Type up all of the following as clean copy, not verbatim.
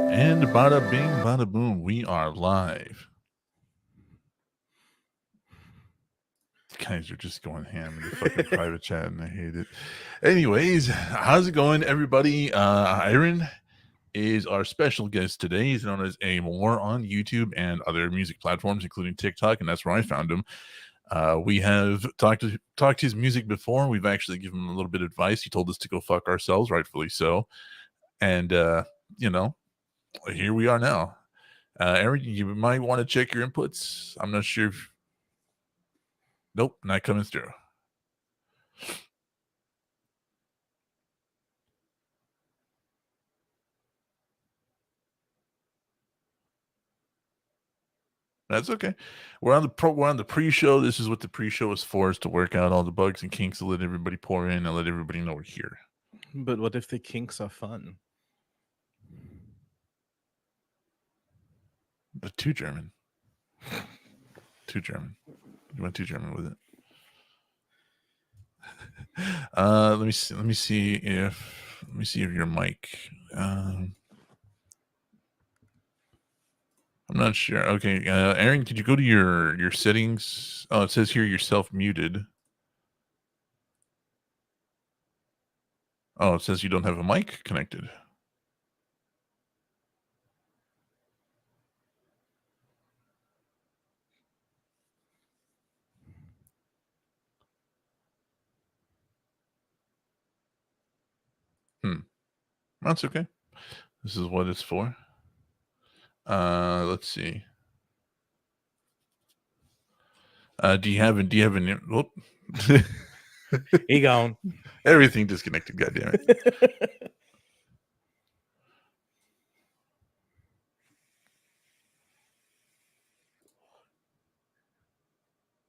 And bada bing, bada boom, we are live. Guys are just going ham in the fucking private chat, and I hate it. Anyways, how's it going, everybody? Iron is our special guest today. He's known as Amor on YouTube and other music platforms, including TikTok, and that's where I found him. We have talked his music before. We've actually given him a little bit of advice. He told us to go fuck ourselves, rightfully so. And here we are now. Aaron, you might want to check your inputs. I'm not sure if... Nope, not coming through. That's okay. We're on the pre-show. This is what the pre-show is for, is to work out all the bugs and kinks, to let everybody pour in and let everybody know we're here. But what if the kinks are fun? But too German. Too German. You went too German with it. Let me see if your mic. I'm not sure. Okay, Aaron, could you go to your settings? Oh, it says here you're self-muted. Oh, it says you don't have a mic connected. That's okay. This is what it's for. Let's see. Do you have an whoop? He gone. Everything disconnected, goddammit.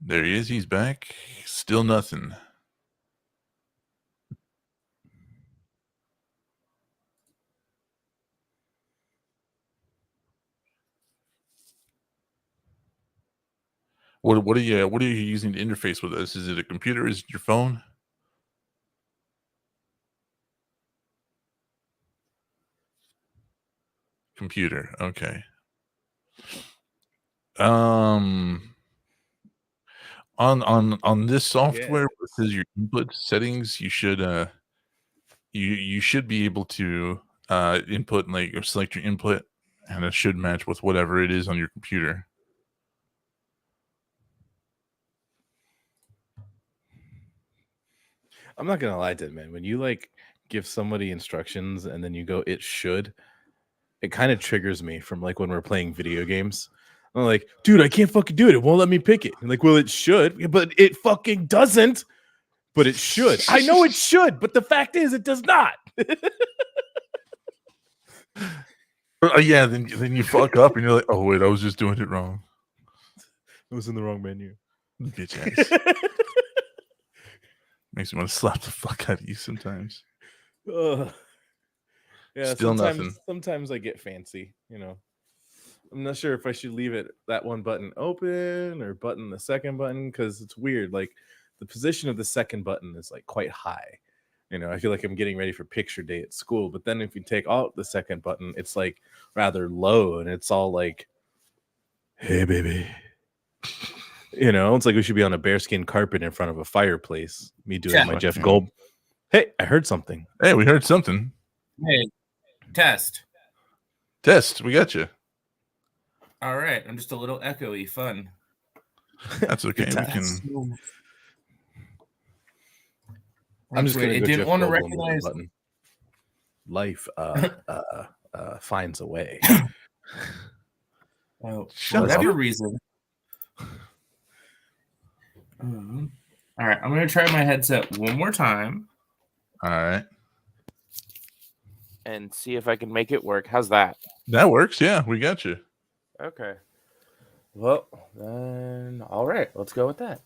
There he is, he's back. Still nothing. What are you using to interface with us? Is it a computer? Is it your phone? Computer, okay. On this software, it says your input settings, you should you should be able to input or select your input, and it should match with whatever it is on your computer. I'm not gonna lie to you, man. When you give somebody instructions and then you go, it should, it kind of triggers me from when we're playing video games. I'm like, dude, I can't fucking do it. It won't let me pick it. I'm like, well, it should, but it fucking doesn't. But it should. I know it should, but the fact is, it does not. Yeah, then you fuck up and you're like, oh wait, I was just doing it wrong. It was in the wrong menu. Bitch ass. Makes me want to slap the fuck out of you sometimes. Yeah, Still nothing. Sometimes I get fancy, I'm not sure if I should leave that one button open or button the second button, because it's weird. The position of the second button is quite high. I feel like I'm getting ready for picture day at school. But then if you take out the second button, it's rather low, and it's all hey, baby. It's like we should be on a bearskin carpet in front of a fireplace. Me doing my Jeff Gold. Hey, I heard something. Hey, we heard something. Hey, test. We got you. All right, I'm just a little echoey. Fun. That's okay. We can. I'm just gonna. It didn't want to recognize. Button. Life finds a way. Well, for whatever reason. All right, I'm gonna try my headset one more time. All right. And see if I can make it work. How's that? That works. Yeah, we got you. Okay. Well, then, all right. Let's go with that.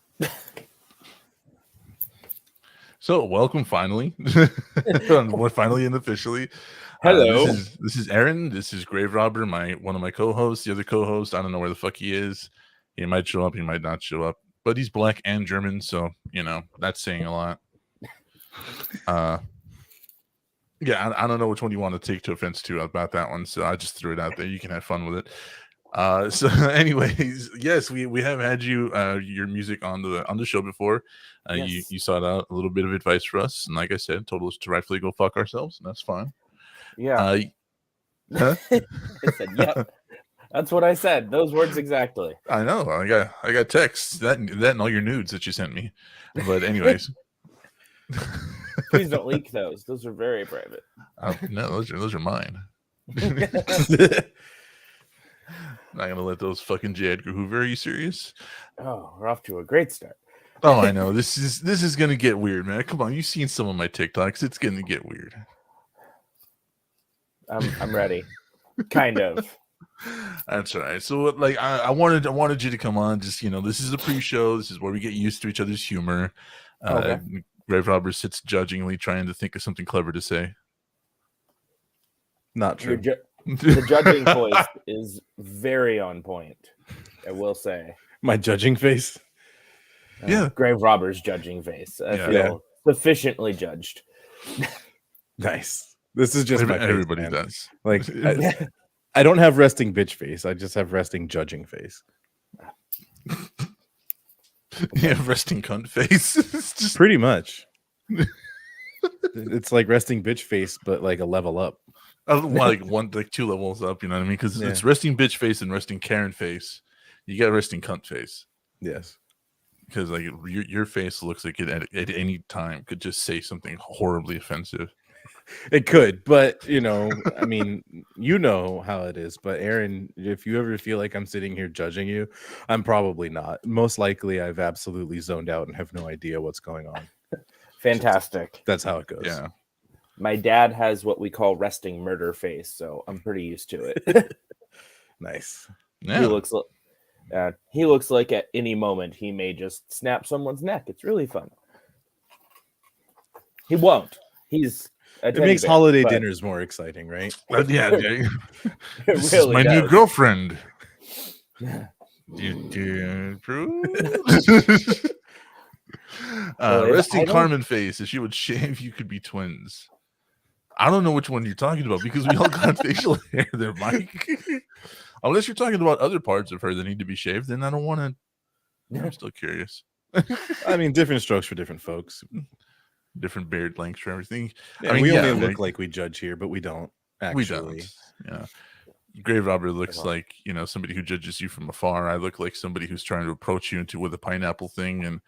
So, welcome finally. We're finally and officially. Hello. This is Aaron. This is Graverobber, one of my co-hosts. The other co-host, I don't know where the fuck he is. He might show up. He might not show up. But he's black and German, so, that's saying a lot. Yeah, I don't know which one you want to take to offense to about that one, so I just threw it out there. You can have fun with it. So, anyways, yes, we have had your music on the show before. Yes. You sought out a little bit of advice for us, and like I said, told us to rightfully go fuck ourselves, and that's fine. Yeah. Huh? I said, yep. That's what I said. Those words exactly. I know. I got texts that and all your nudes that you sent me. But anyways. Please don't leak those. Those are very private. No, those are mine. Not gonna let those fucking J. Edgar Hoover. Are you serious? Oh, we're off to a great start. Oh, I know. This is gonna get weird, man. Come on, you've seen some of my TikToks. It's gonna get weird. I'm ready. Kind of. That's all right. So, like, I wanted you to come on. Just this is a pre-show. This is where we get used to each other's humor. Okay. Graverobber sits judgingly, trying to think of something clever to say. Not true. The judging voice is very on point. I will say. My judging face. Yeah. Graverobber's judging face. I Yeah. feel sufficiently judged. Nice. This is just my face, everybody man. does. Like, I don't have resting bitch face. I just have resting judging face. Yeah, resting cunt face. It's just Pretty much. It's like resting bitch face, but like a level up. like two levels up. You know what I mean? Because it's resting bitch face and resting Karen face. You got resting cunt face. Yes. Because like your face looks like it at any time could just say something horribly offensive. It could, but I mean, you know how it is. But Aaron, if you ever feel like I'm sitting here judging you, I'm probably not. Most likely, I've absolutely zoned out and have no idea what's going on. Fantastic. That's how it goes. Yeah. My dad has what we call resting murder face, so I'm pretty used to it. Nice. Yeah. He looks like at any moment he may just snap someone's neck. It's really fun. He won't. He's It makes holiday dinners more exciting, right? Yeah. It This really is my does. new girlfriend. You true? Resting Carmen face. If she would shave, you could be twins. I don't know which one you're talking about because we all got facial hair there, Mike. Unless you're talking about other parts of her that need to be shaved, then I don't want to. I'm still curious. I mean, different strokes for different folks. Different beard lengths for everything. Yeah, I mean, we yeah, only look like we judge here, but we don't. Actually. We don't. Yeah. Graverobber looks like somebody who judges you from afar. I look like somebody who's trying to approach you with a pineapple thing, and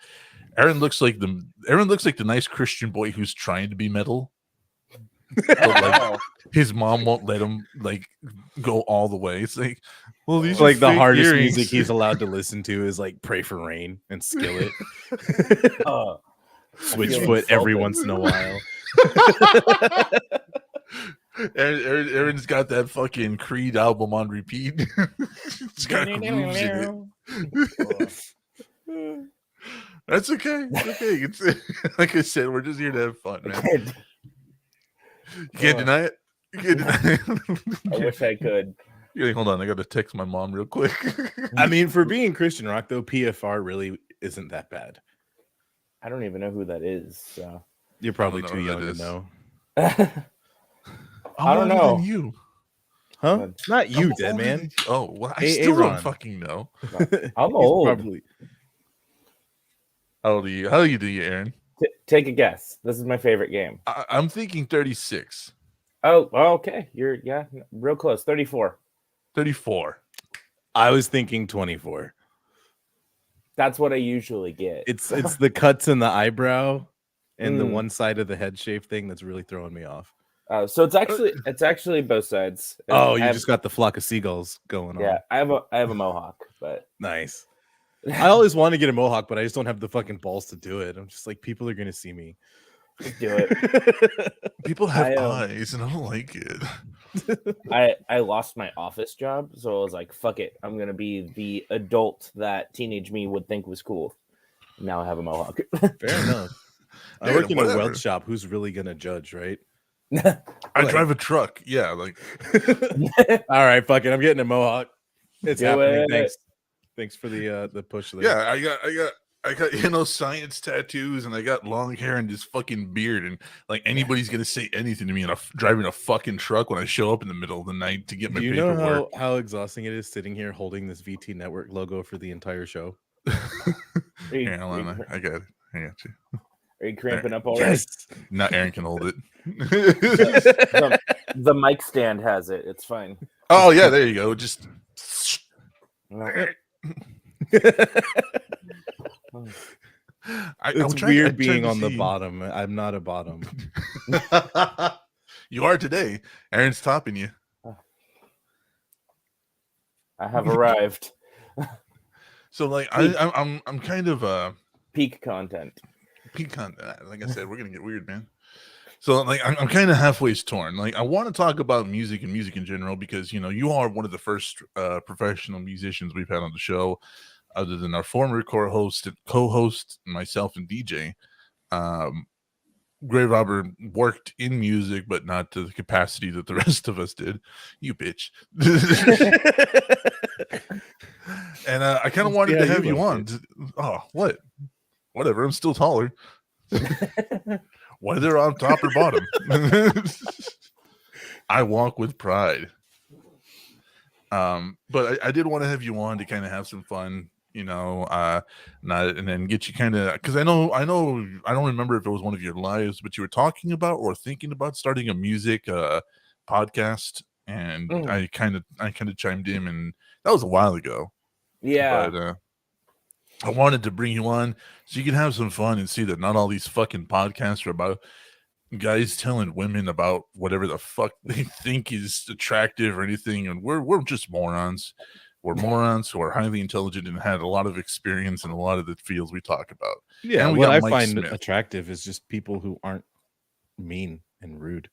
Aaron looks like the nice Christian boy who's trying to be metal. But like his mom won't let him like go all the way. It's like, well, these like are the fake hardest earrings. music he's allowed to listen to is like "Pray for Rain" and "Skillet." Switchfoot every once in a while. Aaron's got that fucking Creed album on repeat. It's got grooves in it. That's okay. It's okay. It's, like I said, we're just here to have fun, man. You can't deny it. You can't deny it. I wish I could. Yeah, hold on, I got to text my mom real quick. I mean, for being Christian rock, though, PFR really isn't that bad. I don't even know who that is. So. You're probably know too who young that to is. know. I don't know. You. Huh? Not you, I'm dead older man. than- Oh, well, I Hey, still Aaron. don't fucking know. I'm He's old. Probably. How old are you? How old are you, Aaron? Take a guess. This is my favorite game. I'm thinking 36. Oh, okay. You're real close. 34. 34. I was thinking 24. That's what I usually get. It's the cuts in the eyebrow and the one side of the head shape thing that's really throwing me off. So it's actually both sides. Oh, you just got the flock of seagulls going on. Yeah, I have a mohawk, but Nice. I always want to get a mohawk, but I just don't have the fucking balls to do it. I'm just like, people are gonna see me. just do it. People have I, eyes, and I don't like it. I lost my office job, so I was like, fuck it. I'm gonna be the adult that teenage me would think was cool. Now I have a mohawk. Fair enough. I Yeah, work in a whatever. weld shop. Who's really gonna judge, right? I drive a truck. Yeah, like All right, fuck it. I'm getting a mohawk. It's Do happening. it. Thanks. Thanks for the push there. yeah, I got science tattoos, and I got long hair and this fucking beard, and like anybody's gonna say anything to me, and I'm driving a fucking truck when I show up in the middle of the night to get my Do you know paperwork. how exhausting it is sitting here holding this VTNetwork logo for the entire show? Here, hold on, I got you. Are you cramping up already? Yes. Now Aaron can hold it. The mic stand has it. It's fine. Oh yeah, there you go. Just It's weird being on the bottom. I'm not a bottom. You are today. Aaron's topping you. I have arrived. So like I'm kind of Peak content. peak content. Like I said, we're gonna get weird, man. So like I'm kind of halfway torn. Like I want to talk about music and music in general because you are one of the first professional musicians we've had on the show, other than our former co-host, myself and DJ. Graverobber worked in music, but not to the capacity that the rest of us did. You bitch. And I kind of wanted to have you on. Oh, what? Whatever. I'm still taller. Whether on top or bottom. I walk with pride. But I did want to have you on to kind of have some fun, and then get you kind of, because I don't remember if it was one of your lives, but you were talking about or thinking about starting a music podcast, and I kind of chimed in, and that was a while ago. Yeah. But I wanted to bring you on so you can have some fun and see that not all these fucking podcasts are about guys telling women about whatever the fuck they think is attractive or anything, and we're just morons. We're morons who are highly intelligent and had a lot of experience in a lot of the fields we talk about. Yeah, and what I find attractive is just people who aren't mean and rude.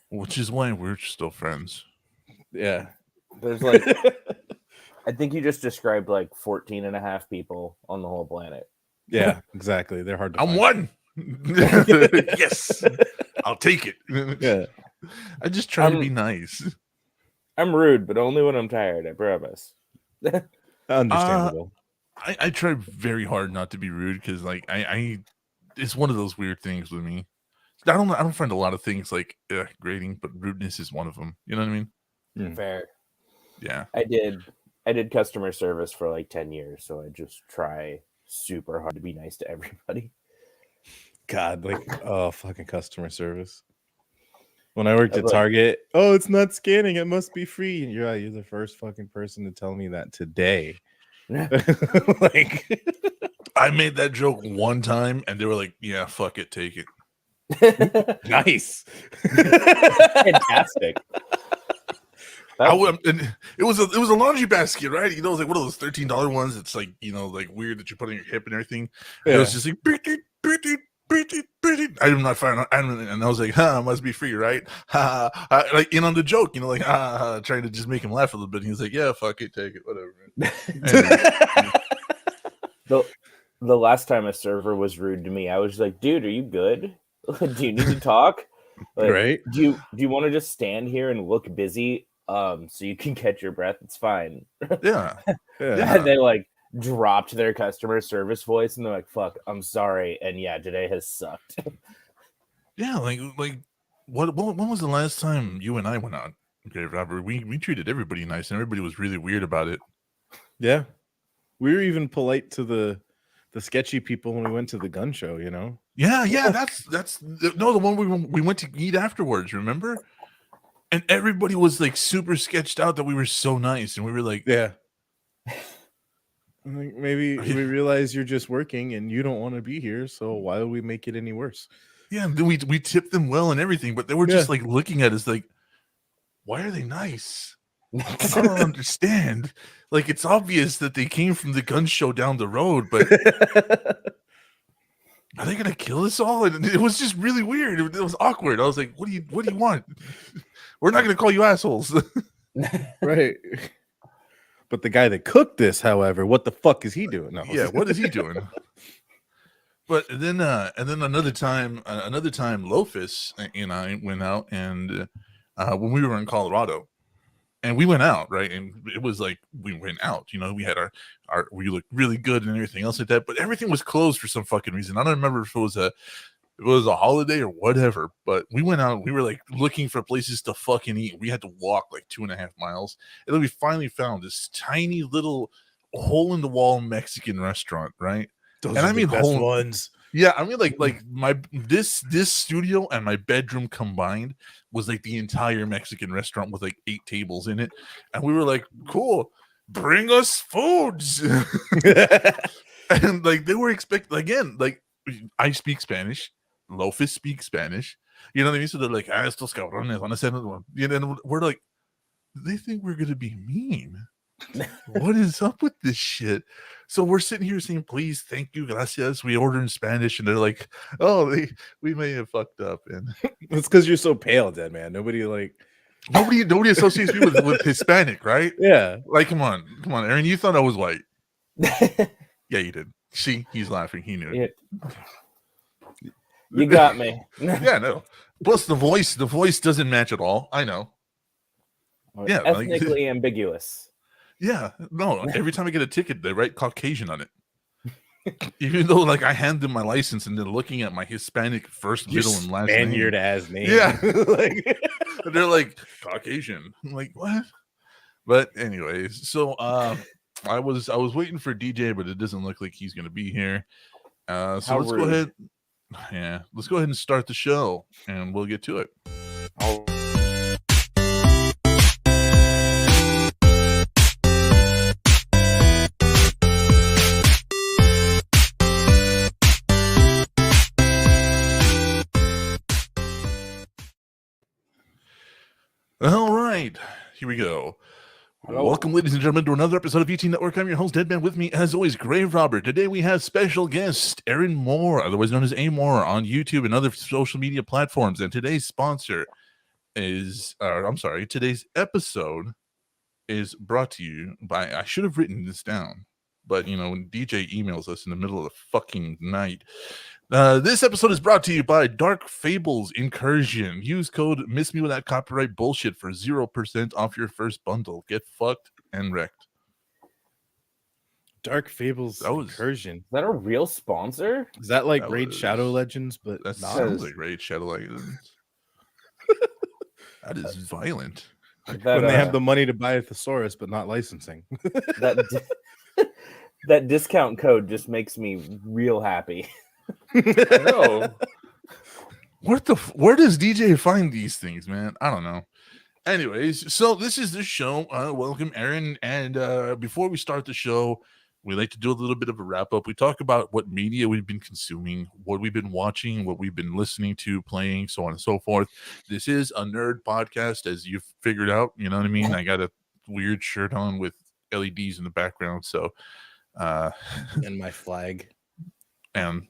Which is why we're still friends. Yeah. There's like, I think you just described like 14 and a half people on the whole planet. Yeah, exactly. They're hard to I'm find. one. Yes. I'll take it. Yeah. I just try to be nice. I'm rude, but only when I'm tired, I promise. Understandable. I try very hard not to be rude because like I it's one of those weird things with me. I don't find a lot of things like grating, but rudeness is one of them. You know what I mean? Fair. Yeah. I did customer service for like 10 years, so I just try super hard to be nice to everybody. God, fucking customer service. When I worked at Target, it's not scanning, it must be free. And you're the first fucking person to tell me that today. Like, I made that joke one time, and they were like, "Yeah, fuck it, take it." Nice, fantastic. And it was a laundry basket, right? It was like one of those $13 ones. It's like like weird that you put on your hip and everything. Yeah. It was just like I'm not fine. And I was like, it must be free, right? Like in on the joke, trying to just make him laugh a little bit. And he was like, yeah, fuck it, take it, whatever. The last time a server was rude to me, I was like, dude, are you good? Do you need to talk? Like, right? Do you want to just stand here and look busy? So you can catch your breath. It's fine. Yeah. And they like dropped their customer service voice and they're like, fuck, I'm sorry. And yeah, today has sucked. Yeah, like when was the last time you and I went out? Okay, Robert, we treated everybody nice and everybody was really weird about it. Yeah. We were even polite to the sketchy people when we went to the gun show, Yeah, that's the one we went to eat afterwards, remember? And everybody was like super sketched out that we were so nice, and we were like, yeah. Maybe we realize you're just working and you don't want to be here, so why would we make it any worse? Yeah, and then we tipped them well and everything, but they were just like looking at us like, why are they nice? I don't understand. Like, it's obvious that they came from the gun show down the road, but are they gonna kill us all? And it was just really weird. It was awkward. I was like, what do you want? We're not gonna call you assholes. Right. But the guy that cooked this, however, what the fuck is he doing? No. Yeah, what is he doing? But then another time, Lophus and I went out, and when we were in Colorado, and we went out, right? And it was like we went out, we had our we looked really good and everything else like that, but everything was closed for some fucking reason. I don't remember if it was a holiday or whatever, but we went out. We were like looking for places to fucking eat. We had to walk like 2.5 miles, and then we finally found this tiny little hole in the wall Mexican restaurant, right? Those are the best ones. Yeah, I mean, like my this studio and my bedroom combined was like the entire Mexican restaurant with like 8 tables in it, and we were like, cool, bring us foods. And like they were expecting again, like I speak Spanish, Lophus speaks Spanish. You know what I mean? So they're like, estos cabrones van a hacer, you know, and we're like, they think we're gonna be mean. What is up with this shit? So we're sitting here saying, please, thank you, gracias. We order in Spanish, and they're like, oh, we may have fucked up. And It's because you're so pale, dead man. Nobody associates me with Hispanic, right? Yeah. Like, come on, Aaron. You thought I was white. Yeah, you did. See, he's laughing. He knew it. You got me. Yeah, no. Plus the voice doesn't match at all. I know. Yeah, ethnically ambiguous. Yeah, no. Every time I get a ticket, they write Caucasian on it. Even though, like, I hand them my license and they're looking at my Hispanic first, middle, and last name. Spaniard ass name. Yeah, like they're like Caucasian. I'm like, what? But anyways, so I was waiting for DJ, but it doesn't look like he's gonna be here. So let's go ahead. Yeah, let's go ahead and start the show, and we'll get to it. All right, here we go. Hello. Welcome, ladies and gentlemen, to another episode of VTNetwork. I'm your host, Deadman. With me, as always, Graverobber. Today we have special guest Aaron Moore, otherwise known as A Moore, on YouTube and other social media platforms. And today's sponsor is, today's episode is brought to you by, I should have written this down, but you know, when DJ emails us in the middle of the fucking night. This episode is brought to you by Dark Fables Incursion. Use code Miss Me With That Copyright Bullshit for 0% off your first bundle. Get fucked and wrecked. Dark Fables Incursion. Is that a real sponsor? Is that like Raid Shadow Legends? But that sounds like Raid Shadow Legends. That is violent. When they have the money to buy a thesaurus, but not licensing. That discount code just makes me real happy. No. Where does DJ find these things, man? I don't know. Anyways, so this is the show. Welcome, Aaron. And before we start the show, we like to do a little bit of a wrap up. We talk about what media we've been consuming, what we've been watching, what we've been listening to, playing, so on and so forth. This is a nerd podcast, as you've figured out. You know what I mean? I got a weird shirt on with LEDs in the background, so and my flag and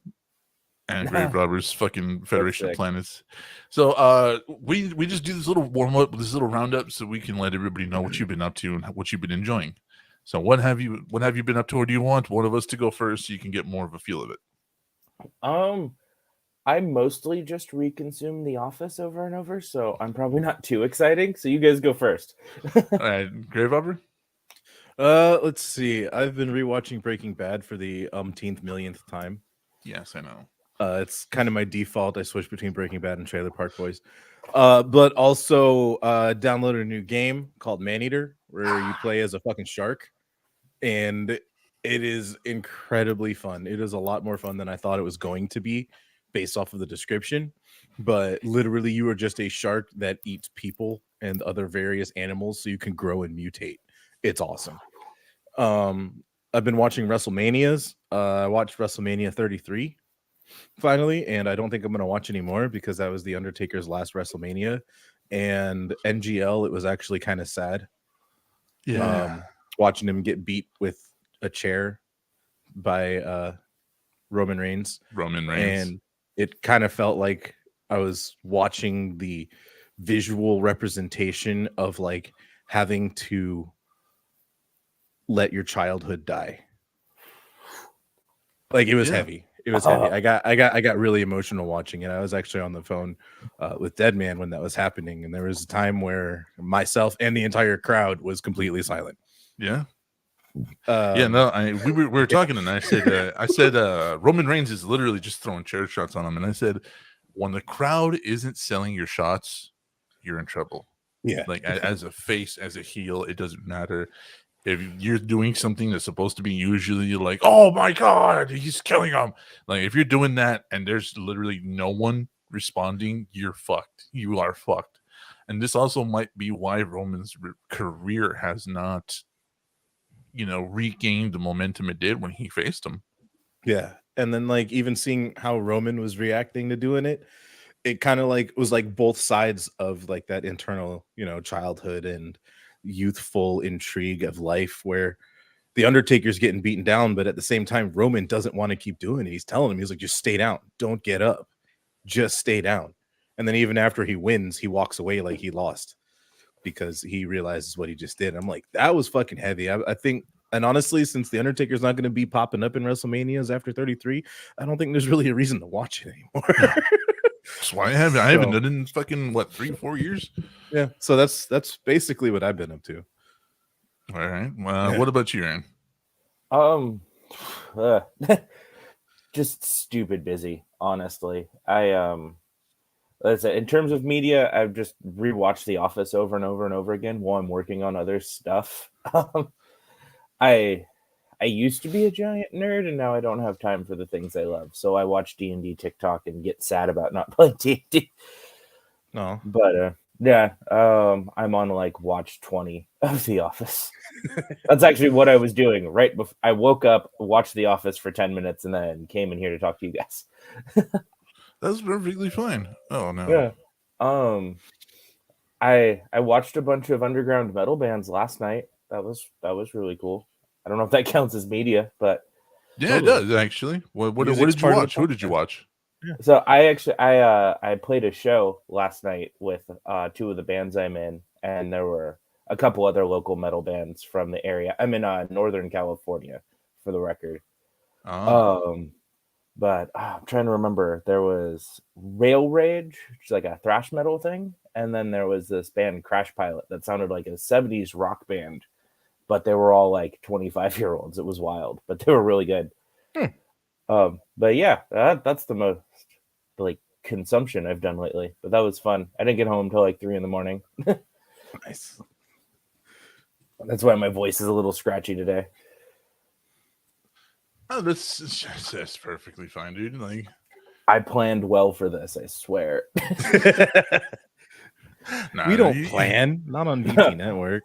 Graverobber's fucking Federation of Planets. So we just do this little warm up, this little roundup, so we can let everybody know what you've been up to and what you've been enjoying. So what have you been up to, or do you want one of us to go first so you can get more of a feel of it? I mostly just reconsume The Office over and over, so I'm probably not too exciting. So you guys go first. All right, Graverobber? Let's see. I've been rewatching Breaking Bad for the umpteenth millionth time. Yes, I know. It's kind of my default. I switch between Breaking Bad and Trailer Park Boys. But also downloaded a new game called Maneater, where you play as a fucking shark. And it is incredibly fun. It is a lot more fun than I thought it was going to be based off of the description. But literally, you are just a shark that eats people and other various animals, so you can grow and mutate. It's awesome. I've been watching WrestleManias. I watched WrestleMania 33 finally, and I don't think I'm going to watch anymore because that was The Undertaker's last WrestleMania. And NGL, it was actually kind of sad. Yeah. Watching him get beat with a chair by Roman Reigns. And it kind of felt like I was watching the visual representation of like having to let your childhood die. Like it was heavy. It was heavy. I got really emotional watching it. I was actually on the phone with Deadman when that was happening, and there was a time where myself and the entire crowd was completely silent. Yeah. We were talking, and I said Roman Reigns is literally just throwing chair shots on him, and I said, when the crowd isn't selling your shots, you're in trouble. Yeah. Like as a face, as a heel, it doesn't matter. If you're doing something that's supposed to be usually like, oh my God, he's killing him. Like if you're doing that and there's literally no one responding, you're fucked. You are fucked. And this also might be why Roman's career has not, regained the momentum it did when he faced him. Yeah. And then like even seeing how Roman was reacting to doing it, it kind of like was like both sides of like that internal, childhood and youthful intrigue of life where the Undertaker's getting beaten down, but at the same time, Roman doesn't want to keep doing it. He's telling him, he's like, just stay down. Don't get up. Just stay down. And then even after he wins, he walks away like he lost because he realizes what he just did. I'm like, that was fucking heavy. I think, and honestly, since the Undertaker's not going to be popping up in WrestleManias after 33, I don't think there's really a reason to watch it anymore. That's why I haven't done it in fucking 3-4 years. Yeah. So that's basically what I've been up to. All right. What about you, Aaron? Just stupid busy, honestly. In terms of media, I've just rewatched The Office over and over and over again while I'm working on other stuff. I used to be a giant nerd, and now I don't have time for the things I love. So I watch D&D TikTok and get sad about not playing D&D. No, but I'm on like watch 20 of The Office. That's actually what I was doing right before I woke up, watched The Office for 10 minutes, and then came in here to talk to you guys. That's perfectly fine. Oh no. Yeah. I watched a bunch of underground metal bands last night. That was really cool. I don't know if that counts as media, but yeah, totally. It does actually. What did you watch? Who did you watch? Yeah. So I played a show last night with two of the bands I'm in, and there were a couple other local metal bands from the area. I'm in Northern California, for the record. Oh. But I'm trying to remember. There was Rail Rage, which is like a thrash metal thing, and then there was this band Crash Pilot that sounded like a 70s rock band, but they were all like 25-year-olds. It was wild, but they were really good. But yeah, that's the most like consumption I've done lately. But that was fun. I didn't get home until like 3 a.m. Nice. That's why my voice is a little scratchy today. Oh, that's perfectly fine, dude. Like, I planned well for this, I swear. We don't plan, not on VTNetwork.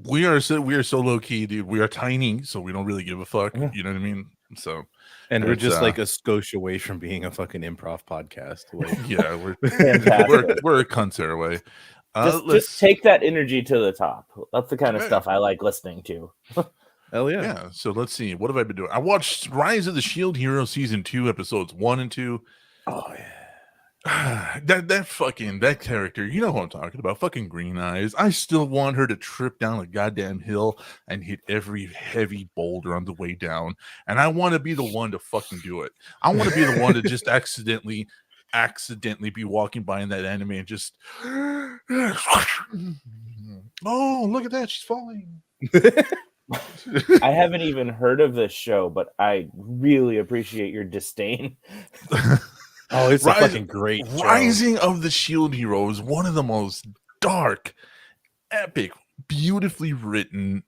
We are so low key, dude. We are tiny, so we don't really give a fuck. Yeah. You know what I mean? So, and we're just like a skosh away from being a fucking improv podcast. Like, yeah, we're a concert away. Just take that energy to the top. That's the kind of stuff I like listening to. Hell yeah. Yeah. So let's see. What have I been doing? I watched Rise of the Shield Hero season 2, episodes 1 and 2. Oh yeah. That character, you know who I'm talking about, fucking Green Eyes. I still want her to trip down a goddamn hill and hit every heavy boulder on the way down, and I want to be the one to fucking do it. I want to be the one to just accidentally be walking by in that anime and just oh, look at that, she's falling. I haven't even heard of this show, but I really appreciate your disdain. Oh, it's a fucking great show. Rising of the Shield Hero is one of the most dark, epic, beautifully written,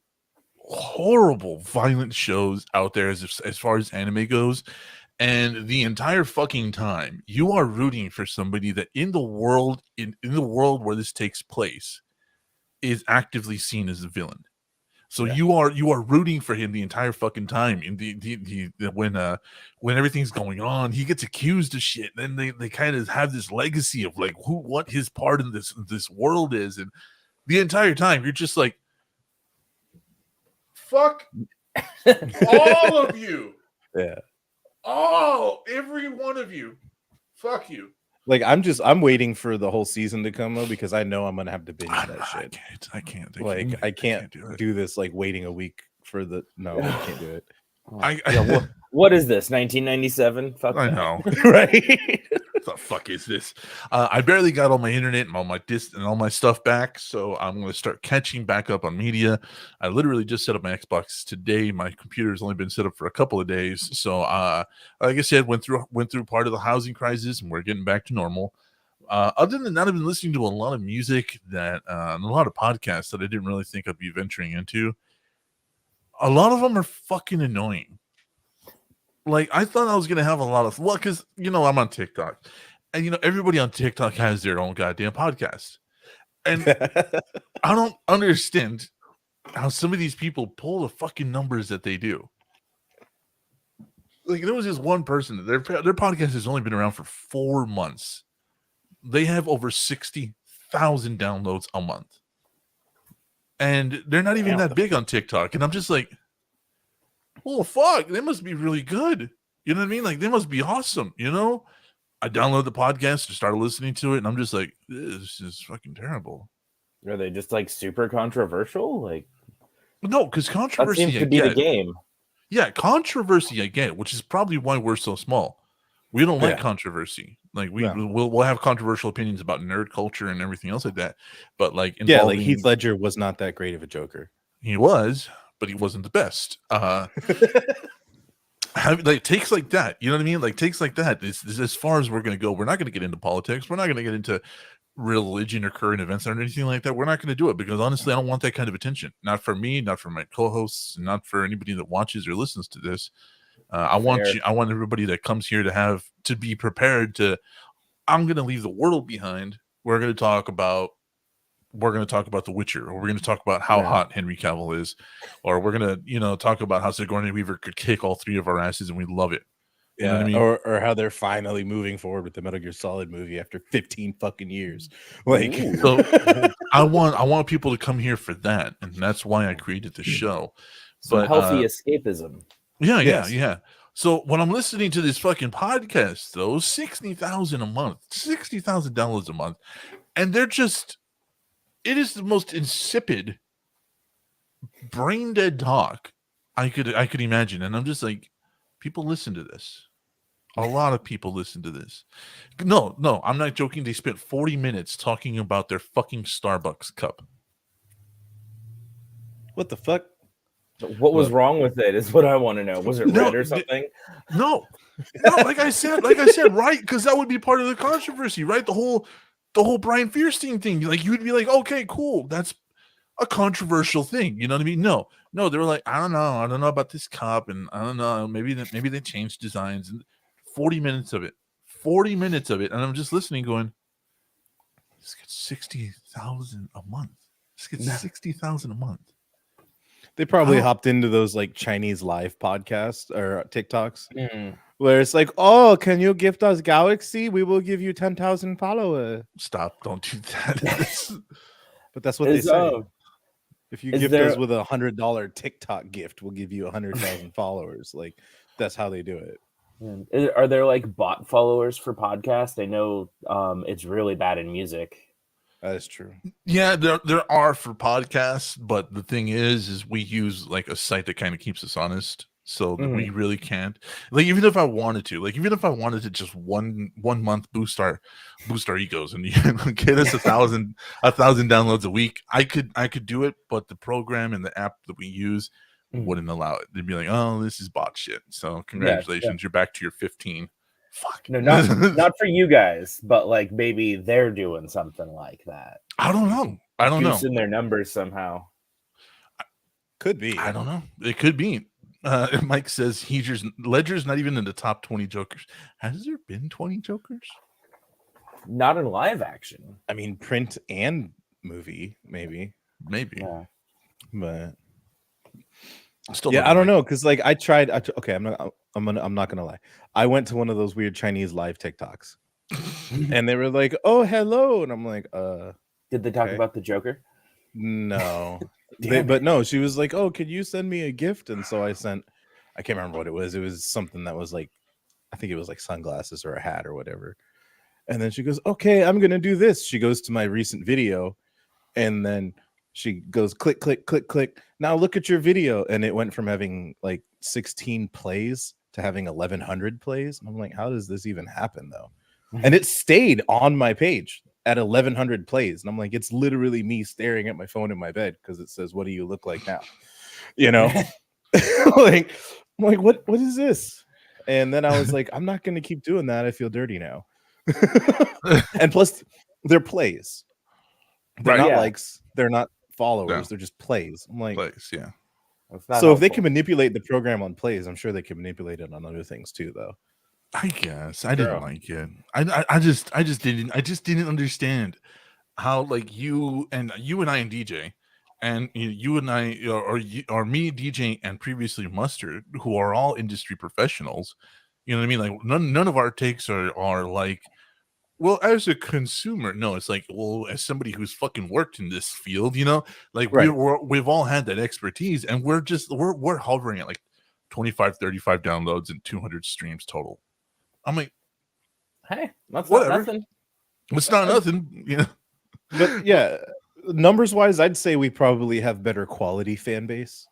horrible, violent shows out there as far as anime goes. And the entire fucking time, you are rooting for somebody that in the world where this takes place is actively seen as a villain. So yeah. you are rooting for him the entire fucking time. In when everything's going on, he gets accused of shit. And then they kind of have this legacy of like what his part in this world is, and the entire time you're just like, fuck all of you. Yeah. Every one of you. Fuck you. Like I'm waiting for the whole season to come though, because I know I'm gonna have to binge that shit. I can't do this like waiting a week for the I can't do it. What is this? 1997? Fuck I know. Right? What the fuck is this? I barely got all my internet and all my and all my stuff back, so I'm going to start catching back up on media. I literally just set up my Xbox today. My computer's only been set up for a couple of days, so like I said, went through part of the housing crisis, and we're getting back to normal. Other than that, I've been listening to a lot of music and a lot of podcasts that I didn't really think I'd be venturing into. A lot of them are fucking annoying. Like, I thought I was going to have a lot of luck because, I'm on TikTok. And, everybody on TikTok has their own goddamn podcast. And I don't understand how some of these people pull the fucking numbers that they do. like there was this one person. Their podcast has only been around for 4 months. They have over 60,000 downloads a month, and they're not even that big on TikTok. And I'm just like, oh fuck, they must be really good. You know what I mean? Like they must be awesome. You know, I downloaded the podcast and started listening to it, and I'm just like, this is fucking terrible. Are they just like super controversial? Like, no, because that controversy seems to be the game. Yeah, controversy I get, which is probably why we're so small. We don't like controversy. Like we'll have controversial opinions about nerd culture and everything else like that. But like like Heath Ledger was not that great of a Joker. He was, but he wasn't the best. Like takes like that, you know what I mean? Like takes like that is as far as we're going to go. We're not going to get into politics. We're not going to get into religion or current events or anything like that. We're not going to do it because honestly, I don't want that kind of attention. Not for me, not for my co-hosts, not for anybody that watches or listens to this. I want everybody that comes here to be prepared to. I'm going to leave the world behind. We're going to talk about The Witcher, or we're going to talk about how hot Henry Cavill is, or we're going to talk about how Sigourney Weaver could kick all three of our asses and we love it. You know what I mean? Or how they're finally moving forward with the Metal Gear Solid movie after 15 fucking years. Like, so I want people to come here for that, and that's why I created the show. Some healthy escapism. Yeah. So when I'm listening to this fucking podcast, though, 60,000 a month, 60,000 downloads a month, and it is the most insipid, brain dead talk I could imagine, and I'm just like, people listen to this. A lot of people listen to this. No, I'm not joking. They spent 40 minutes talking about their fucking Starbucks cup. What the fuck? What was wrong with it is what I want to know. Was it red or something? No, like I said, right? Because that would be part of the controversy, right? The whole Brian Fierstein thing. Like you would be like, okay, cool, that's a controversial thing. You know what I mean? No, they were like, I don't know about this cup, and I don't know, maybe they changed designs. And 40 minutes of it, and I'm just listening, going, this gets 60,000 a month. This gets 60,000 a month. They probably hopped into those like Chinese live podcasts or TikToks where it's like, oh, can you gift us Galaxy? We will give you 10,000 followers. Stop! Don't do that. But that's what they say. If you gift us with $100 TikTok gift, we'll give you 100,000 followers. Like that's how they do it. Are there like bot followers for podcasts? I know it's really bad in music. That is true. Yeah, there are for podcasts, but the thing is we use like a site that kind of keeps us honest, so that we really can't. Like even if I wanted to just one month boost our egos and get us 1,000 downloads a week, I could do it, but the program and the app that we use wouldn't allow it. They'd be like, oh, this is bot shit. So congratulations, you're back to your 15. Fuck. No, not for you guys, but like maybe they're doing something like that. I don't know. Boosting their numbers somehow. Could be. I don't know. It could be. Mike says Ledger's not even in the top 20 Jokers. Has there been 20 Jokers? Not in live action. I mean, print and movie, maybe. Yeah. But still, I don't know, because like I tried. I'm not gonna lie. I went to one of those weird Chinese live TikToks, and they were like, "Oh, hello," and I'm like, Did they talk about the Joker? No, but no. She was like, "Oh, could you send me a gift?" And so I can't remember what it was. It was something that was like, I think it was like sunglasses or a hat or whatever. And then she goes, "Okay, I'm gonna do this." She goes to my recent video, and then she goes, "Click, click, click, click. Now look at your video." And it went from having like 16 plays to having 1,100 plays. And I'm like, how does this even happen though? And it stayed on my page at 1,100 plays. And I'm like, it's literally me staring at my phone in my bed because it says, "What do you look like now?" You know, like, I'm like, what is this? And then I was like, I'm not going to keep doing that. I feel dirty now. And plus, they're plays. They're not likes. They're not followers. No. They're just plays. I'm like, Place, yeah. So if they can manipulate the program on plays, I'm sure they can manipulate it on other things too, though. I guess I didn't like it. I just didn't understand how like you and I and DJ, and you and I, or me, DJ, and previously Mustard, who are all industry professionals. You know what I mean? Like none of our takes are like, well, as a consumer, no, it's like, well, as somebody who's fucking worked in this field, like Right. we've all had that expertise, and we're hovering at like 25, 35 downloads and 200 streams total. I'm like, Hey, that's whatever. not nothing. It's not nothing, But yeah, numbers wise, I'd say we probably have better quality fan base,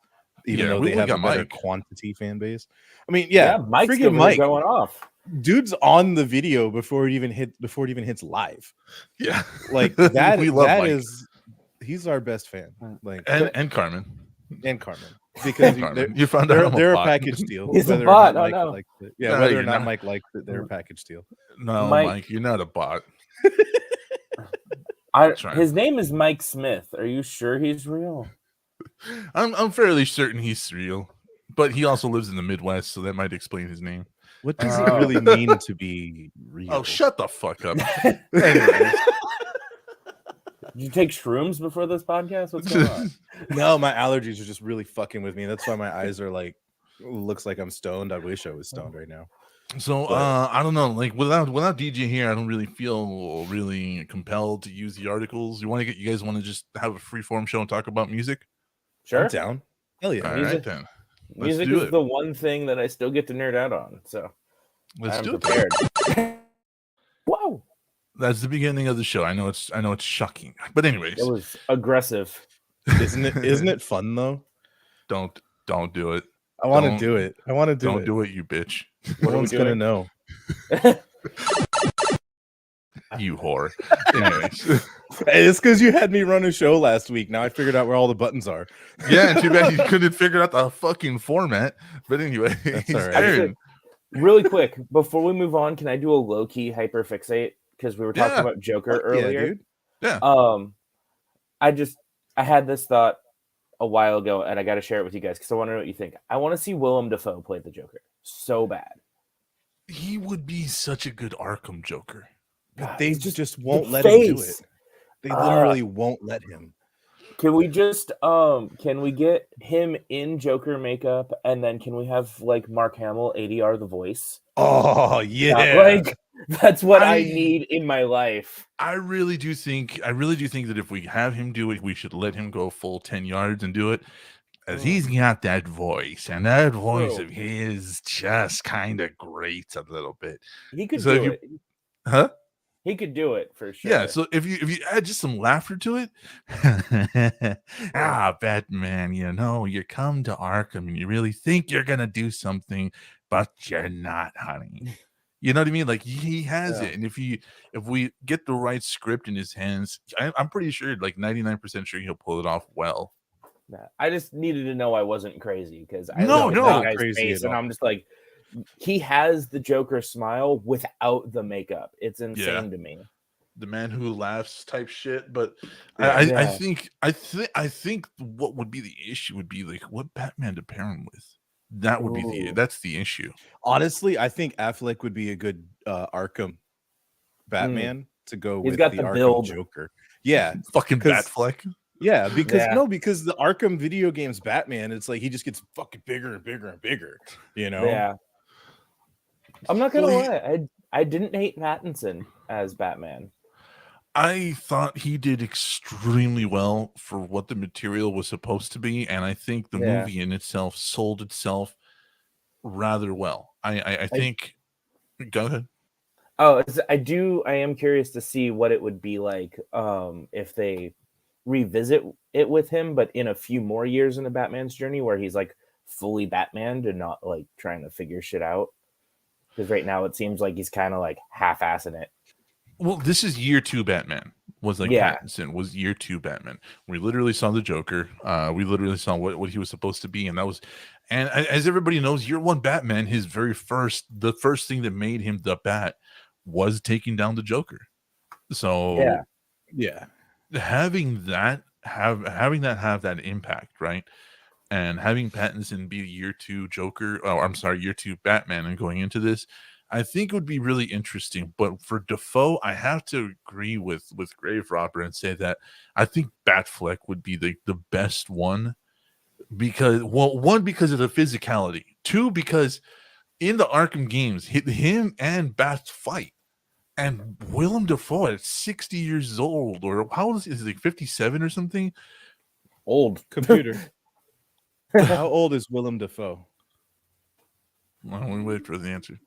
even though we they have a got better Mike. quantity fan base. I mean, yeah, Mike's freaking Mike going off. Dude's on the video before it even hits live. Yeah, Like that. We love that Mike. He's our best fan. Like and Carmen. and Carmen, because Carmen. You found out they're a bot. package deal. He's a whether or bot, not oh Mike no. likes it. Yeah, No, whether you're or not not. Mike likes it, they're a package deal. No, Mike- Mike, you're not a bot. Trying. His name is Mike Smith. Are you sure he's real? I'm fairly certain he's real, but he also lives in the Midwest, so that might explain his name. What does it really mean to be real? Oh, shut the fuck up. Anyways, Did you take shrooms before this podcast? What's going on? No, my allergies are just really fucking with me. That's why my eyes are like, looks like I'm stoned. I wish I was stoned right now. so I don't know. Like without DJ here, I don't really feel really compelled to use the articles. You guys want to just have a free form show and talk about music? Sure. I'm down. Hell yeah. All Music- right then. Let's Music do is it. the one thing that I still get to nerd out on. So Let's I'm do it. prepared. Whoa. That's the beginning of the show. I know it's shocking, but anyways, It was aggressive. Isn't it fun though? don't do it. I want to Don't- do it. I want to do Don't it. do it, you bitch. No What are we one's gonna doing? know. You whore. Anyways. Hey, it's because you had me run a show last week. Now I figured out where all the buttons are. Yeah, and too bad you couldn't figure out the fucking format. But anyway, That's all right. Aaron, Really quick, before we move on, can I do a low key hyperfixate? Because we were talking Yeah. about Joker Fuck yeah, earlier. dude. I had this thought a while ago, and I got to share it with you guys because I want to know what you think. I want to see Willem Dafoe play the Joker so bad. he would be such a good Arkham Joker. But they it's just the won't let him do it. face. They literally won't let him. Can we just can we get him in Joker makeup, and then can we have like Mark Hamill ADR the voice? Oh yeah. Like that's what I I- need in my life. I really do think that if we have him do it, we should let him go full 10 yards and do it. As he's got that voice, and that voice of his just kind of grates a little bit. He could So if do you- it. Huh? He could do it for sure. Yeah, so if you add just some laughter to it, Batman, you come to Arkham and you really think you're gonna do something, but you're not, honey. You know what I mean? Like he has it, and if we get the right script in his hands, I'm pretty sure, like 99% sure he'll pull it off well. Nah, I just needed to know I wasn't crazy because I No, look at no. that Not guy's crazy face at and all. I'm just like, he has the Joker smile without the makeup. It's insane to me. The man who laughs type shit, but Yeah. I Yeah. think what would be the issue would be like what Batman to pair him with. That would be Ooh. that's the issue. Honestly, I think Affleck would be a good Arkham Batman to go He's with got the the Arkham build. Joker. Yeah, Fucking 'Cause- Batfleck. yeah, because Yeah. because the Arkham video games Batman, it's like he just gets fucking bigger and bigger and bigger. You know? Yeah. I'm not gonna Well, lie. I didn't hate Pattinson as Batman. I thought he did extremely well for what the material was supposed to be, and I think the Yeah. movie in itself sold itself rather well. I think. Go ahead. Oh, I am curious to see what it would be like if they revisit it with him, but in a few more years in the Batman's journey where he's like fully Batman and not like trying to figure shit out. Because right now it seems like he's kind of like half-assing it. Well, this is year 2 Batman. Was like Yeah. Pattinson was year 2 Batman. We literally saw the Joker. We literally saw what he was supposed to be, and that was, and as everybody knows, year 1 Batman, the first thing that made him the Bat was taking down the Joker. So Yeah. having that have that impact, right? And having Pattinson be year 2 Joker, year 2 Batman, and going into this, I think it would be really interesting. But for Defoe, I have to agree with Graverobber and say that I think Batfleck would be the best one because, well, one, because of the physicality, two, because in the Arkham games, him and Bat fight. And Willem Dafoe at 60 years old, or how old is he, like 57 or something? Old. Computer. How old is Willem Dafoe? Well, we wait for the answer.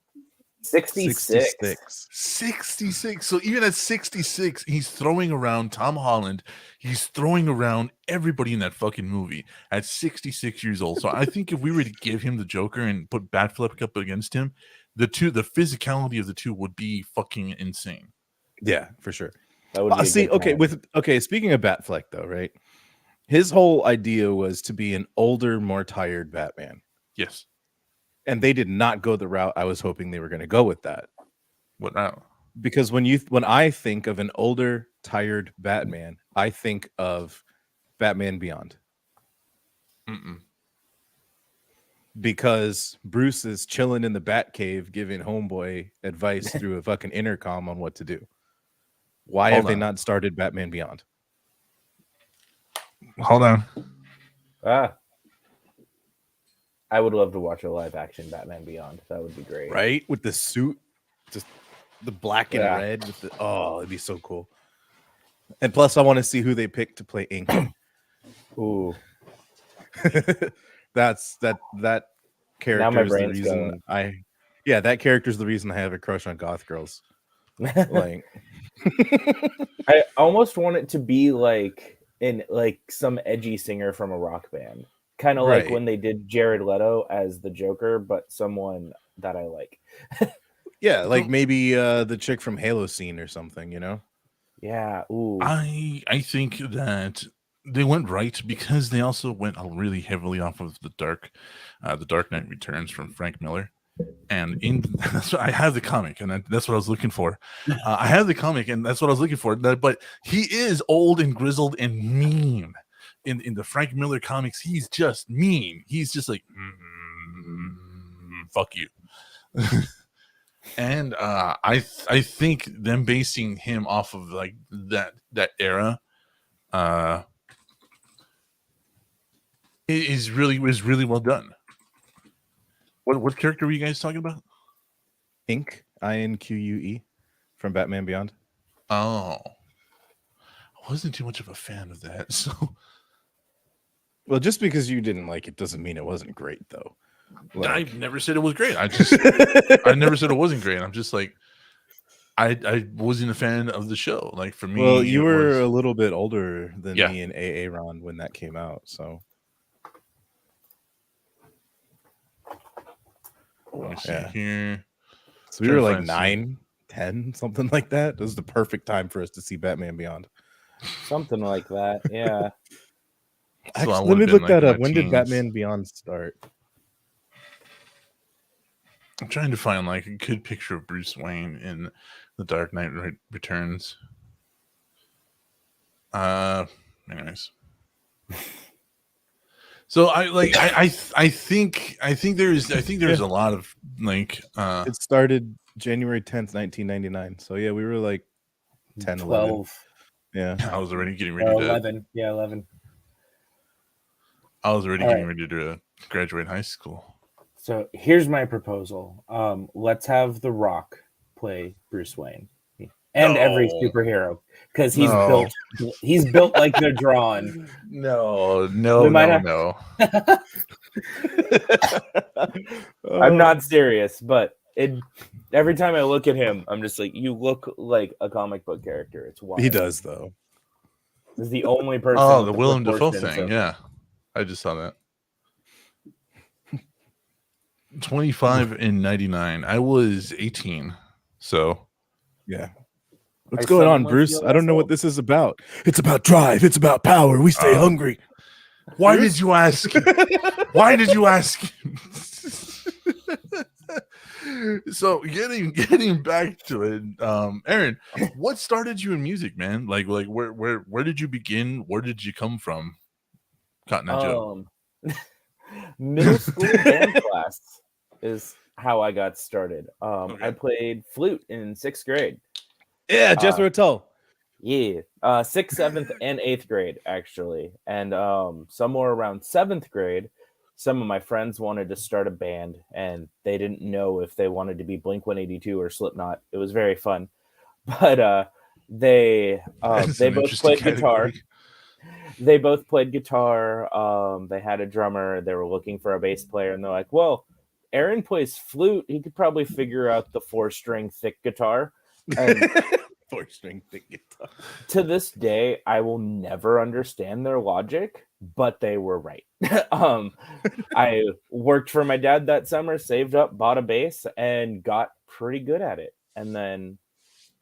66. 66. So even at 66, he's throwing around Tom Holland. He's throwing around everybody in that fucking movie at 66 years old. So I think if we were to give him the Joker and put Batfleck up against him, the physicality of the two would be fucking insane. Yeah, for sure. That would be a See, good okay, speaking of Batfleck though, right? His whole idea was to be an older, more tired Batman. Yes. And they did not go the route I was hoping they were going to go with that. What now? Because when I think of an older, tired Batman, I think of Batman Beyond. Mm-mm. Because Bruce is chilling in the Batcave giving Homeboy advice through a fucking intercom on what to do. Why have they not started Batman Beyond? Hold on. I would love to watch a live action Batman Beyond. That would be great. Right? With the suit, just the black and red. With it'd be so cool. And plus, I want to see who they pick to play Ink. Ooh. that character Now my is the brain's reason going. that character is the reason I have a crush on goth girls. Like, I almost want it to be like some edgy singer from a rock band, kind of like when they did Jared Leto as the Joker, but someone that I like. Yeah, like maybe the chick from Halo scene or something, you know? Yeah. Ooh. I think that they went right because they also went really heavily off of the Dark Knight Returns from Frank Miller. And that's what I have the comic, and that's what I was looking for. I have the comic, and that's what I was looking for. But he is old and grizzled and mean. In the Frank Miller comics, he's just mean. He's just like, fuck you. And I think them basing him off of like that era is really well done. What character were you guys talking about? Ink, Inque, from Batman Beyond. Oh, I wasn't too much of a fan of that. So, well, just because you didn't like it doesn't mean it wasn't great, though. I never said it was great. I never said it wasn't great. I'm just like, I wasn't a fan of the show. Like for me, well, you were a little bit older than me and Aaron when that came out, so. Let me see here. So we were like 9, 10, something like that. It was the perfect time for us to see Batman Beyond. Something like that, yeah. Actually, let me look that up. When did Batman Beyond start? I'm trying to find like a good picture of Bruce Wayne in The Dark Knight Returns. Anyways. So I think there's a lot of like it started January 10th, 1999. So yeah, we were like 10, 12. 11. Yeah. I was already getting ready to 11. Yeah, 11. I was already getting ready to graduate high school. So here's my proposal. Let's have The Rock play Bruce Wayne and every superhero because he's built like they're drawn. No. I'm not serious, but every time I look at him, I'm just like, you look like a comic book character. It's wild. He does though. This is the only person. Oh, the Willem Dafoe thing. Yeah, I just saw that. 25 in 99. I was 18. So yeah. What's going on, Bruce? I don't know what this is about. It's about drive. It's about power. We stay hungry. Why did you ask? Why did you ask? So getting back to it, Aaron, what started you in music, man? Like where did you begin? Where did you come from? Cotton Eye Joe. Middle school band class is how I got started. I played flute in 6th grade. Yeah, Jethro Tull. Yeah, 6th, 7th, and 8th grade actually, and somewhere around 7th grade, some of my friends wanted to start a band, and they didn't know if they wanted to be Blink-182 or Slipknot. It was very fun, but they both played guitar. They both played guitar. They had a drummer. They were looking for a bass player, and they're like, "Well, Aaron plays flute. He could probably figure out the 4-string thick guitar." And 4-string thick guitar. to this day, I will never understand their logic, but they were right. I worked for my dad that summer, saved up, bought a bass, and got pretty good at it. And then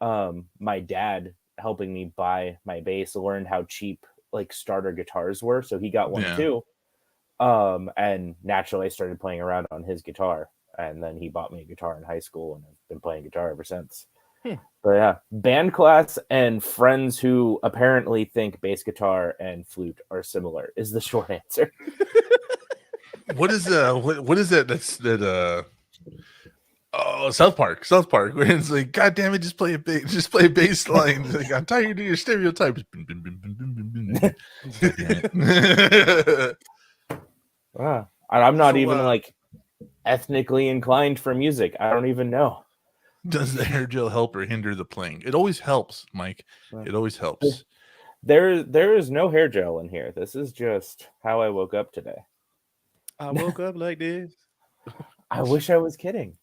my dad, helping me buy my bass, learned how cheap like starter guitars were, so he got one too. And naturally, I started playing around on his guitar, and then he bought me a guitar in high school, and I've been playing guitar ever since. But yeah, band class and friends who apparently think bass guitar and flute are similar is the short answer. What is that? That's that. Oh, South Park, where it's like, God damn it, just play a bass line. Like, I'm tired of your stereotypes. Wow. I'm not even like ethnically inclined for music. I don't even know. Does the hair gel help or hinder the playing? It always helps, Mike. It always helps. There is no hair gel in here. This is just how I woke up today. I woke up like this. I wish I was kidding.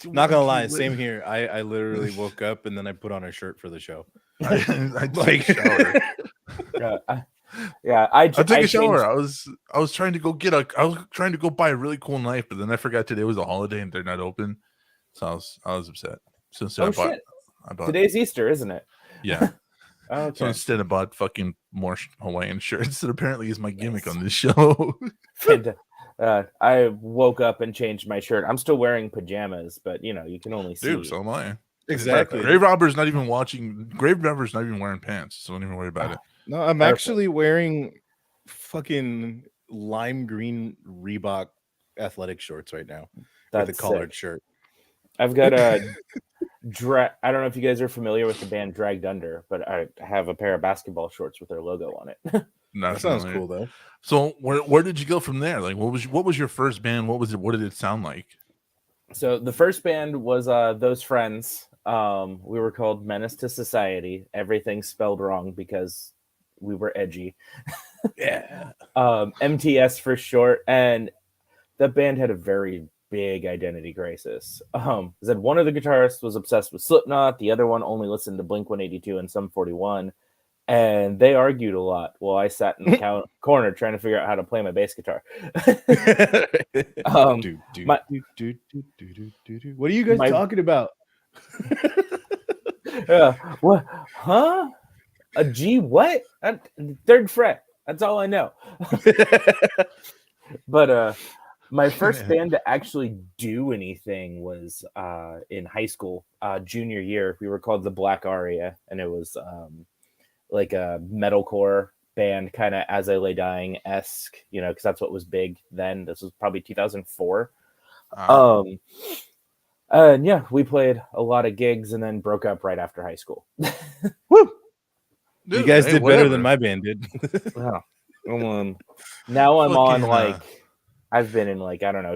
Not gonna lie, same here. I literally woke up and then I put on a shirt for the show. I took a shower. I took a shower. I was trying to go buy a really cool knife, but then I forgot today was a holiday and they're not open. So I was upset. So instead I bought today's Easter, isn't it? Yeah. Okay. So instead I bought fucking more Hawaiian shirts that apparently is my gimmick on this show. I woke up and changed my shirt. I'm still wearing pajamas, but you can only see. Dude, so am I. Exactly. Graverobber's not even Graverobber's not even wearing pants, so don't even worry about it. No, I'm actually wearing fucking lime green Reebok athletic shorts right now. That's with a collared sick. shirt. I've got a I don't know if you guys are familiar with the band Dragged Under, but I have a pair of basketball shorts with their logo on it. That sounds cool though. So where did you go from there? Like what was your first band? What did it sound like? So the first band was Those Friends. We were called Menace to Society. Everything spelled wrong because we were edgy. Yeah. MTS for short. And the band had a very big identity crisis. That one of the guitarists was obsessed with Slipknot, the other one only listened to Blink-182 and Sum 41, and they argued a lot while I sat in the corner trying to figure out how to play my bass guitar. What are you guys talking about? What? Huh? A G what? 3rd fret. That's all I know. But my first band to actually do anything was in high school, junior year. We were called the Black Aria, and it was like a metalcore band, kind of As I Lay Dying-esque, because that's what was big then. This was probably 2004. And yeah, we played a lot of gigs and then broke up right after high school. Woo! Dude, you guys did better than my band did. Wow. Now I'm on I've been in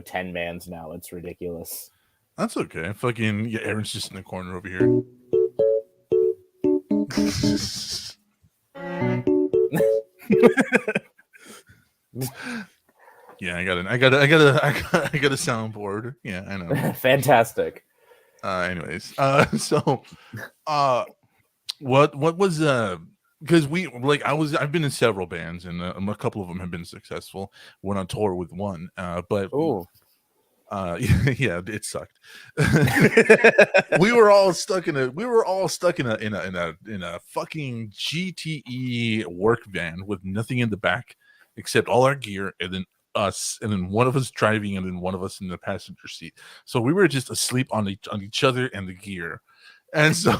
10 bands now. It's ridiculous. That's okay. Fucking Aaron's just in the corner over here. Yeah, I got a soundboard. Yeah, I know. Fantastic. Anyways, so what was because I've been in several bands and a couple of them have been successful. Went on tour with one, but yeah, it sucked. we were all stuck in a fucking GTE work van with nothing in the back except all our gear, and then us, and then one of us driving, and then one of us in the passenger seat. So we were just asleep on each other and the gear, and so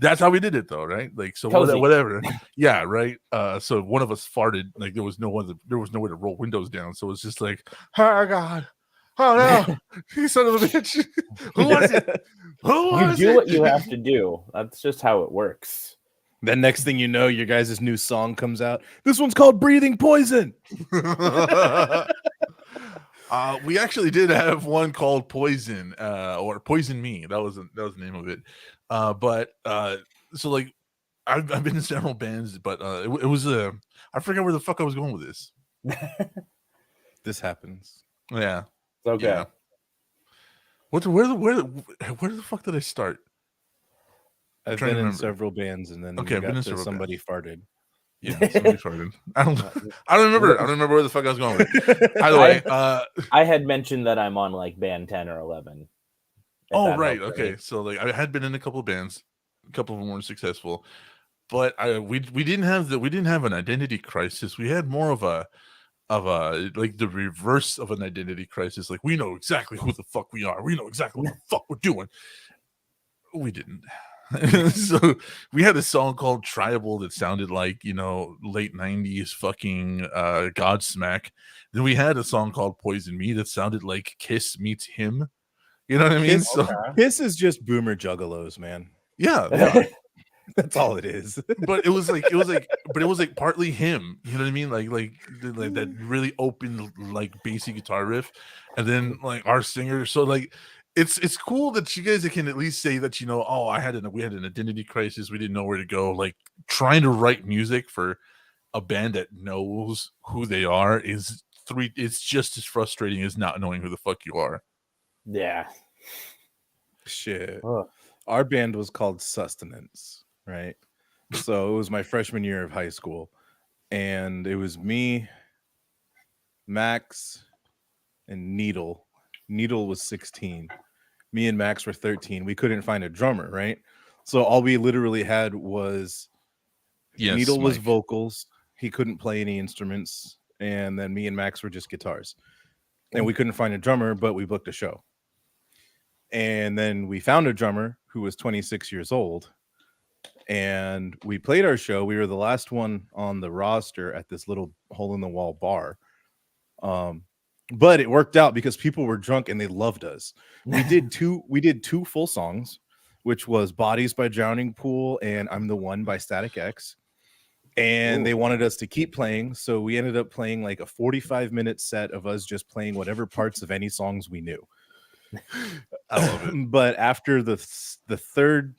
that's how we did it, though, right? Like, so whatever. Yeah, right. So one of us farted. Like there was no way to roll windows down, so it's just like, oh God, Oh no, you son of a bitch! Who was it? Who You was do it? what you have to do. That's just how it works. Then next thing you know, your guys' new song comes out. This one's called "Breathing Poison." We actually did have one called Poison, or Poison Me. That was the name of it. So like, I've been in several bands, but it was I forgot where the fuck I was going with this. This happens. Yeah. It's okay. Yeah. Where the fuck did I start? I've trying to been in remember. several bands, and then Okay, we I've been got in to several somebody farted. Yeah, somebody farted. I don't remember where the fuck I was going with it. Either way, I had mentioned that I'm on like band 10 or 11. oh right, okay. So like I had been in a couple of bands, a couple of them weren't successful, but we didn't have an identity crisis. We had more of a like the reverse of an identity crisis. Like, we know exactly who the fuck we are. We know exactly what the fuck we're doing. We didn't. So we had a song called Tribal that sounded like, late 90s fucking Godsmack. Then we had a song called Poison Me that sounded like Kiss meets Him. You know what I mean? Kiss, So Kiss is just boomer juggalos, man. yeah. That's all it is. But it was like partly him. You know what I mean? Like that really open, like, bassy guitar riff, and then like our singer. So like, it's cool that you guys can at least say that, oh, we had an identity crisis. We didn't know where to go. Like, trying to write music for a band that knows who they are it's just as frustrating as not knowing who the fuck you are. Yeah. Shit. Ugh. Our band was called Sustenance, right? So it was my freshman year of high school, and it was me, Max, and Needle. Needle was 16. Me and Max were 13. We couldn't find a drummer, right? So all we literally had was Needle was vocals. He couldn't play any instruments, and then me and Max were just guitars. And we couldn't find a drummer, but we booked a show. And then we found a drummer who was 26 years old, and we played our show. We were the last one on the roster at this little hole-in-the-wall bar. But it worked out because people were drunk and they loved us. We did two full songs, which was Bodies by Drowning Pool and I'm the One by Static X. And they wanted us to keep playing, so we ended up playing like a 45-minute set of us just playing whatever parts of any songs we knew. I love it. But after the third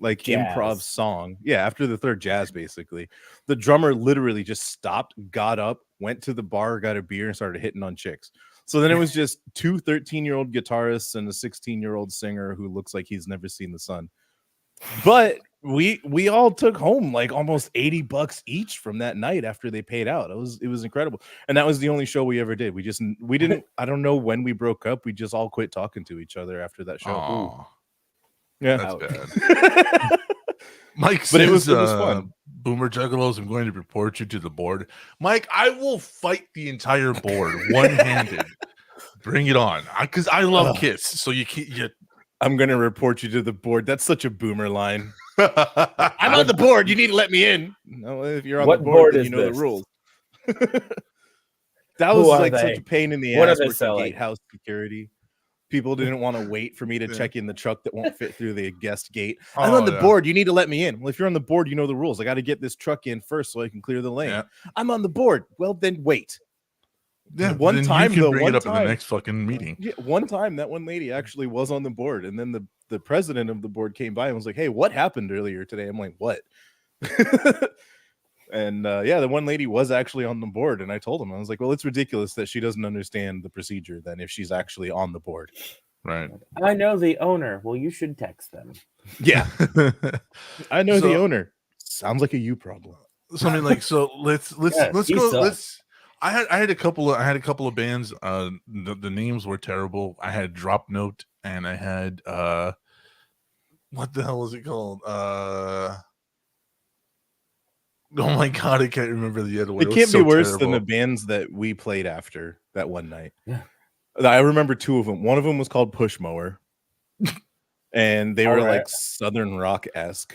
like Jazz. improv song, after the third jazz, basically, the drummer literally just stopped, got up, went to the bar, got a beer, and started hitting on chicks. So then it was just two 13-year-old guitarists and a 16-year-old singer who looks like he's never seen the sun. But we all took home like almost $80 each from that night after they paid out. It was incredible. And that was the only show we ever did. We didn't I don't know when we broke up. We just all quit talking to each other after that show. Aww, Yeah. that's bad. Mike says, But it was fun. Boomer Juggalos, I'm going to report you to the board. Mike, I will fight the entire board one-handed. Bring it on. Because I love Kiss. So you can't. I'm going to report you to the board. That's such a boomer line. I'm on the board. You need to let me in. No, if you're on What the board, then board you is know this? the rules. That was Who are like they? such a pain in the What are ass they working selling? gatehouse security. People didn't want to wait for me to Yeah. check in the truck that won't fit through the guest gate. I'm on the board. You need to let me in. Well, if you're on the board, you know the rules. I got to get this truck in first so I can clear the lane. Yeah. I'm on the board. Well, then wait. Yeah, One then time, you can though, bring one it up in time- the next fucking meeting. Yeah, one time that one lady actually was on the board, and then the president of the board came by and was like, "Hey, what happened earlier today?" I'm like, "What?" And the one lady was actually on the board, and I told him, I was like, "Well, it's ridiculous that she doesn't understand the procedure then if she's actually on the board." Right. I know the owner. Well, you should text them. Yeah, I know the So- owner. Sounds like a you problem. So I mean, like, so let's Yeah, let's he go. sucks. Let's. I had a couple of bands. The names were terrible. I had Drop Note, and I had what the hell was it called? Oh my god, I can't remember the other one. It was can't so be worse than the terrible. bands that we played after that one night. Yeah. I remember two of them. One of them was called Push Mower, and they were All right. like Southern rock-esque.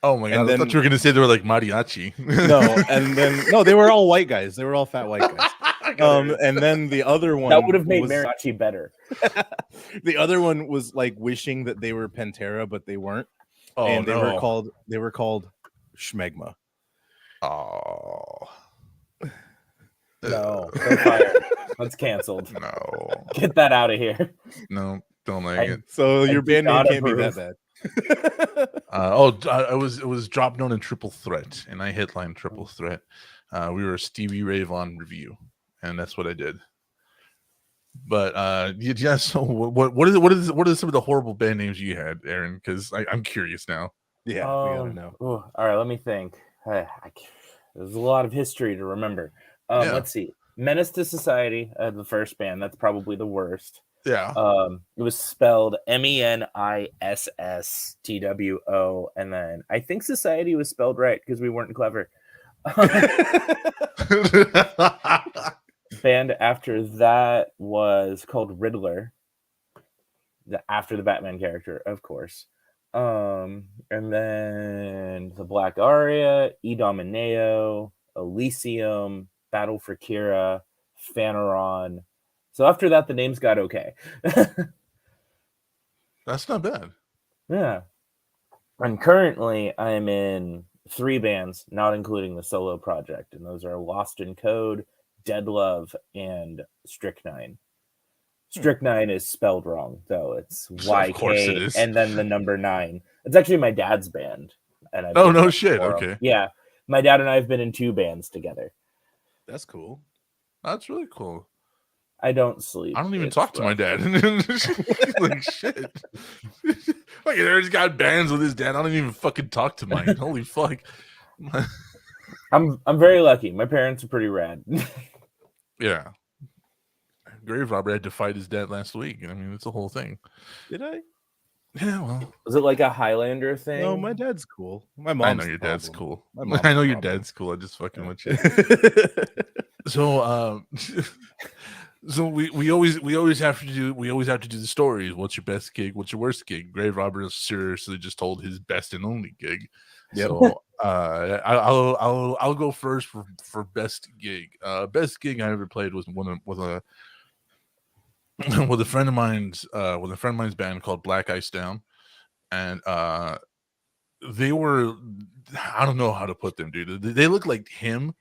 Oh my god! and I then- thought you were gonna say they were like mariachi. No, and then no, they were all white guys. They were all fat white guys. And then the other one That would have made was, mariachi better. the other one was like wishing that they were Pantera, but they weren't. Oh, and they no. were called Schmegma. Oh. No, they're fired. That's canceled. No. Get that out of here. No, don't like it. So your do band name not can't be approve. that bad. It was Drop Known and Triple Threat, and I headlined Triple Threat. We were a Stevie Ray Vaughan review, and that's what I did. But yeah. So what are some of the horrible band names you had, Aaron? Because I'm curious now. Yeah, we gotta know. All right, let me think. There's a lot of history to remember. Yeah. Let's see. Menace to Society, the first band. That's probably the worst. Yeah. It was spelled MENISSTWO, and then I think Society was spelled right because we weren't clever. Band after that was called Riddler, after the Batman character, of course. And then the Black Aria, Edomineo, Elysium, Battle for Kira, Phaneron. So after that, the names got okay. That's not bad. Yeah. And currently, I'm in 3 bands, not including the solo project. And those are Lost in Code, Dead Love, and Strychnine. Strychnine is spelled wrong, though. It's Of course it YK is. and then the number 9. It's actually my dad's band. And I've Oh, been no in shit. 4 Okay. Yeah. My dad and I have been in 2 bands together. That's cool. That's really cool. I don't sleep. I don't even It's talk to my rough. dad. Like shit. Like Aaron's got bands with his dad. I don't even fucking talk to mine. Holy fuck. I'm very lucky. My parents are pretty rad. Yeah. Graverobber had to fight his dad last week. I mean, it's a whole thing. Did I? Yeah, well, Was it like a Highlander thing? No, my dad's cool. My mom. I know your dad's cool. My mom's I know the your problem. dad's cool. I just fucking with you. So, so we always have to do the stories. What's your best gig? What's your worst gig? Graverobber seriously just told his best and only gig. Yep. So I'll go first for best gig. Best gig I ever played was with a friend of mine's band called Black Ice Down, and they were, I don't know how to put them, dude. They look like him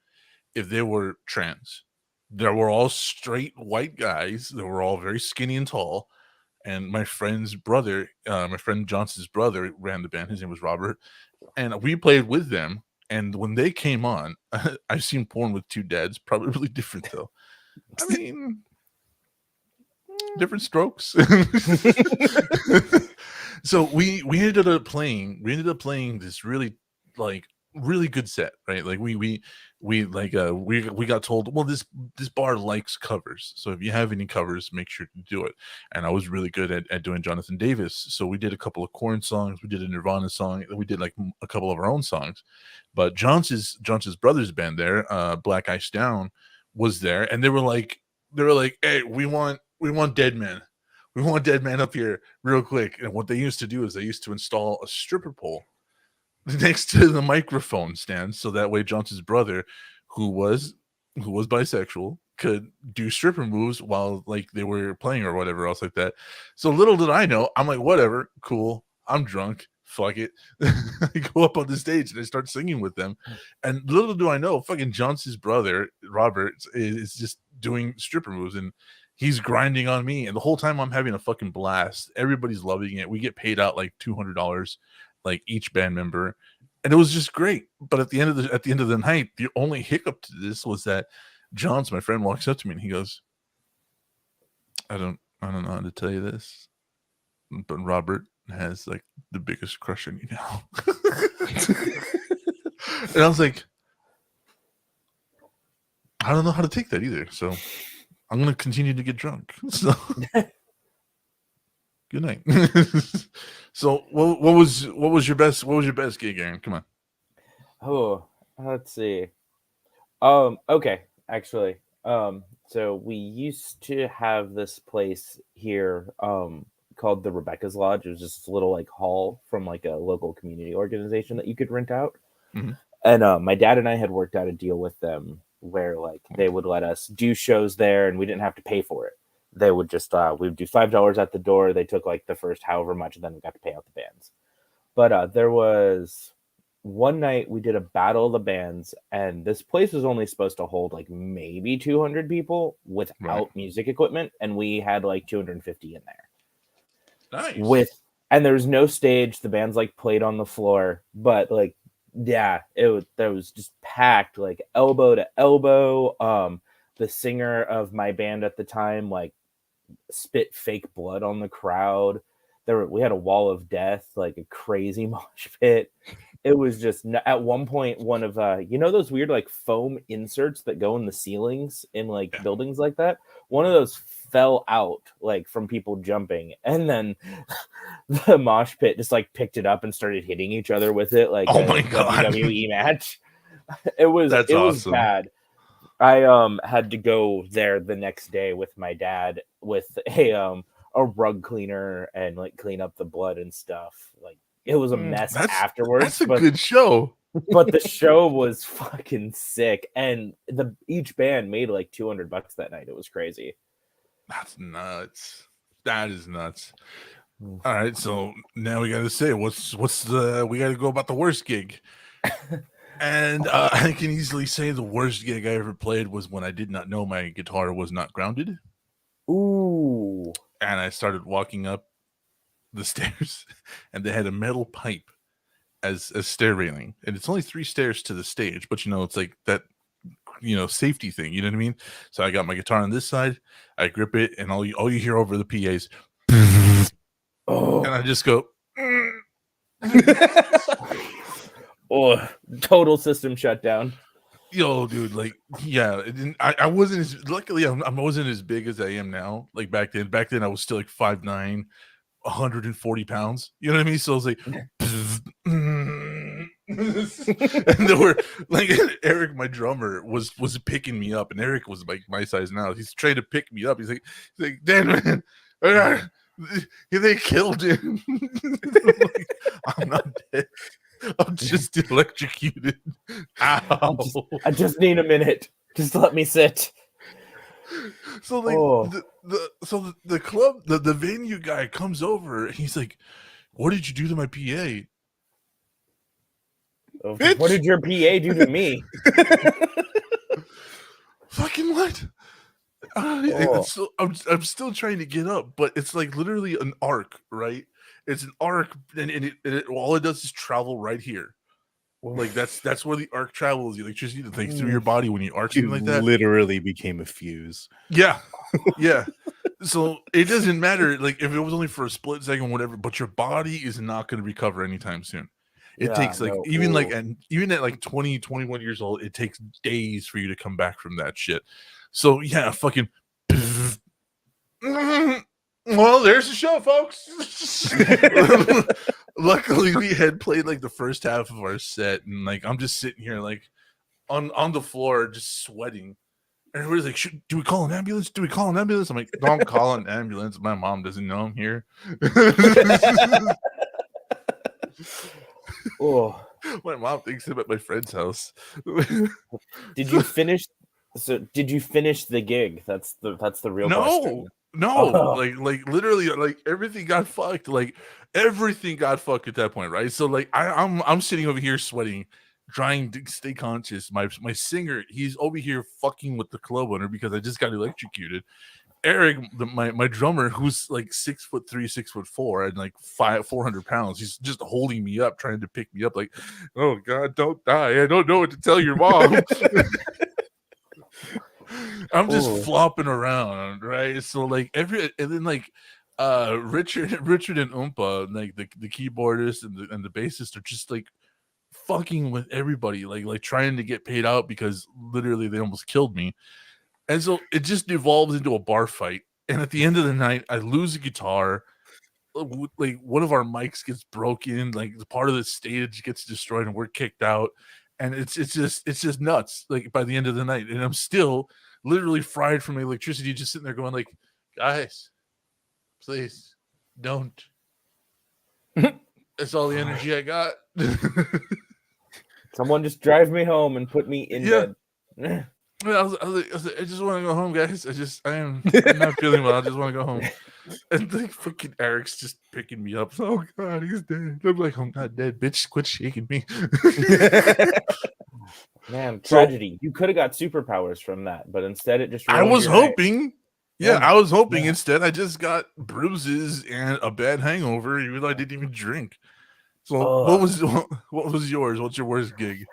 if they were trans. They were all straight white guys. They were all very skinny and tall. And my friend's brother, my friend Johnson's brother, ran the band. His name was Robert, and we played with them. And when they came on, I've seen porn with 2 dads. Probably really different though. I mean, different strokes. So we ended up playing this really good set, right? Like we got told, well, this bar likes covers, so if you have any covers, make sure to do it. And I was really good at doing Jonathan Davis, so we did a couple of Korn songs, we did a Nirvana song, we did like a couple of our own songs. But Johnson's brother's band there, Black Ice Down, was there, and they were like, hey, we want Dead Man. We want Dead Man up here real quick. And what they used to do is they used to install a stripper pole next to the microphone stand, so that way Johnson's brother, who was bisexual, could do stripper moves while like they were playing or whatever else like that. So little did I know, I'm like, whatever, cool. I'm drunk. Fuck it. I go up on the stage and I start singing with them. And little do I know, fucking Johnson's brother, Robert, is just doing stripper moves, and he's grinding on me. And the whole time I'm having a fucking blast. Everybody's loving it. We get paid out like $200, like each band member. And it was just great. But at the end of the night, the only hiccup to this was that Johns, my friend, walks up to me and he goes, I don't know how to tell you this, but Robert has like the biggest crush on you now. And I was like, I don't know how to take that either. So I'm gonna continue to get drunk. So good night. So what was your best gig, Aaron? Come on. Oh, let's see. Okay, actually. So we used to have this place here called the Rebecca's Lodge. It was just a little like hall from like a local community organization that you could rent out. Mm-hmm. And my dad and I had worked out a deal with them where like they would let us do shows there and we didn't have to pay for it. They would just we would do $5 at the door. They took like the first however much, and then we got to pay out the bands. But there was one night we did a battle of the bands, and this place was only supposed to hold like maybe 200 people without music equipment, and we had like 250 in there. Nice. And there was no stage. The bands like played on the floor, but like there was just packed like elbow to elbow. The singer of my band at the time like spit fake blood on the crowd. We had a wall of death, like a crazy mosh pit. It was just at one point one of those weird like foam inserts that go in the ceilings in like buildings like that. One of those fell out like from people jumping, and then the mosh pit just like picked it up and started hitting each other with it like oh my God. WWE match. It was was bad. I had to go there the next day with my dad with a rug cleaner and like clean up the blood and stuff. Like it was a mess afterwards. That's a good show. But the show was fucking sick, and each band made like $200 that night. It was crazy. That's nuts. That is nuts. All right, so now we got to say we got to go about the worst gig. And I can easily say the worst gig I ever played was when I did not know my guitar was not grounded. Ooh. And I started walking up the stairs, and they had a metal pipe as a stair railing. And it's only 3 stairs to the stage, but it's like that, safety thing. You know what I mean? So I got my guitar on this side, I grip it, and all you hear over the PAs, and I just go, oh, total system shutdown. Yo, dude, like, yeah, I wasn't luckily I wasn't as big as I am now. Like back then I was still like 5'9", 140 pounds. You know what I mean? So I was like, and there were like Eric, my drummer, was picking me up, and Eric was like my size now. He's trying to pick me up. He's like, Dan, man, they killed him. Like, I'm not dead. I'm just electrocuted. Ow. I just need a minute. Just let me sit. So like the club, the venue guy comes over, and he's like, "What did you do to my PA?" What did your PA do to me? Fucking what? So I'm still trying to get up, but it's like literally an arc, right? It's an arc, and it all it does is travel right here. Like that's where the arc travels. The electricity like through your body when you arc something like that. Literally became a fuse. Yeah, yeah. So it doesn't matter, like if it was only for a split second, whatever. But your body is not going to recover anytime soon. It takes like even at like 20, 21 years old, it takes days for you to come back from that shit. So yeah, fucking. Well, there's the show, folks. Luckily, we had played like the first half of our set, and like I'm just sitting here like on the floor, just sweating. And everybody's like, "Do we call an ambulance? Do we call an ambulance?" I'm like, "Don't call an ambulance. My mom doesn't know I'm here." Oh, my mom thinks I'm at my friend's house. Did you finish? So, did you finish the gig? That's the real question. No, like literally, like everything got fucked. Like everything got fucked at that point, right? So like I'm sitting over here sweating, trying to stay conscious. My singer, he's over here fucking with the club owner because I just got electrocuted. Eric, my drummer, who's like 6'3", 6'4", and like 400 pounds, he's just holding me up, trying to pick me up. Like, oh God, don't die! I don't know what to tell your mom. I'm just flopping around, right? So like and then like Richard and Oompa, like the keyboardist and the bassist are just like fucking with everybody, like trying to get paid out because literally they almost killed me. And so it just devolves into a bar fight. And at the end of the night, I lose a guitar. Like one of our mics gets broken, like the part of the stage gets destroyed, and we're kicked out. And it's just nuts. Like by the end of the night, and I'm still literally fried from electricity, just sitting there going like, "Guys, please don't." That's all the energy I got. Someone just drive me home and put me in bed. I was like, I just want to go home, guys. I'm not feeling well. I just want to go home. And like fucking Eric's just picking me up. Oh God, he's dead. I'm like, I'm not dead, bitch. Quit shaking me. Man, tragedy. You could have got superpowers from that, but instead it just I ruined was your night. hoping. Yeah, I was hoping. Instead, I just got bruises and a bad hangover, even though I didn't even drink. So what was yours? What's your worst gig?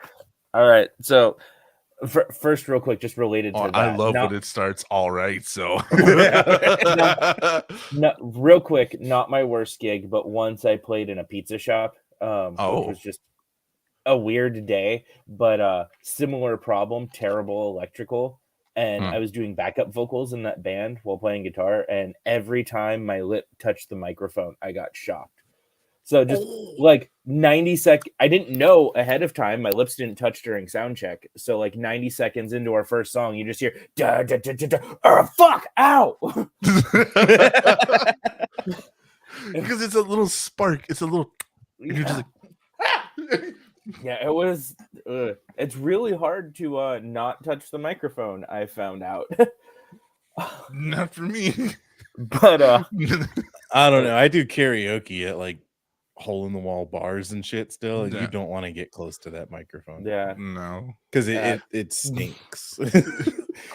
All right, so first, real quick, just related to that. I love when it starts all right. So real quick, not my worst gig, but once I played in a pizza shop, which was just a weird day, but similar problem, terrible electrical. And I was doing backup vocals in that band while playing guitar, and every time my lip touched the microphone, I got shocked. So just like 90 seconds, I didn't know ahead of time. My lips didn't touch during sound check. So like 90 seconds into our first song, you just hear, da, da, da, da, da, fuck, ow. Because it's a little spark. It's a little, you're just like, yeah, it was, it's really hard to not touch the microphone, I found out. Not for me. But I don't know. I do karaoke at like hole in the wall bars and shit still, and you don't want to get close to that microphone. Yeah, no, because it stinks.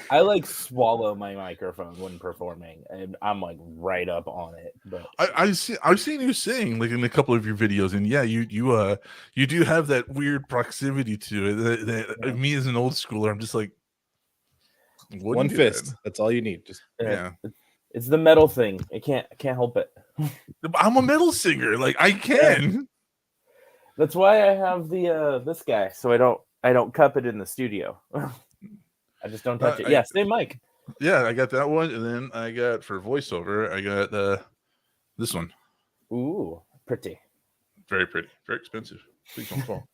I like swallow my microphone when performing, and I'm like right up on it. But I've seen you sing like in a couple of your videos, and yeah, you do have that weird proximity to it. That me as an old schooler, I'm just like one fist. That's all you need. Just it's the metal thing. I can't help it. I'm a metal singer. Like I can. That's why I have the this guy, so I don't cup it in the studio. I just don't touch it. Yeah, same mic. Yeah, I got that one, and then I got for voiceover, I got this one. Ooh, pretty. Very pretty. Very expensive. Please don't fall.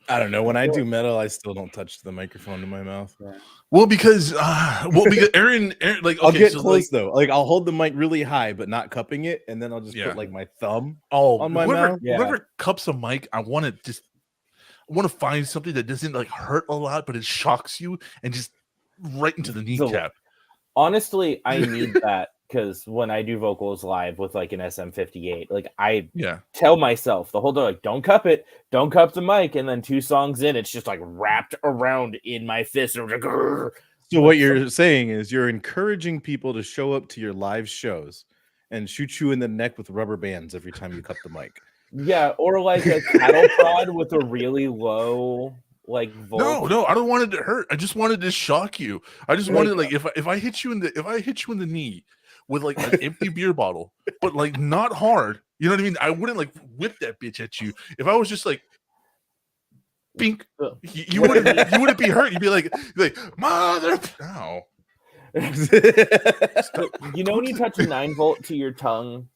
I don't know. When I do metal, I still don't touch the microphone to my mouth. Yeah. Well, because Aaron like I'll get close though. Like I'll hold the mic really high, but not cupping it, and then I'll just put like my thumb on my mouth. Whoever cups a mic, I want to find something that doesn't like hurt a lot, but it shocks you and just right into the kneecap. Honestly, I need that because when I do vocals live with like an SM58, like I tell myself the whole time, like, don't cup it, don't cup the mic, and then 2 songs in, it's just like wrapped around in my fist. And like, so what you're saying is you're encouraging people to show up to your live shows and shoot you in the neck with rubber bands every time you cup the mic. Yeah, or like a cattle prod with a really low like volt. No, I don't want it to hurt. I just wanted to shock you. I just wanted like if I hit you in the knee with like an empty beer bottle, but like not hard. You know what I mean? I wouldn't like whip that bitch at you. If I was just like bink, you wouldn't be hurt. You'd be like mother. No. You know when you touch a 9-volt to your tongue?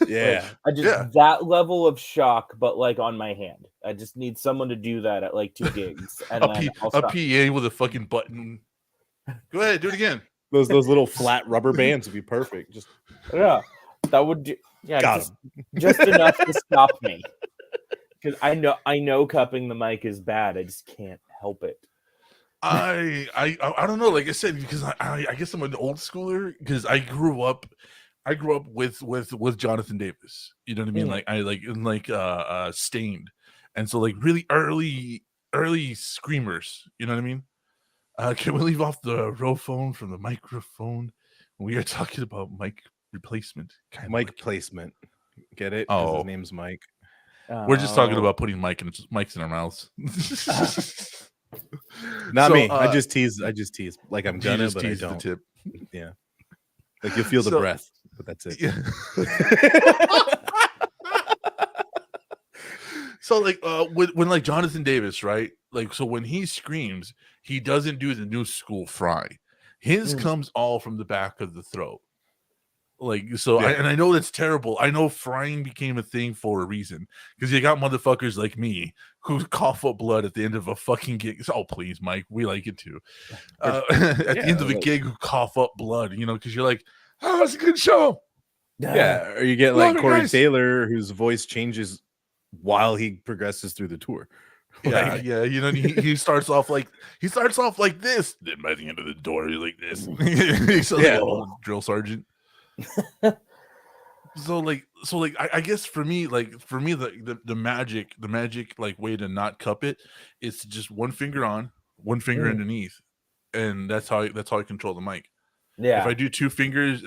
Yeah. Like, that level of shock, but like on my hand. I just need someone to do that at like 2 gigs. And a PA with a fucking button. Go ahead, do it again. Those little flat rubber bands would be perfect. Just that would do. Yeah, just enough to stop me. Because I know cupping the mic is bad. I just can't help it. I don't know. Like I said, because I guess I'm an old schooler because I grew up with Jonathan Davis. You know what I mean? Like I like Stained, and so like really early screamers. You know what I mean? Can we leave off the row phone from the microphone? We are talking about mic replacement. Mic placement. Get it? Oh, his name's Mike. We're just talking about putting mics in our mouths. Not me. I just tease. Like I'm gonna, but I don't. The tip. Yeah. Like you'll feel the breath, but that's it. Yeah. So like when like Jonathan Davis, right? Like so when he screams, he doesn't do the new school fry. His comes all from the back of the throat. Like so, I know that's terrible. I know frying became a thing for a reason because you got motherfuckers like me who cough up blood at the end of a fucking gig. Oh please, Mike, we like it too. At the end of a gig, who cough up blood, you know, because you're like, oh, it's a good show. Yeah, or you get like Corey Taylor, whose voice changes while he progresses through the tour. Yeah, yeah. You know, he starts off like this. Then by the end of the door, he's like this. He's like Yeah. a old drill sergeant. So I guess for me the magic like way to not cup it is to just one finger on, one finger underneath, and that's how I control the mic. Yeah. If I do two fingers,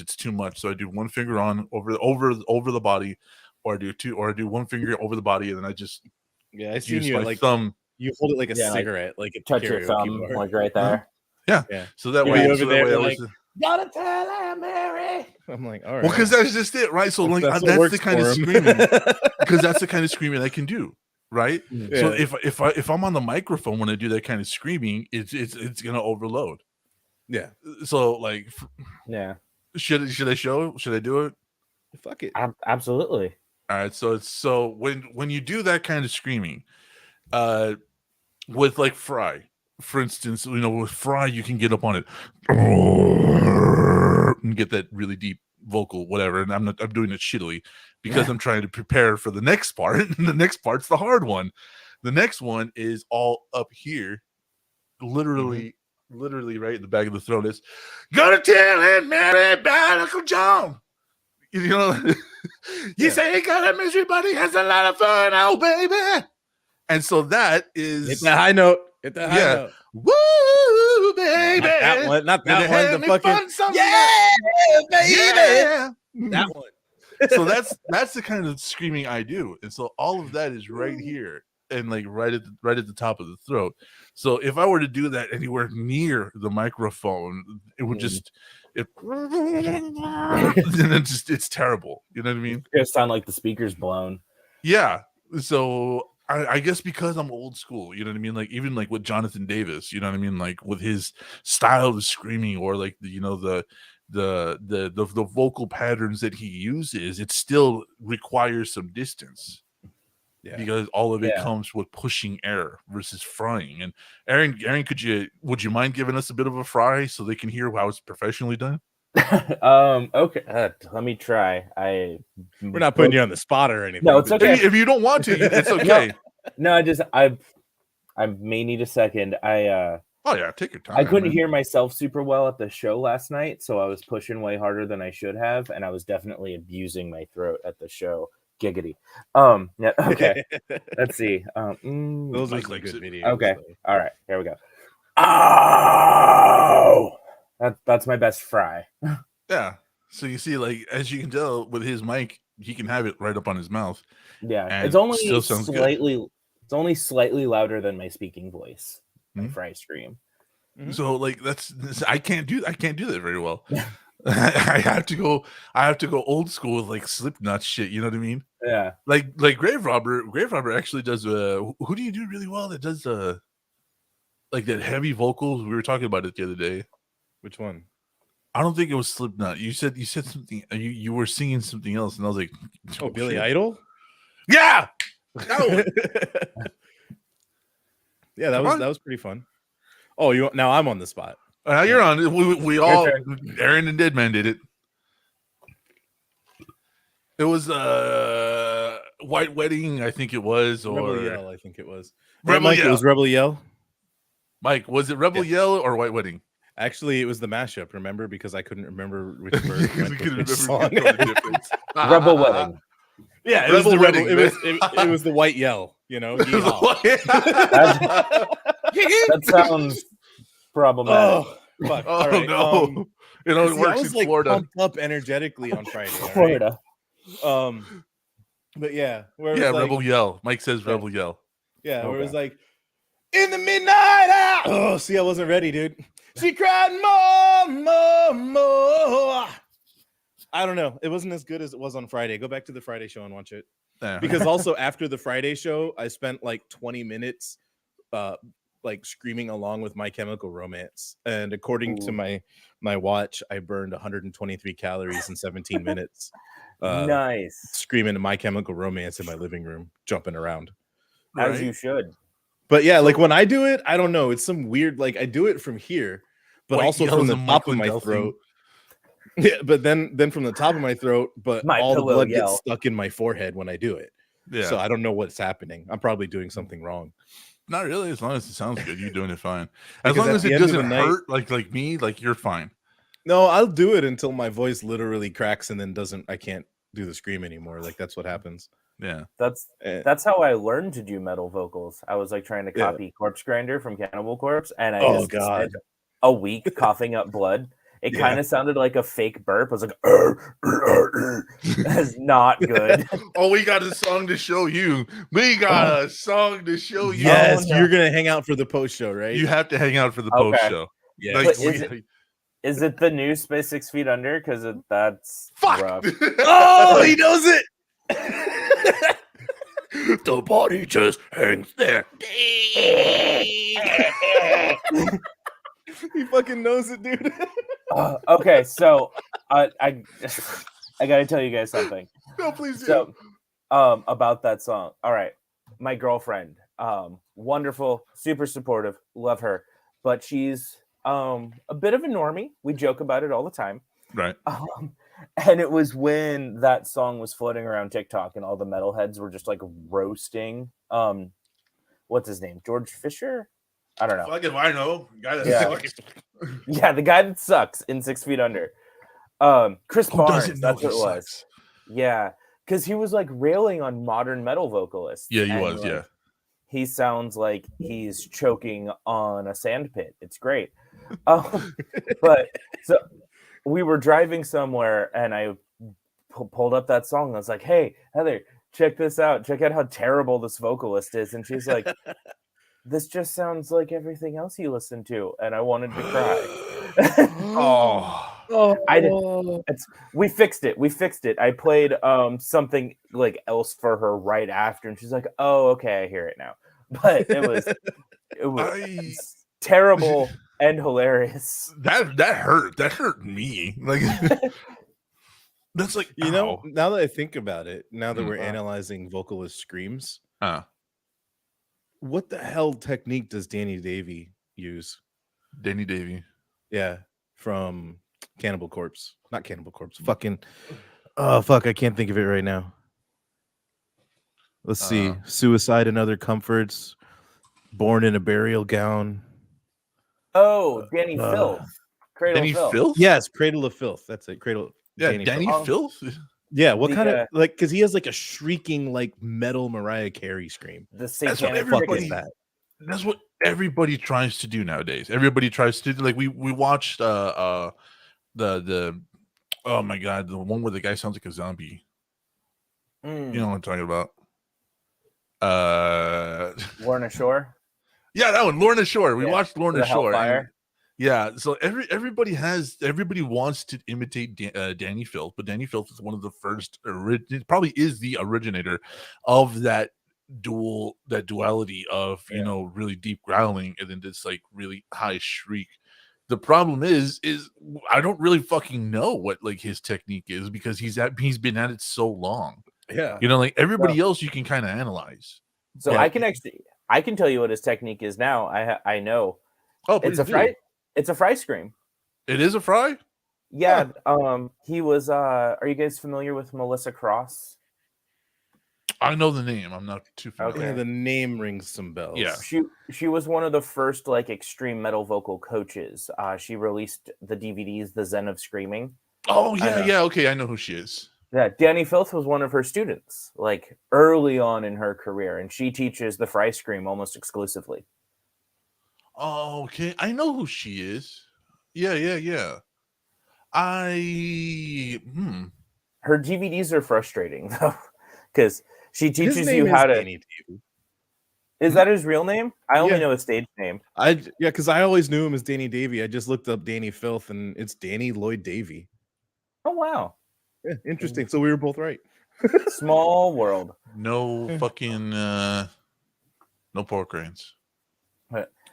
it's too much. So I do one finger on over the body, or I do one finger over the body, and then I just Yeah, I seen use you my like thumb. you hold it like a Yeah, like, cigarette, like a touch your karaoke thumb bar. like right there. Yeah. Yeah. So that Yeah, way, you so over that there, way I like, was. Gotta tell her, Mary. I'm like, all right. Well, because that's just it, right? So like what that's works the kind of for 'em. screaming, because that's the kind of screaming I can do, right? So Yeah. if I'm on the microphone when I do that kind of screaming, it's gonna overload. Yeah. So like, Yeah. should I do it? Fuck it. Absolutely. All right. So when you do that kind of screaming, with like Fry, for instance, you know, with Fry you can get up on it and get that really deep vocal, whatever. And I'm doing it shittily because I'm trying to prepare for the next part. And the next part's the hard one. The next one is all up here, literally right in the back of the throat. Is gonna tell Aunt Mary about Uncle John. You know, you say you got a misery, but he has a lot of fun, oh baby. And so that is Hit that high note. Hit that high note. Woo, baby. Not that one. Not that Gonna one. have The me fucking fun someday. yeah, Yeah. that one. So that's the kind of screaming I do. And so all of that is right here and like right at the top of the throat. So if I were to do that anywhere near the microphone, it would just it's terrible. You know what I mean? It sound like the speaker's blown. Yeah. So I guess because I'm old school, you know what I mean? Like even like with Jonathan Davis, you know what I mean? Like with his style of screaming, or like the vocal patterns that he uses, it still requires some distance. Yeah. Because all of it comes with pushing air versus frying. And Aaron, would you mind giving us a bit of a fry so they can hear how it's professionally done? Okay. Let me try. We're not putting you on the spot or anything. No, it's okay. If you don't want to, it's okay. No, I may need a second. Oh yeah, take your time. I couldn't man. hear myself super well at the show last night, so I was pushing way harder than I should have, and I was definitely abusing my throat at the show. Giggity. Yeah. Okay. Let's see. Those are Mike some likes good it. videos. Okay. though. All right. Here we go. Oh, that's my best fry. Yeah. So you see, like as you can tell with his mic, he can have it right up on his mouth. Yeah, And it's only still sounds good. slightly. It's only slightly louder than my speaking voice. My Mhm. fry scream. So like I can't do that very well. I have to go old school with like Slipknot shit. You know what I mean? Yeah. Like Graverobber actually does. Who do you do really well that does like that heavy vocals? We were talking about it the other day. Which one? I don't think it was Slipknot. You said something. You were singing something else, and I was like, Oh, Billy shit. Idol? Yeah. That one. Yeah, that Come was on. that was pretty fun. Oh, now I'm on the spot. You're on. We all. turn. Aaron and Deadman did it. It was White Wedding, I think it was, or Rebel Yell, I think it was. Rebel Mike, Yell. it was Rebel Yell. Mike, was it Rebel Yell or White Wedding? Actually, it was the mashup. Remember, because I couldn't remember which verse Because went we with couldn't which remember song. the difference. Rebel Wedding. Yeah, it was the Rebel rebel. Wedding, It was the White Yell. You know, yeehaw. That sounds problematic. Oh, fuck. Oh All right. no! It only See, I works was in like Florida. pumped up energetically on Friday. all right? Florida. But yeah, where it Yeah, was like, Rebel Yell. Mike says Yeah. Rebel Yell. yeah, where it was Okay. like in the midnight hour. Oh, see, I wasn't ready, dude. She cried more. I don't know. It wasn't as good as it was on Friday. Go back to the Friday show and watch it. Yeah. Because also after the Friday show, I spent like 20 minutes like screaming along with My Chemical Romance. And according to Ooh. my watch, I burned 123 calories in 17 minutes. Nice. Screaming My Chemical Romance in my living room, jumping around. As Right? you should. But yeah, like when I do it, I don't know. It's some weird, like I do it from here, but White also Yell's from the a top Michael of my Delphine. throat. Yeah, but then from the top of my throat, but My all the pillow blood yell. gets stuck in my forehead when I do it. Yeah. So I don't know what's happening. I'm probably doing something wrong. Not really. As long as it sounds good, you're doing it fine. As Because long at as the it end of doesn't the night- hurt like me, like you're fine. No, I'll do it until my voice literally cracks and then I can't do the scream anymore. Like that's what happens. Yeah. Eh, That's how I learned to do metal vocals. I was like trying to Yeah. copy Corpse Grinder from Cannibal Corpse, and I Oh, just God. spent a week coughing up blood. It Yeah. kind of sounded like a fake burp. I was like, that's not good. Oh, we got a song to show you. We got a song to show you. Yes, no. you're gonna hang out for the post show, right? You have to hang out for the Okay. post show. yeah. Like, But we- Is it the new Space 6 Feet Under? Because that's fuck. rough. Oh, he knows it. The body just hangs there. He fucking knows it, dude. Okay, so I gotta tell you guys something. No, please do. So, about that song. All right, my girlfriend, wonderful, super supportive, love her, but she's a bit of a normie. We joke about it all the time. Right. And it was when that song was floating around TikTok, and all the metalheads were just like roasting. What's his name? George Fisher? I don't know. Fuck if I know. Guy that Yeah. sucks. Yeah, the guy that sucks in 6 Feet Under. Chris Who Barnes. doesn't know That's he what it was. sucks? Yeah, because he was like railing on modern metal vocalists. Yeah, he and, was. like, Yeah. he sounds like he's choking on a sand pit. It's great. But so we were driving somewhere, and I pulled up that song. And I was like, "Hey, Heather, check this out. Check out how terrible this vocalist is." And she's like, "This just sounds like everything else you listen to." And I wanted to cry. Oh. We fixed it. I played something like else for her right after, and she's like, "Oh, okay, I hear it now." But it was terrible and hilarious. That hurt. That hurt me. Like that's like You know, ow. now that I think about it, now that we're Mhm. analyzing vocalist screams, Uh, what the hell technique does Danny Davy use? Danny Davy. Yeah, from Cannibal Corpse. Not Cannibal Corpse. Fucking oh fuck, I can't think of it right now. Let's see. Suicide and Other Comforts. Born in a Burial Gown. Oh, Danny Filth. Cradle Danny of Filth. Filth? Yes, Cradle of Filth. That's it. Cradle. Yeah, Danny Filth. Filth. Yeah, what The, kind of like because he has like a shrieking like metal Mariah Carey scream. The what satanic everybody- Fuck is chicken. that? That's what everybody tries to do nowadays. Everybody tries to do like we watched the oh my god, the one where the guy sounds like a zombie. Mm. You know what I'm talking about? Lorna Shore. Yeah, that one, Lorna Shore. We Yeah, watched Lorna the Shore. and- Hellfire. yeah, so everybody wants to imitate Danny Filth, but Danny Filth is one of the first. It probably is the originator of that duality of really deep growling and then this like really high shriek. The problem is I don't really fucking know what like his technique is because he's been at it so long. Yeah. Like everybody else you can kind of analyze. So Yeah. I can tell you what his technique is now. I know. Oh, It's please a do. fry. It's a fry scream. It is a fry. Yeah. He was. Are you guys familiar with Melissa Cross? I know the name. I'm not too familiar. Okay. Yeah, the name rings some bells. Yeah. She was one of the first like extreme metal vocal coaches. She released the DVDs, The Zen of Screaming. Oh I yeah, know. yeah. Okay, I know who she is. Yeah, Danny Filth was one of her students, like early on in her career, and she teaches the fry scream almost exclusively. Oh, okay. I know who she is. Yeah. Her DVDs are frustrating though, because she His teaches name you how is to. Danny Davy. Is that his real name? I only Yeah. know his stage name. Because I always knew him as Danny Davy. I just looked up Danny Filth and it's Danny Lloyd Davy. Oh wow, Yeah, interesting. So we were both right. small world. No fucking no pork rinds.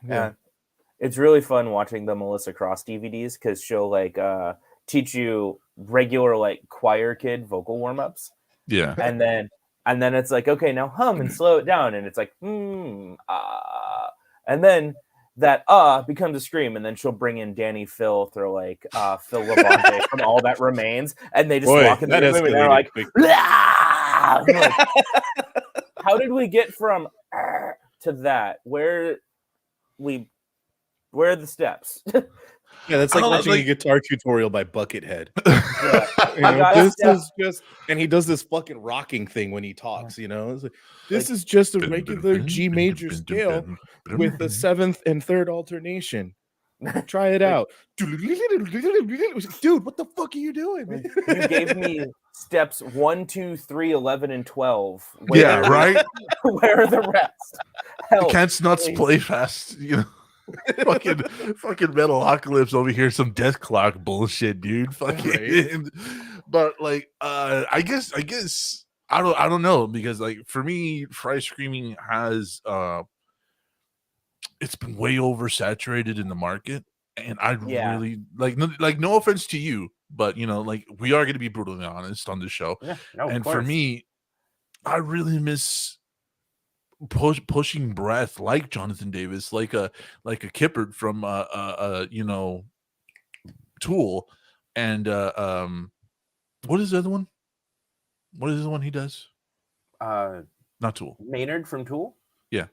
Yeah. It's really fun watching the Melissa Cross DVDs because she'll like teach you regular like choir kid vocal warm-ups. Yeah. And then it's like, okay, now hum and slow it down. And it's like, and then that becomes a scream, and then she'll bring in Danny Filth or like Phil Labonte from All That Remains, and they just Boy, walk in the that room and they're escalated like, quick. "Ah!" And you're like, how did we get from to that? Where are the steps? Yeah, that's like I don't know, watching like- a guitar tutorial by Buckethead. You I know, got this step- is just, and he does this fucking rocking thing when he talks. You know, it's like, this Like- is just a regular G major scale with a seventh and third alternation. Try it out, dude. What the fuck are you doing? You gave me steps 1, 2, 3, 11, and 12. Yeah, right. Where are the rest? Help. Can't nuts please. play fast, you know. fucking Metalocalypse over here, some death clock bullshit, dude. Fucking, but like, I guess I don't know, because like for me, fry screaming has it's been way oversaturated in the market, and I Yeah. really like no offense to you, but you know, like we are going to be brutally honest on this show, Yeah, no, and for me, I really miss pushing breath like Jonathan Davis, like a Kippert from you know, Tool, and what is the other one? What is the one he does? Not Tool. Maynard from Tool. Yeah.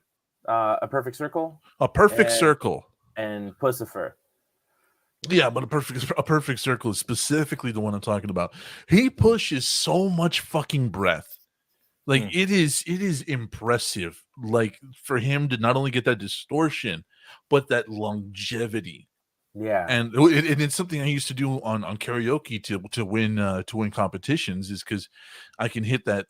A Perfect Circle A Perfect And- Circle. and Pussifer. Yeah, but a perfect circle is specifically the one I'm talking about. He pushes so much fucking breath. Like it is impressive. Like for him to not only get that distortion, but that longevity. Yeah. And it's something I used to do on karaoke to win competitions, is because I can hit that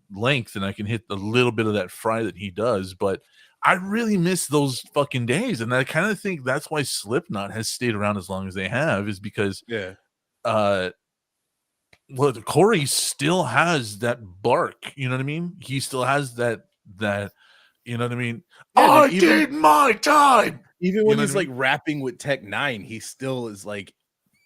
length, and I can hit a little bit of that fry that he does. But I really miss those fucking days, and I kind of think that's why Slipknot has stayed around as long as they have, is because well, Corey still has that bark, you know what I mean? He still has that, you know what I mean? Yeah, I like, even- did my time. Even You when know he's what I like rapping with Tech 9, he still is like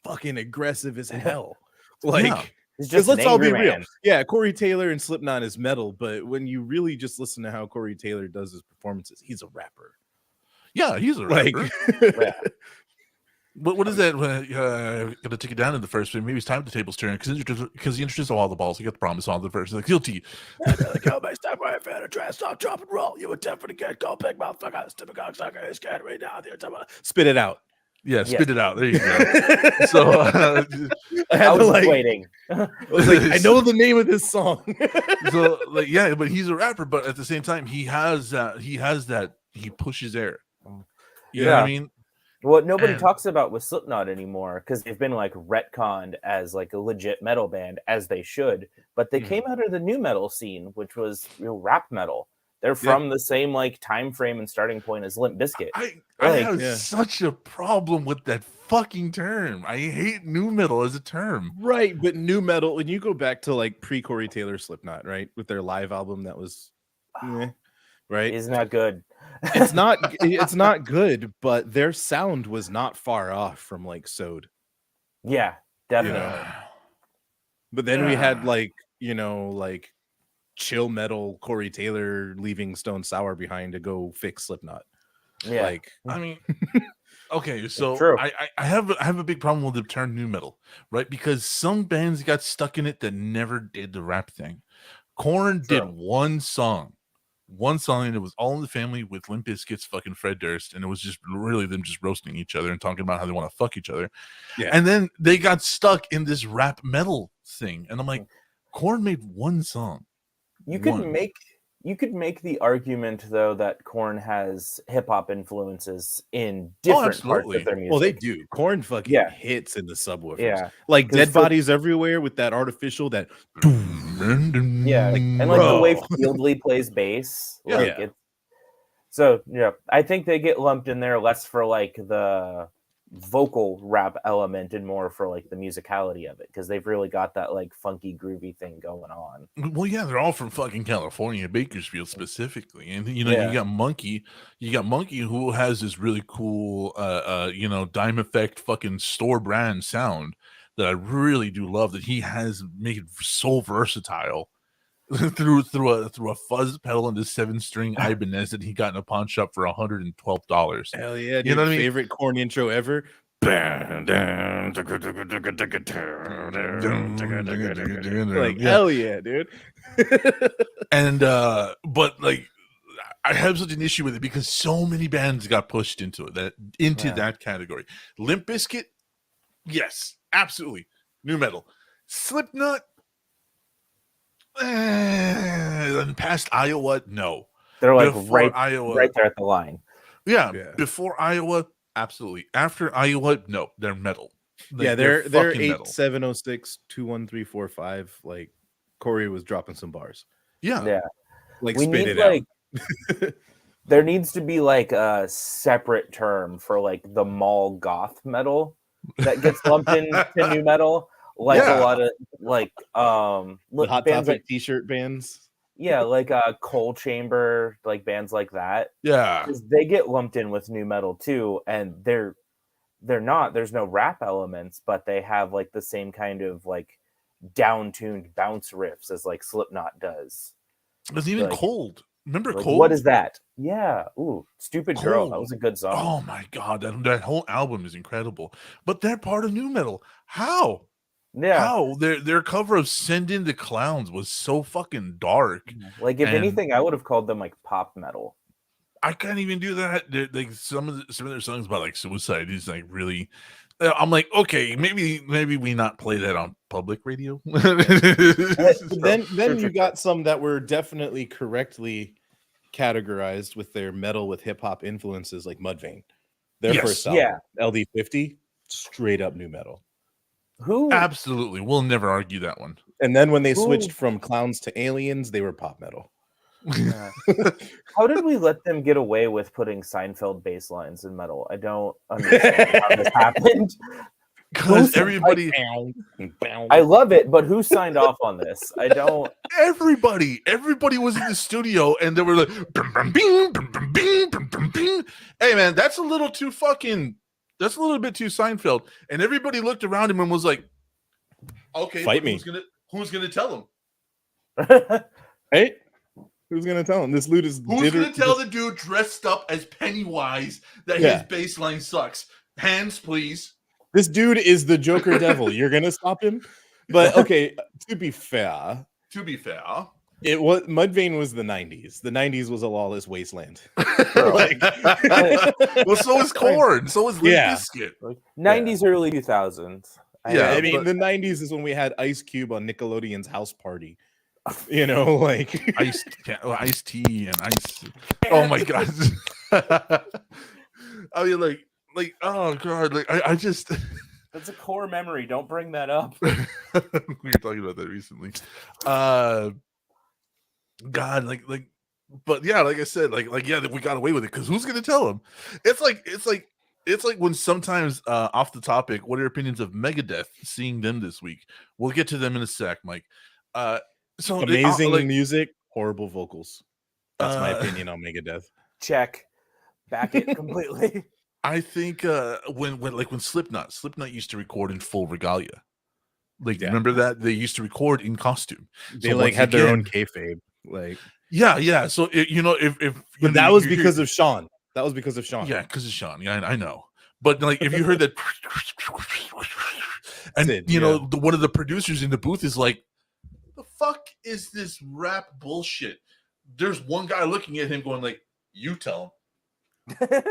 fucking aggressive as hell. Like, Yeah. He's because just let's all be man. real. Yeah, Corey Taylor and Slipknot is metal, but when you really just listen to how Corey Taylor does his performances, he's a rapper. Yeah, he's a Like, rapper. Yeah. What is that? Gonna take it down in the first, but maybe it's time to tables turn, because he introduced all the balls. He got the promise on the first. Like, guilty. Stop right fan of trash, stop, drop and roll. You would definitely get go big motherfucker, stupid cocksucker, is getting right now. spit it out. Yeah, spit it out. There you go. So I had I to was like, waiting. I was like, I know the name of this song. so like, yeah, but he's a rapper, but at the same time, he has that he pushes air. You know what I mean? What nobody And- talks about with Slipknot anymore, because they've been like retconned as like a legit metal band, as they should. But they came out of the new metal scene, which was rap metal. They're from the same like time frame and starting point as Limp Bizkit. I Like, have such a problem with that fucking term. I hate new metal as a term. Right, but new metal, when you go back to like pre-Corey Taylor Slipknot, right, with their live album that was right, Isn't that good? it's not good, but their sound was not far off from like Sode. Yeah, definitely. But then we had like, you know, like chill metal Corey Taylor leaving Stone Sour behind to go fix Slipknot. Yeah. Like, I mean, okay, so True. I have a big problem with the term new metal, right? Because some bands got stuck in it that never did the rap thing. Korn did one song, and it was All in the Family with Limp Bizkit's fucking Fred Durst, and it was just really them just roasting each other and talking about how they want to fuck each other. Yeah. And then they got stuck in this rap metal thing, and I'm like, Korn made one song. You could One. make the argument though that Korn has hip hop influences in different parts absolutely. of their music. well, they do. Korn fucking hits in the subwoofers. Yeah. Like 'Cause Dead for- Bodies Everywhere with that artificial that Yeah, and like the way Fieldly plays bass, Yeah. like it's so yeah. I think they get lumped in there less for like the vocal rap element and more for like the musicality of it, because they've really got that like funky groovy thing going on. Well, yeah, they're all from fucking California, Bakersfield specifically, and you know, you got Monkey who has this really cool, you know, Dime Effect fucking store brand sound that I really do love. That he has made so versatile through a fuzz pedal and this 7-string Ibanez that he got in a pawn shop for $112. hell yeah, dude. You know what I mean? Favorite Korn intro ever. Like, hell yeah, dude. And but like I have such an issue with it because so many bands got pushed into it, that category. Limp Bizkit, yes, absolutely. New metal. Slipknot, and past Iowa, no. They're like Before right there at the line. Yeah, Yeah. before Iowa, absolutely. After Iowa, no, they're metal. Like, Yeah, they're fucking metal. 870621345. Like Corey was dropping some bars. Yeah. Yeah. Like We spit need it out. like there needs to be like a separate term for like the mall goth metal that gets lumped into new metal. Like Yeah. a lot of like The Hot bands Topic like, t-shirt bands. yeah, like Coal Chamber, like bands like that. Yeah. 'Cause they get lumped in with new metal too, and they're not. There's no rap elements, but they have like the same kind of like down-tuned bounce riffs as like Slipknot does. It was even Like- Cold. Remember Like, Cold? what is that? Yeah. Ooh, Stupid Girl. That Cold. was a good song. Oh my god, that whole album is incredible. But they're part of new metal. How? Yeah. How? Their cover of Send in the Clowns was so fucking dark. Like if And- anything, I would have called them like pop metal. I can't even do that. Like some of their songs about like suicide is like really. I'm like, okay, maybe we not play that on public radio. Then you got some that were definitely correctly categorized with their metal with hip hop influences, like Mudvayne. Their Yes. first album, Yeah. LD50, straight up new metal. Who? Absolutely, we'll never argue that one. And then when they Ooh. switched from clowns to aliens, they were pop metal. Yeah. How did we let them get away with putting Seinfeld bass lines in metal? I don't understand how this happened. Because everybody, I love it, but who signed off on this? I don't. everybody was in the studio and they were like, "Bum, bum, bing, bum, bum, bing, bum, bum, bing." Hey man, that's a little too fucking. That's a little bit too Seinfeld. And everybody looked around him and was like, "Okay, Fight but me. Who's gonna tell him? Hey, who's gonna tell him? This loot is Who's gonna tell the dude dressed up as Pennywise that Yeah. his bass line sucks? Hands, please." This dude is the Joker devil. You're gonna stop him? But okay, to be fair, To be fair, it was Mudvayne was the 90s. The 90s was a lawless wasteland. like, well, so is Korn, so is Limp Yeah. Bizkit. Like 90s, early 2000s. Yeah, I mean, but- the 90s is when we had Ice Cube on Nickelodeon's House Party. You know, like Ice tea and ice. Oh my god! I mean, like, oh god, like I just That's a core memory. Don't bring that up. we were talking about that recently. God, like, but yeah, like I said, like yeah, we got away with it because who's gonna tell him? It's like when sometimes off the topic, what are your opinions of Megadeth? Seeing them this week, we'll get to them in a sec, Mike. So amazing like, music, horrible vocals. That's my Uh, opinion on Megadeth. Check. Back it completely. I think when Slipknot used to record in full regalia. Like, Yeah. remember that they used to record in costume. They So like once had their own again- kayfabe. Like, Yeah. So if but that was because of Sean. That was because of Sean. yeah, because of Sean. Yeah, I know. But like, if you heard that, and Sid, you know, one of the producers in the booth is like, "The fuck is this rap bullshit?" There's one guy looking at him, going like, "You tell him."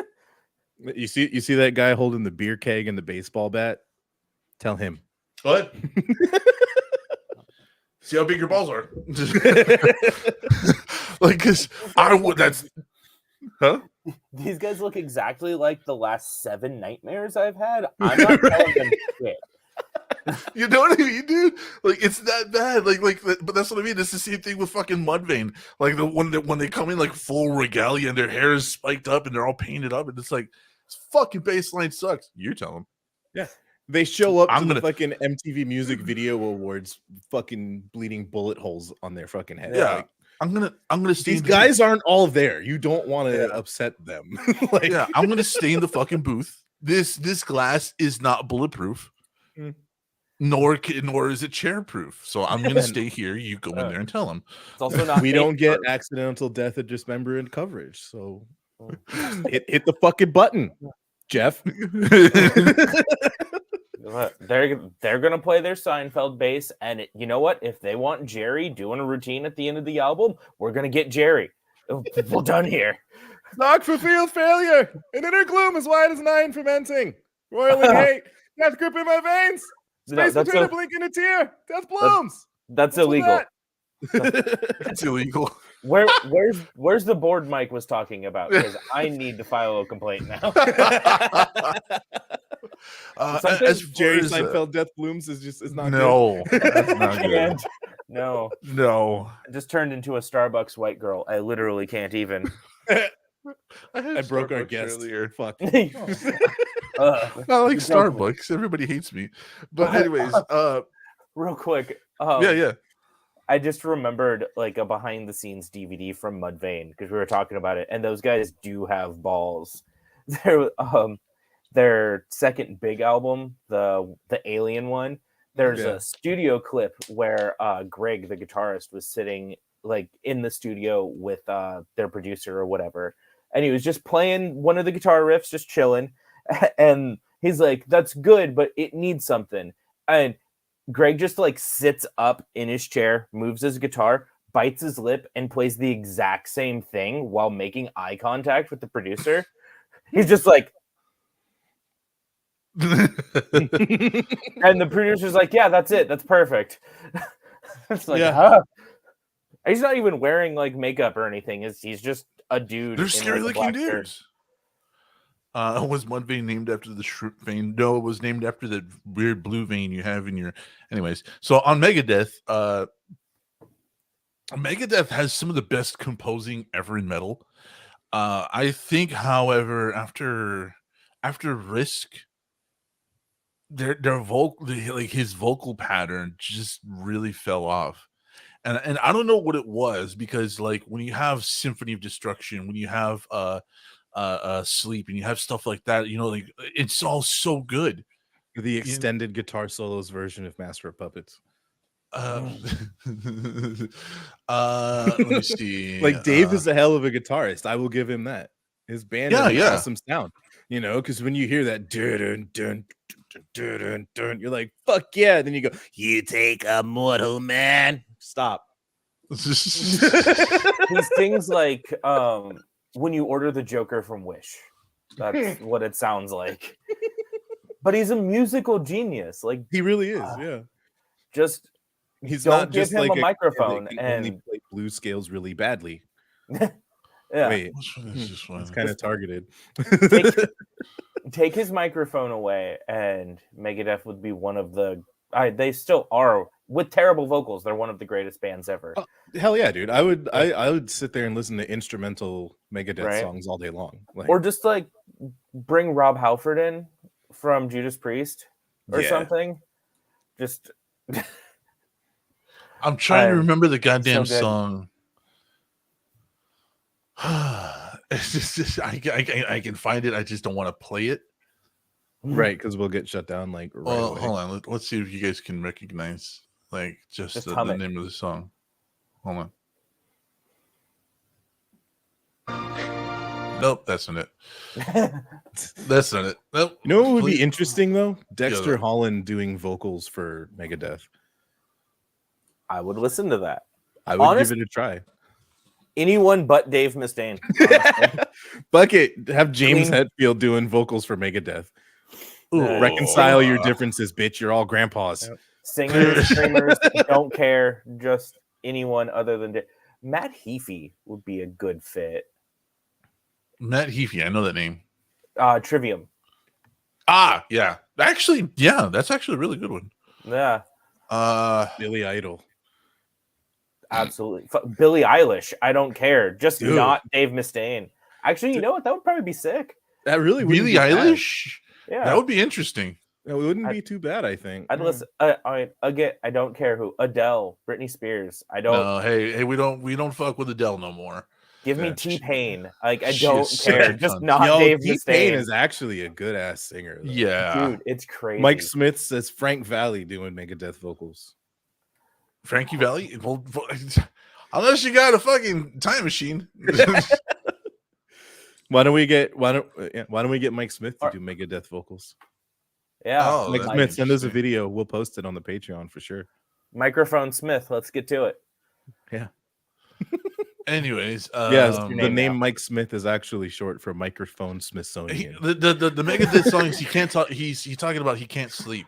You see that guy holding the beer keg and the baseball bat? Tell him. What? See how big your balls are. Like, cause I would. That's, huh? These guys look exactly like the last 7 nightmares I've had. I'm not telling them shit. You know what I mean, dude? Like, it's that bad. But that's what I mean. It's the same thing with fucking Mudvayne. Like when they come in like full regalia and their hair is spiked up and they're all painted up, and it's like, this fucking baseline sucks. You tell them. They show up I'm to gonna- the fucking MTV Music Video Awards, fucking bleeding bullet holes on their fucking head. Yeah. Like, I'm gonna stay. these in the guys aren't all there. You don't want to Yeah. upset them. Like, yeah, I'm gonna stay in the fucking booth. This glass is not bulletproof, Mm. nor is it chair proof. So I'm gonna stay here. You go in there and tell them. It's also not. we don't get paper. accidental death or dismemberment coverage. So hit the fucking button. Jeff. They're gonna play their Seinfeld bass, and you know what? If they want Jerry doing a routine at the end of the album, we're gonna get Jerry. Well done here. Knock for field failure. An inner gloom as wide as 9 fermenting. Roiling hate. Death grip in my veins. Space between a blink and a tear. Death blooms. That's illegal. It's illegal. Where's the board Mike was talking about? Because I need to file a complaint now. As Jerry Seinfeld Death Blooms is not no, good. That's not good. No. I just turned into a Starbucks white girl. I literally can't even. I broke our guest earlier. Fuck. Not like Starbucks. Everybody hates me. But anyways, real quick. Yeah. I just remembered like a behind the scenes DVD from Mudvayne because we were talking about it, and those guys do have balls. Their second big album, the Alien one, there's a studio clip where Greg, the guitarist, was sitting like in the studio with their producer or whatever, and he was just playing one of the guitar riffs, just chilling, and he's like, "That's good, but it needs something." And Greg just like sits up in his chair, moves his guitar, bites his lip, and plays the exact same thing while making eye contact with the producer. He's just like, and the producer's like, "Yeah, that's it. That's perfect." It's like, huh? He's not even wearing like makeup or anything. He's just a dude. They're scary looking dudes. Was Mudvayne named after the shrimp vein? No, it was named after the weird blue vein you have in your. Anyways, so on Megadeth, Megadeth has some of the best composing ever in metal. I think, however, after Risk, their vocal, like his vocal pattern just really fell off. And I don't know what it was, because like when you have Symphony of Destruction, when you have Sleep, and you have stuff like that, like it's all so good. The extended guitar solos version of Master of Puppets. Let me see. Like Dave is a hell of a guitarist. I will give him that. His band has an awesome sound. Because when you hear that dun, dun, dun, dun, dun, dun, you're like, fuck yeah. Then you go, you take a mortal man. Stop. He sings like when you order the Joker from Wish. That's what it sounds like. But he's a musical genius. Like he really is, yeah. Just he's don't not give just him like a microphone and and only play blues scales really badly. Yeah. Wait, it's kind of targeted. Take his microphone away, and Megadeth would be one of the. They still are, with terrible vocals. They're one of the greatest bands ever. Oh, hell yeah, dude! I would sit there and listen to instrumental Megadeth songs all day long, or just like bring Rob Halford in from Judas Priest or something. Just. I'm trying to remember the goddamn song. It's just I can find it. I just don't want to play it. Right, because we'll get shut down. Like, hold on. Let's see if you guys can recognize like just the name of the song. Hold on. Nope, that's not it. That's not it. Nope. You know what would be interesting though? Dexter Holland doing vocals for Megadeth. I would listen to that. I would give it a try. Anyone but Dave Mustaine. Bucket, have James Hetfield doing vocals for Megadeth. Ooh, reconcile your differences, bitch. You're all grandpas. Yep. Singers, screamers, don't care. Just anyone other than Matt Heafy would be a good fit. Matt Heafy, I know that name. Trivium. Yeah. Actually, yeah, that's actually a really good one. Yeah. Billy Idol. Absolutely. Billie Eilish. I don't care. Just not Dave Mustaine. Actually, you know what? That would probably be sick. That really would Billie Eilish? Yeah. That would be interesting. It wouldn't be too bad, I think. I'd listen. Again, I don't care who. Adele, Britney Spears. I don't. No, hey, we don't fuck with Adele no more. Give me T-Pain. Like I don't care. Just not Dave Mustaine. T-Pain is actually a good ass singer. Though. Yeah, dude, it's crazy. Mike Smith says Frank Valli doing Megadeth vocals. Frankie Valli? Well, unless you got a fucking time machine. Why don't we get Mike Smith to do Megadeth vocals? Yeah. Oh, Mike that'd Smith, be send us a interesting. video. We'll post it on the Patreon for sure. Microphone Smith. Let's get to it. Yeah. Anyways, Yeah, your the name name now. Mike Smith is actually short for Microphone Smithsonian. the Megadeth songs he can't talk. He's talking about he can't sleep.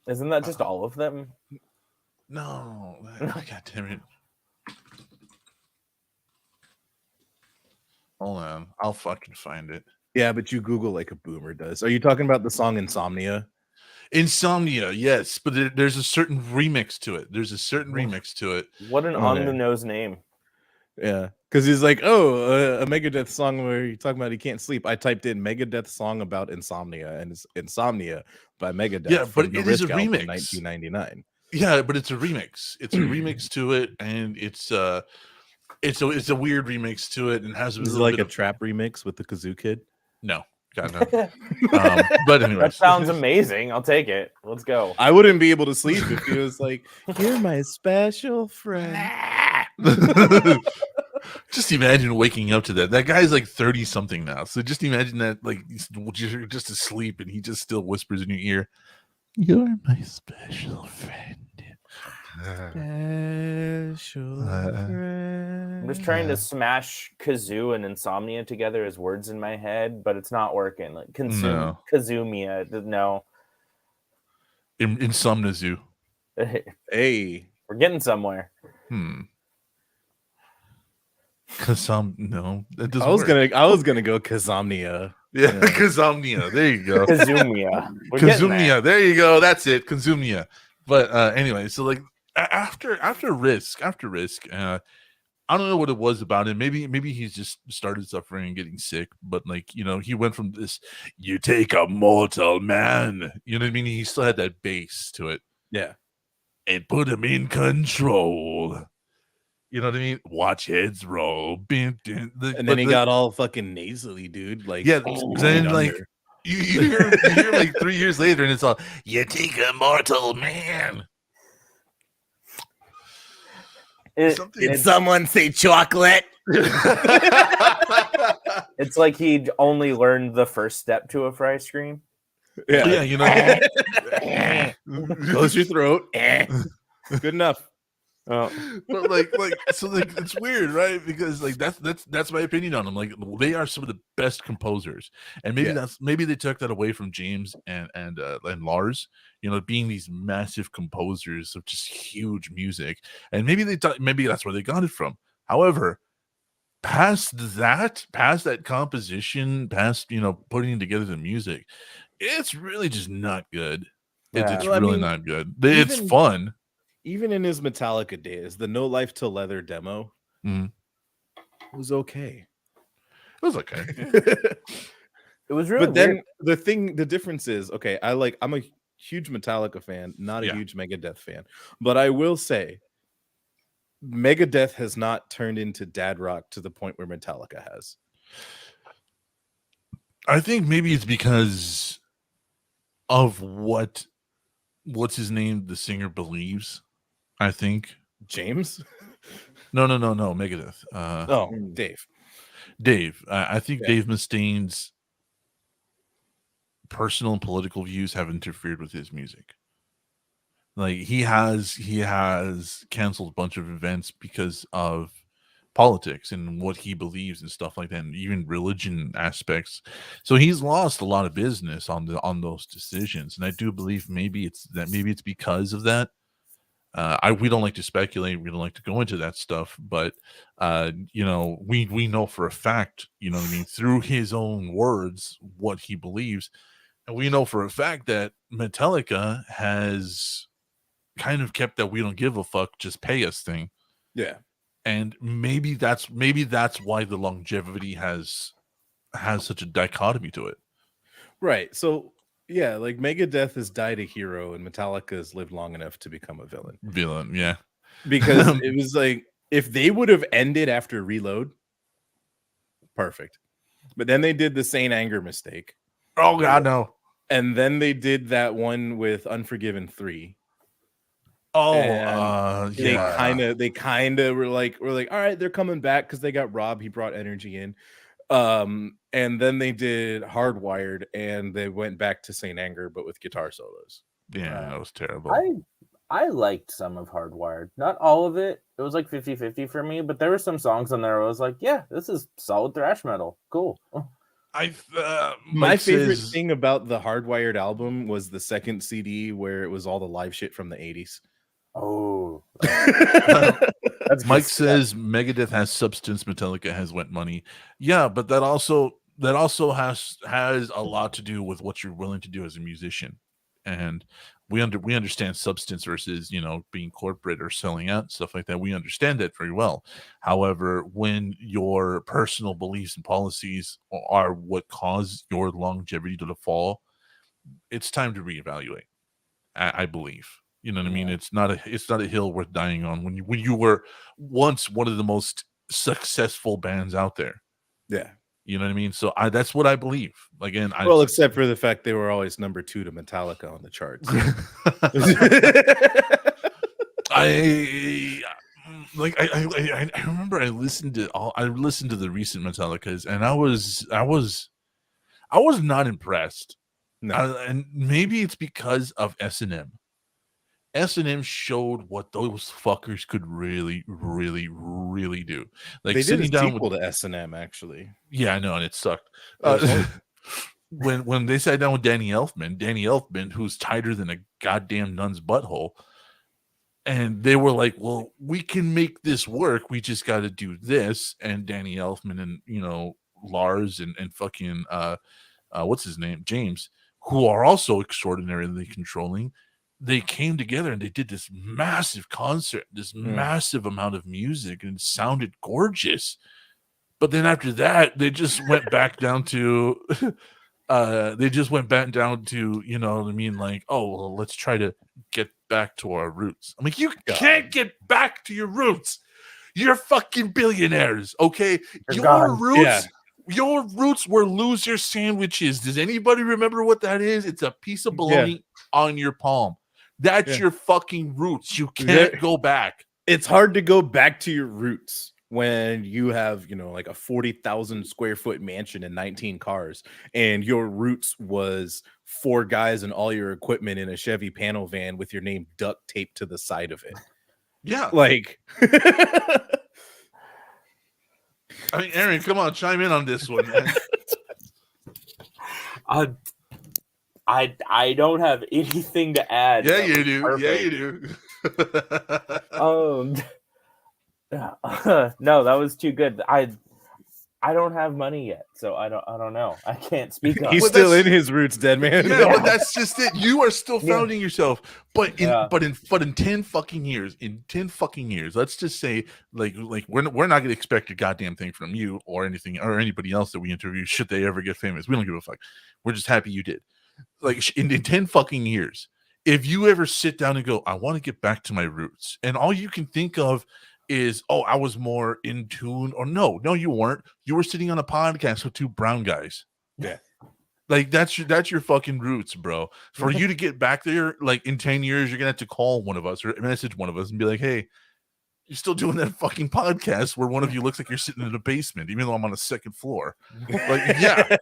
Isn't that just all of them? No, God damn it. Hold on, I'll fucking find it. Yeah, but you Google like a boomer does. Are you talking about the song Insomnia? Insomnia, yes, but there's a certain remix to it. There's a certain remix to it. What an Okay. on the nose name. Yeah, because he's like, oh, a Megadeth song where you're talking about he can't sleep. I typed in Megadeth song about insomnia, and it's Insomnia by Megadeth. Yeah, but the it is a Risk album, remix. 1999. Yeah, but it's a remix. It's a remix to it, and it's a weird remix to it, and has a This is little like bit a of trap remix with the kazoo kid. no, God no. But anyway, That sounds amazing. I'll take it. Let's go. I wouldn't be able to sleep if he was like, "You're my special friend." Just imagine waking up to that. That guy's like 30 something now. So just imagine that, like, you're just asleep and he just still whispers in your ear, "You're my special friend." Special friend. I'm just trying to smash kazoo and insomnia together as words in my head, but it's not working. Like No. kazumia. No. Insomnia Zoo. Hey, We're getting somewhere. No, that doesn't I was work. gonna go Kazomnia. Yeah, Kazomnia. There you go. Kazumia. We're getting there. Kazumia. There you go. That's it. Kazumia. But anyway, so like after Risk, I don't know what it was about him. Maybe he's just started suffering and getting sick. But like, he went from this, you take a mortal man, you know what I mean? He still had that bass to it. Yeah. And put him in control. You know what I mean? Watch heads roll. And then he got all fucking nasally, dude. Like, yeah. Then under. like you hear like 3 years later, and it's all, you take a mortal man. Did someone say chocolate? It's like he'd only learned the first step to a fry scream. Yeah, You know what I mean? Close your throat. Good enough. Oh. But like so like it's weird, right? Because like that's my opinion on them. Like, they are some of the best composers, and maybe they took that away from James and Lars, being these massive composers of just huge music, and maybe that's where they got it from. However, past that composition, past putting together the music, it's really just not good. It's really not good. It's fun. Even in his Metallica days, the No Life Till Leather demo was okay. It was okay. It was really But then weird. the difference is, okay, I'm a huge Metallica fan, not a huge Megadeth fan. But I will say, Megadeth has not turned into dad rock to the point where Metallica has. I think maybe it's because of what's his name, the singer, believes. I think James? No, Megadeth. Dave. I think Dave Mustaine's personal and political views have interfered with his music. Like, he has canceled a bunch of events because of politics and what he believes and stuff like that, and even religion aspects. So he's lost a lot of business on those decisions, and I do believe maybe it's because of that. We don't like to speculate. We don't like to go into that stuff, but we know for a fact, through his own words, what he believes, and we know for a fact that Metallica has kind of kept that "we don't give a fuck, just pay us" thing. Yeah, and maybe that's why the longevity has such a dichotomy to it. Right. So. Yeah, like Megadeth has died a hero and Metallica has lived long enough to become a villain. Yeah. Because it was like, if they would have ended after Reload, perfect. But then they did the Saint Anger mistake. Oh, God, no. And then they did that one with Unforgiven 3. And yeah. they kind of were like, all right, they're coming back because they got Rob. He brought energy in. And then they did Hardwired, and they went back to Saint Anger, but with guitar solos. Yeah, that was terrible. I liked some of Hardwired. Not all of it. It was like 50-50 for me, but there were some songs on there where I was like, yeah, this is solid thrash metal. Cool. My favorite thing about the Hardwired album was the second CD where it was all the live shit from the 80s. Oh. That's Mike says Megadeth has substance, Metallica has wet money. Yeah, but that also has a lot to do with what you're willing to do as a musician. And we understand substance versus, being corporate or selling out, stuff like that. We understand that very well. However, when your personal beliefs and policies are what cause your longevity to fall, it's time to reevaluate. I believe. You know what I mean? It's not a hill worth dying on when you were once one of the most successful bands out there. Yeah. You know what I mean? So that's what I believe. Again, except for the fact they were always number 2 to Metallica on the charts. I remember I listened to the recent Metallicas, and I was not impressed. No. And maybe it's because of S&M. S&M showed what those fuckers could really, really, really do. Like they did sitting a down sequel with to S&M, actually. Yeah, I know, and it sucked. When they sat down with Danny Elfman, who's tighter than a goddamn nun's butthole, and they were like, "Well, we can make this work. We just got to do this." And Danny Elfman and Lars and fucking what's his name, James, who are also extraordinarily controlling. They came together and they did this massive concert, this massive amount of music, and it sounded gorgeous. But then after that, they just went back down to, what I mean? Like, oh, well, let's try to get back to our roots. I'm like, you can't get back to your roots. You're fucking billionaires, okay? Your roots were loser sandwiches. Does anybody remember what that is? It's a piece of bologna on your palm. That's your fucking roots. You can't go back. It's hard to go back to your roots when you have, like a 40,000 square foot mansion and 19 cars, and your roots was 4 guys and all your equipment in a Chevy panel van with your name duct taped to the side of it. Yeah. Like, I mean, Aaron, come on, chime in on this one, man. I don't have anything to add. Yeah, you do. Perfect. Yeah, you do. No, that was too good. I don't have money yet, so I don't know. I can't speak on. He's still in his roots, dead man. Yeah, but that's just it. You are still founding yourself. But in 10 fucking years, let's just say like we're not gonna expect a goddamn thing from you or anything or anybody else that we interview should they ever get famous. We don't give a fuck. We're just happy you did. Like in 10 fucking years, if you ever sit down and go, I want to get back to my roots, and all you can think of is, oh, I was more in tune, or no, you weren't. You were sitting on a podcast with 2 brown guys. Yeah. Like that's your fucking roots, bro. For you to get back there, like in 10 years, you're gonna have to call one of us or message one of us and be like, hey, you're still doing that fucking podcast where one of you looks like you're sitting in a basement, even though I'm on a 2nd floor. Like, yeah.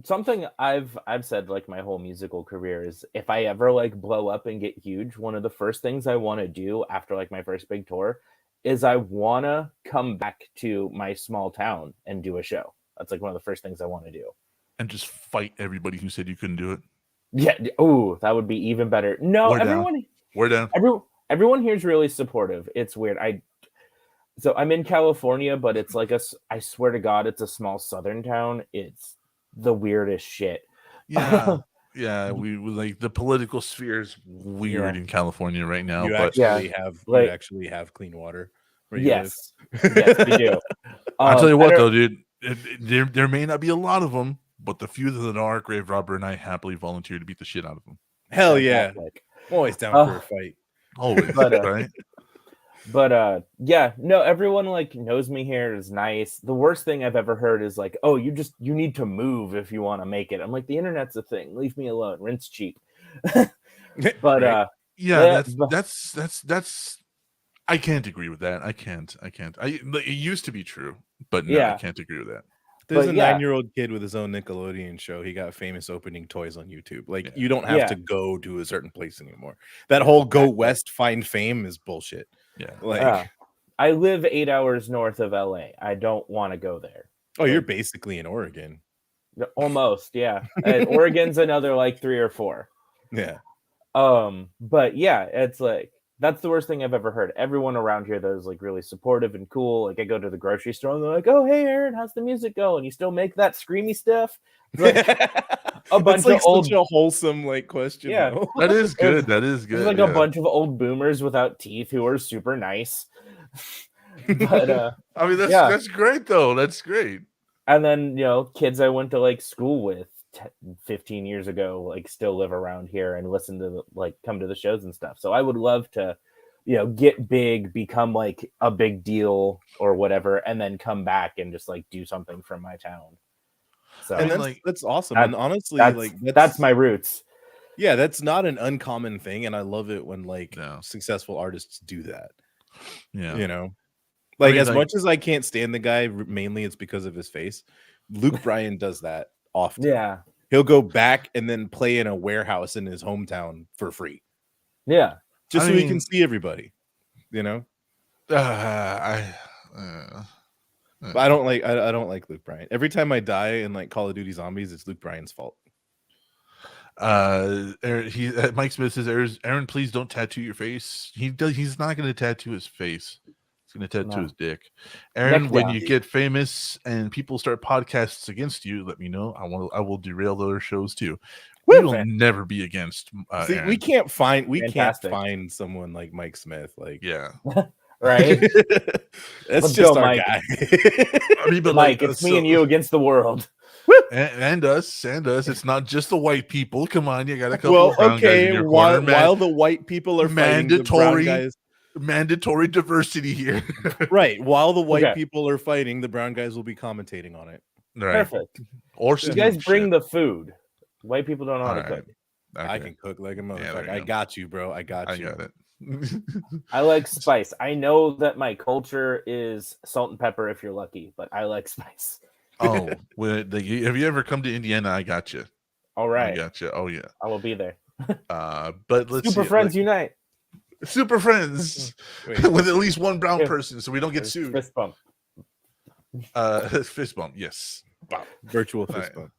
Something I've said like my whole musical career is if I ever like blow up and get huge, one of the first things I want to do after like my first big tour is I want to come back to my small town and do a show. That's like one of the first things I want to do. And just fight everybody who said you couldn't do it. Yeah. Oh, that would be even better. No, We're down. Everyone here is really supportive. It's weird. So I'm in California, but it's like I swear to God, it's a small southern town. It's the weirdest shit. Yeah. Yeah, we like the political sphere is weird in California right now. You but actually have clean water. Yes, yes, we do. I'll tell you what, though, dude, there may not be a lot of them, but the few that are, Graverobber and I happily volunteer to beat the shit out of them. Hell yeah, always down for a fight. Always, right? But yeah, no, everyone like knows me here, is nice. The worst thing I've ever heard is like, oh, you need to move if you want to make it. I'm like, the internet's a thing. Leave me alone. Rent's cheap. But Right. Yeah, but- that's. I can't agree with that. I can't. It used to be true, but no, I Yeah. can't agree with that. There's But a yeah. 9-year-old kid with his own Nickelodeon show. He got famous opening toys on YouTube. Like Yeah. you don't have Yeah. to go to a certain place anymore. That whole go Exactly. west find fame is bullshit. Yeah. Like, I live 8 hours north of LA. I don't want to go there. oh, you're basically in Oregon. Almost, yeah. And Oregon's another like 3 or 4. Yeah. But yeah, it's like that's the worst thing I've ever heard. Everyone around here that is like really supportive and cool. Like I go to the grocery store and they're like, "Oh, hey, Aaron, how's the music going? You still make that screamy stuff?" It's like a bunch like of old, such a wholesome like question. Yeah. though. That is good. That is good. There's like yeah. a bunch of old boomers without teeth who are super nice. But I mean, yeah. that's great though. That's great. and then kids I went to like school with 15 years ago like still live around here and listen to like come to the shows and stuff. So I would love to get big, become like a big deal or whatever, and then come back and just like do something from my town. So And like, that's awesome. that- And honestly, that's, like that's my roots. yeah, that's not an uncommon thing, and I love it when like No. successful artists do that. Yeah. You know, like mean, as like- much as I can't stand the guy, mainly it's because of his face. Luke Bryan does that often. Yeah. He'll go back and then play in a warehouse in his hometown for free, Yeah. just I so he mean- can see everybody. You know, But but I don't like Luke Bryan. Every time I die in like Call of Duty Zombies, it's Luke Bryan's fault. Mike Smith says, Aaron, please don't tattoo your face. He's not going to tattoo his face. He's going to tattoo No. his dick. Aaron, Neck when down. you get famous and people start podcasts against you, let me know. I will derail their shows too. We will Fan- never be against. See, Aaron. we can't Fantastic. find someone like Mike Smith. Like, Yeah. Right. that's Let's just go, our Mike. guy. I mean, but Mike, like, it's me and you against the world. and us. It's not just the white people. Come on, you got a couple Well, of brown guys in okay. your While, corner, man. while the white people are fighting the brown Mandatory guys, Mandatory diversity here. right? While the white Okay. people are fighting, the brown guys will be commentating on it. Right. Perfect. Or You guys bring the food. White people don't know how to Alright. cook. I can cook like a there motherfucker. you I go. got you, bro. I got I you. got it. I like spice. I know that my culture is salt and pepper if you're lucky, but I like spice. Oh, have you ever come to Indiana? I got you. All I right. got you. Oh yeah. I will be there. But let's Super see, Friends like, Unite. super friends Wait, with at least one brown Yeah. person, so we don't get sued. Fist bump. Fist bump. Yes. Bop. virtual fist Alright. bump.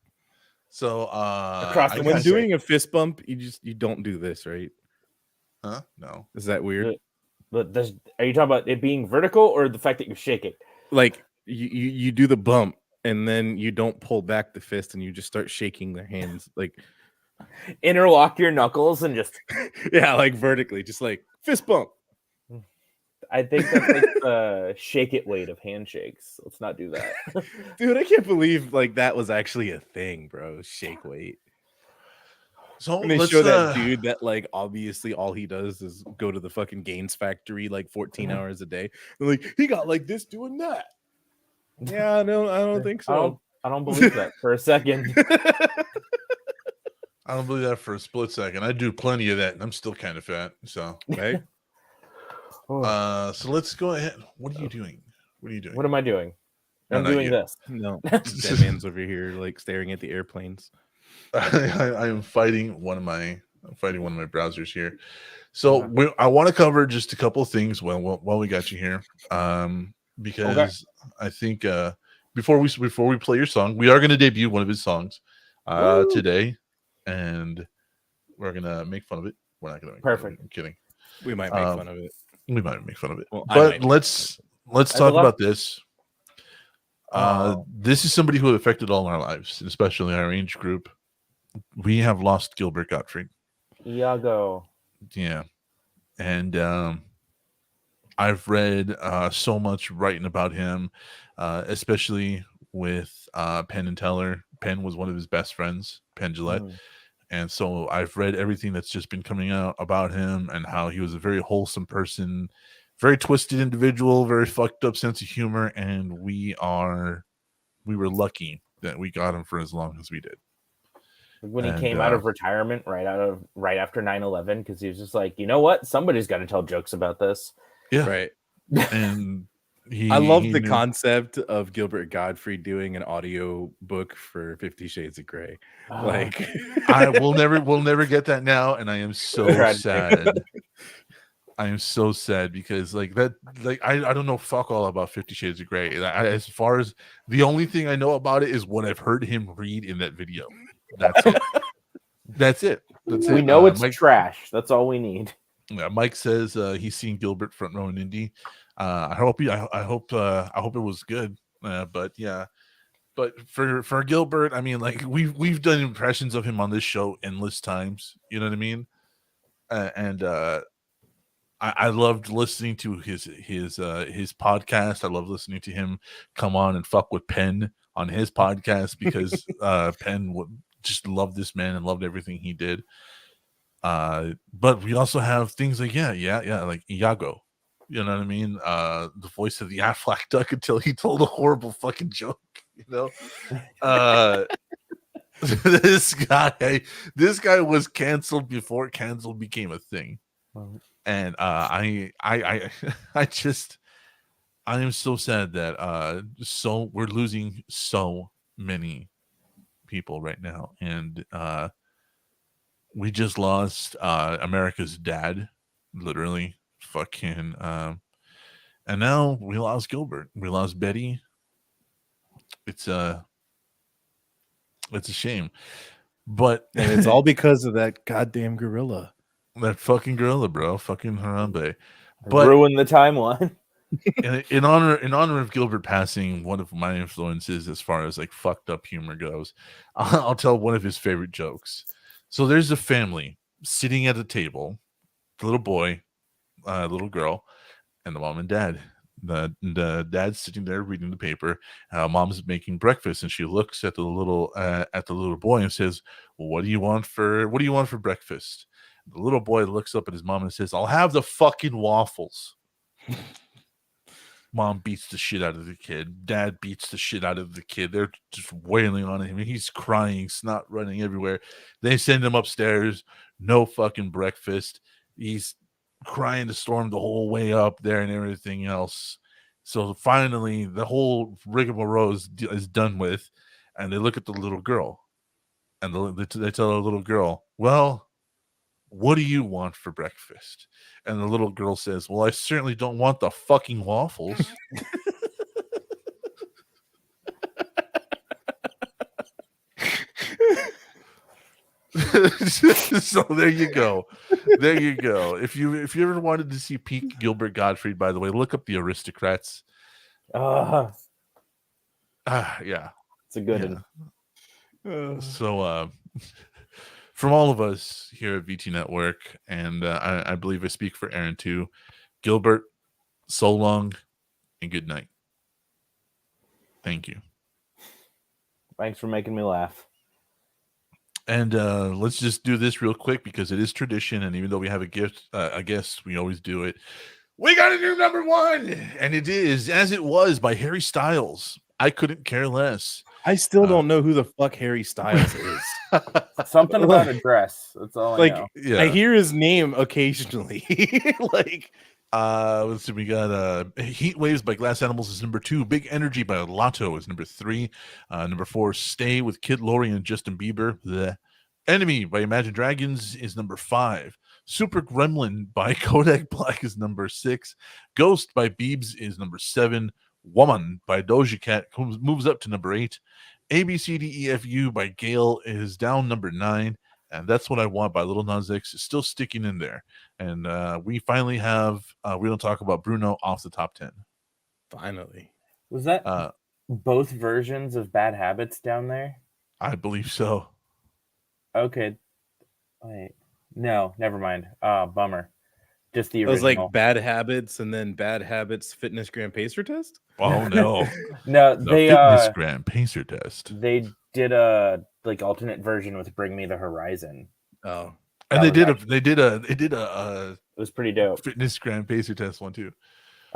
So Across I the When guess- country. doing a fist bump, you don't do this, right? huh? No. Is that weird? But are you talking about it being vertical or the fact that you shake it? Like you do the bump and then you don't pull back the fist and you just start shaking their hands like Interlock your knuckles and just. yeah, like vertically, just like fist bump. I think that's like the shake it weight of handshakes. Let's not do that. Dude, I can't believe like that was actually a thing, bro. Shake weight. So And they let's, show that dude that like obviously all he does is go to the fucking gains factory like 14 Mhm. hours a day. And like he got like this doing that. Yeah, I don't think so. I don't believe that for a second. I don't believe that for a split second. I do plenty of that, and I'm still kind of fat. So, Right? so let's go ahead. What are you doing? What are you doing? What am I doing? No, I'm not doing you. this. No. Dead man's over here like staring at the airplanes. I am fighting one of my browsers here. So Okay. I want to cover just a couple of things while we got you here, because I think before we play your song, we are going to debut one of his songs Woo! today, and we're gonna make fun of it. We're not gonna. Perfect. I'm kidding. We might make Um, fun of it. We might make fun of it, Well, I but might. let's I talk love- about this. Oh. This is somebody who affected all our lives, and especially our age group. We have lost Gilbert Gottfried. Iago. Yeah, and I've read so much writing about him, especially with Penn and Teller. Penn was one of his best friends, Penn Jillette. Mm. And so I've read everything that's just been coming out about him and how he was a very wholesome person, very twisted individual, very fucked up sense of humor. And we were lucky that we got him for as long as we did. When he And, came out of retirement right after 9/11, because he was just like, you know what, somebody's got to tell jokes about this. yeah, Right. and I love he the knew- concept of Gilbert Gottfried doing an audio book for 50 Shades of Grey. Like, we'll never get that now, and I am so Tragedy. sad. I am so sad because like I don't know fuck all about 50 Shades of Grey. As far as the only thing I know about it is what I've heard him read in that video. That's it. That's it. That's We it. know it's Mike, trash. That's all we need. Mike says he's seen Gilbert front row in Indy. I hope it was good. But yeah. But for Gilbert, I mean, like we've done impressions of him on this show endless times. You know what I mean? And I loved listening to his podcast. I love listening to him come on and fuck with Penn on his podcast because Penn just loved this man and loved everything he did. But we also have things like like Iago. You know what I mean? The voice of the Aflac duck until he told a horrible fucking joke. You know, this guy was canceled before canceled became a thing. And I am so sad that we're losing so many people right now, and we just lost America's dad, literally fucking, and now we lost Gilbert, we lost Betty. It's a shame, but and it's all because of that goddamn gorilla. That fucking gorilla, bro, fucking Harambe. But ruin the timeline. in honor of Gilbert passing, one of my influences as far as like fucked up humor goes, I'll tell one of his favorite jokes. So there's a family sitting at a table, the little boy, little girl, and the mom and dad. The dad's sitting there reading the paper. Mom's making breakfast, and she looks at the little boy and says, well, "What do you want for breakfast?" The little boy looks up at his mom and says, "I'll have the fucking waffles." Mom beats the shit out of the kid. Dad beats the shit out of the kid. They're just wailing on him. He's crying, snot running everywhere. They send him upstairs. No fucking breakfast. He's crying to storm the whole way up there and everything else. So finally, the whole rigmarole is done with. And they look at the little girl. And they tell the little girl, well, what do you want for breakfast? And the little girl says, well, I certainly don't want the fucking waffles. So there you go. If you ever wanted to see peak Gilbert Gottfried, by the way, look up The Aristocrats. Yeah, It's a good one. So from all of us here at VT Network, and I believe I speak for Aaron too, Gilbert, so long and good night. Thank you. Thanks for making me laugh. And let's just do this real quick because it is tradition, and even though we have a guest, we always do it. We got a new number one, and it is As It Was by Harry Styles. I couldn't care less. I still don't know who the fuck Harry Styles is. Something about a dress. That's all I know. Yeah. I hear his name occasionally. Like, let's see. We got Heat Waves by Glass Animals is number 2. Big Energy by Lotto is number 3. Number 4, Stay with Kid Laroi and Justin Bieber. The Enemy by Imagine Dragons is number 5. Super Gremlin by Kodak Black is number 6. Ghost by Biebs is number 7. Woman by Doja Cat moves up to number 8. ABCDEFU by Gale is down number 9. And That's What I Want by Lil Nas X is still sticking in there. And we finally have, we don't talk about Bruno off the top 10. finally. Was that both versions of Bad Habits down there? I believe so. Okay. Wait. No, never mind. Bummer. Just the It was original. like Bad Habits and then Bad Habits Fitness Grand Pacer Test. Oh, no. No, The they Fitness Grand Pacer Test. they did a like alternate version with Bring Me the Horizon. Oh, And That they was did a It was pretty dope. Fitness Grand Pacer Test one too.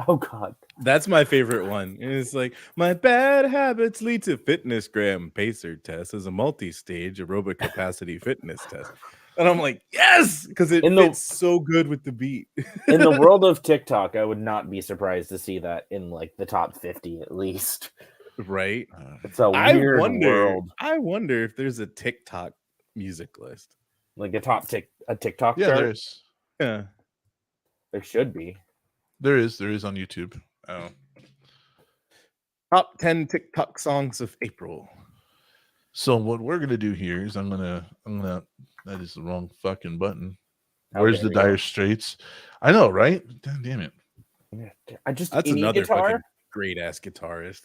Oh God. That's my favorite one. And it's like, my bad habits lead to fitness gram pacer test as a multi-stage aerobic capacity fitness test. And I'm like, yes, because it fits so good with the beat. In the world of TikTok, I would not be surprised to see that in like the top 50 at least. Right? It's a weird world. I wonder if there's a TikTok music list. Like a TikTok Yeah, chart? there's. Yeah. There should be. There is on YouTube. Oh. Top 10 TikTok songs of April. So what we're gonna do here is I'm gonna that is the wrong fucking button. Where's the Dire Straits? I know, right? Damn it. That's another fucking great ass guitarist.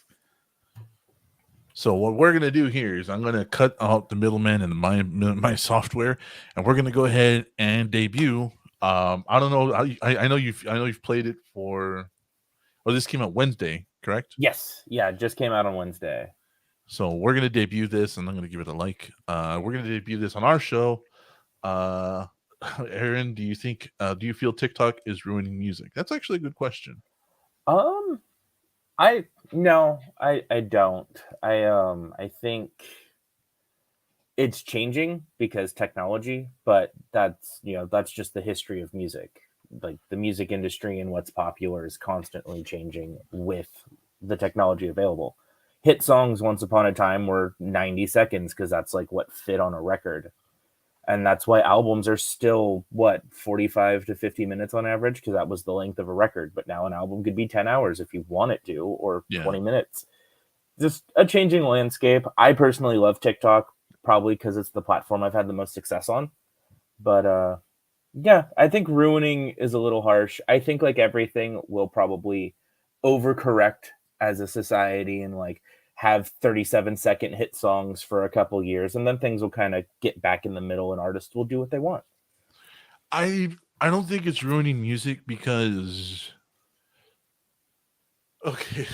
So what we're gonna do here is I'm gonna cut out the middleman and my software, and we're gonna go ahead and debut. I don't know. I know you've played it for. Oh, this came out Wednesday, correct? Yes. Yeah, it just came out on Wednesday. So we're gonna debut this, and I'm gonna give it a like. We're gonna debut this on our show. Aaron, do you feel TikTok is ruining music? That's actually a good question. I don't. I think it's changing because technology, but that's just the history of music. Like the music industry and what's popular is constantly changing with the technology available. Hit songs once upon a time were 90 seconds because that's like what fit on a record. And that's why albums are still 45 to 50 minutes on average, because that was the length of a record. But now an album could be 10 hours if you want it to, or 20 minutes. Just a changing landscape. I personally love TikTok, probably because it's the platform I've had the most success on. But yeah, I think ruining is a little harsh. I think like everything will probably overcorrect as a society and like have 37-second hit songs for a couple years, and then things will kind of get back in the middle and artists will do what they want. I don't think it's ruining music because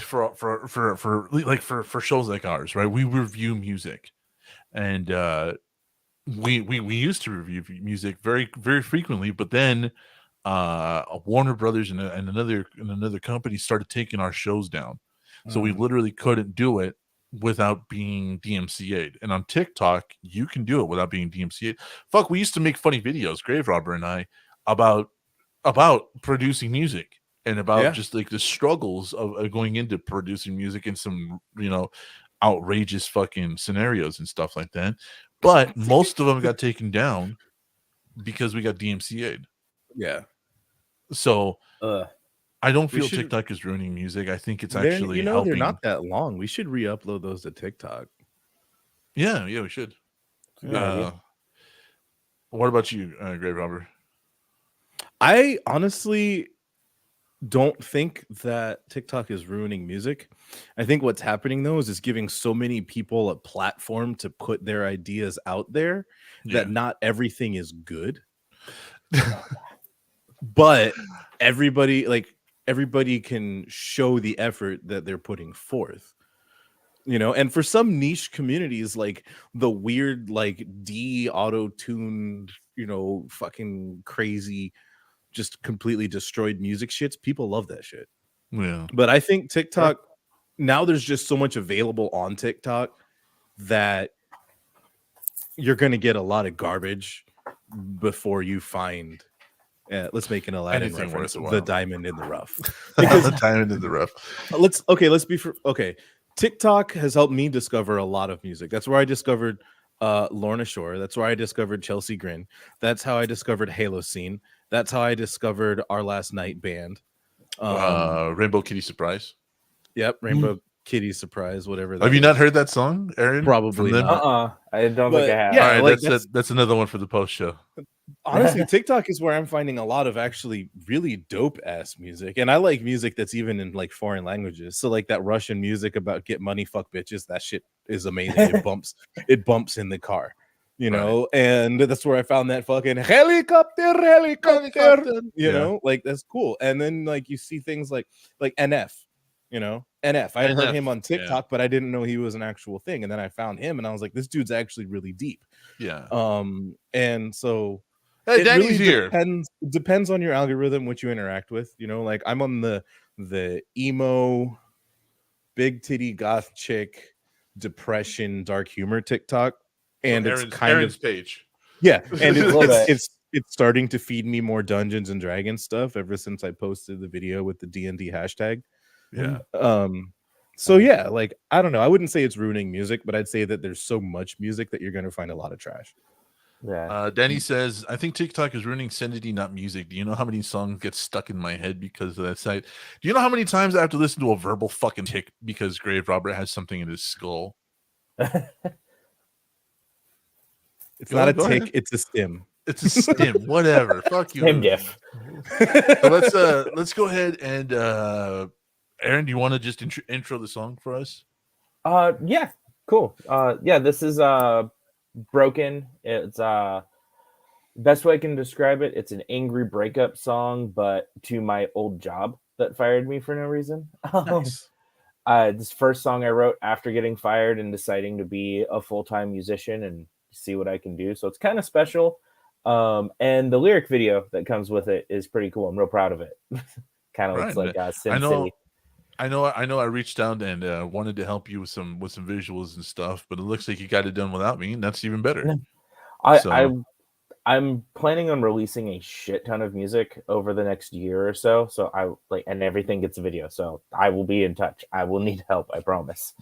for shows like ours, right? We review music, and we used to review music very, very frequently, but then Warner Brothers and another company started taking our shows down. So we literally couldn't do it without being DMCA'd. And on TikTok, you can do it without being DMCA'd. Fuck, we used to make funny videos, Graverobber and I, about producing music and about just like the struggles of going into producing music in some, outrageous fucking scenarios and stuff like that. But most of them got taken down because we got DMCA'd. Yeah. So I don't feel TikTok is ruining music. I think it's actually helping. They're not that long. We should re-upload those to TikTok. Yeah, we should. What about you, Graverobber? I honestly don't think that TikTok is ruining music. I think what's happening though is giving so many people a platform to put their ideas out there that not everything is good. But everybody can show the effort that they're putting forth, and for some niche communities, like the weird, like auto-tuned, fucking crazy, just completely destroyed music shits, people love that shit. Yeah. But I think TikTok, now there's just so much available on TikTok that you're going to get a lot of garbage before you find let's make an Aladdin reference, the diamond in the rough. Because the diamond in the rough. TikTok has helped me discover a lot of music. That's where I discovered Lorna Shore. That's where I discovered Chelsea Grin. That's how I discovered Halo Scene. That's how I discovered Our Last Night Band. Rainbow Kitty Surprise. Yep, Rainbow Kitty Surprise, whatever. Have you not heard that song, Aaron? Probably not. I don't think I have. Yeah, all right, that's another one for the post show. Honestly, TikTok is where I'm finding a lot of actually really dope ass music, and I like music that's even in like foreign languages. So like that Russian music about get money, fuck bitches, that shit is amazing. It bumps in the car, and that's where I found that fucking helicopter, like that's cool. And then like you see things like NF, NF. I had heard him on TikTok, but I didn't know he was an actual thing. And then I found him, and I was like, this dude's actually really deep. Yeah. And so. Hey, It Danny's really here. depends on your algorithm, what you interact with. Like I'm on the the emo, big titty goth chick, depression, dark humor TikTok, and So it's Aaron's, kind Aaron's of page. yeah, and A little bit. it's starting to feed me more Dungeons and Dragons stuff ever since I posted the video with the D&D hashtag. Yeah. So yeah, like I don't know, I wouldn't say it's ruining music, but I'd say that there's so much music that you're going to find a lot of trash. Yeah. Danny says, I think TikTok is ruining sanity, not music. Do you know how many songs get stuck in my head because of that site? Do you know how many times I have to listen to a verbal fucking tick because Graverobber has something in his skull? It's Go not a ahead. tick, it's a stim. It's a stim, whatever. Fuck you. Him gif. So let's go ahead and Aaron, do you want to just intro the song for us? Yeah, cool. Yeah, this is Broken. It's best way I can describe it, it's an angry breakup song, but to my old job that fired me for no reason. Nice. This first song I wrote after getting fired and deciding to be a full-time musician and see what I can do. So it's kind of special. And the lyric video that comes with it is pretty cool. I'm real proud of it. Kind of looks like Sim City. I know. I reached out and wanted to help you with some visuals and stuff, but it looks like you got it done without me, and that's even better. I'm planning on releasing a shit ton of music over the next year or so. So and everything gets a video. So I will be in touch. I will need help. I promise.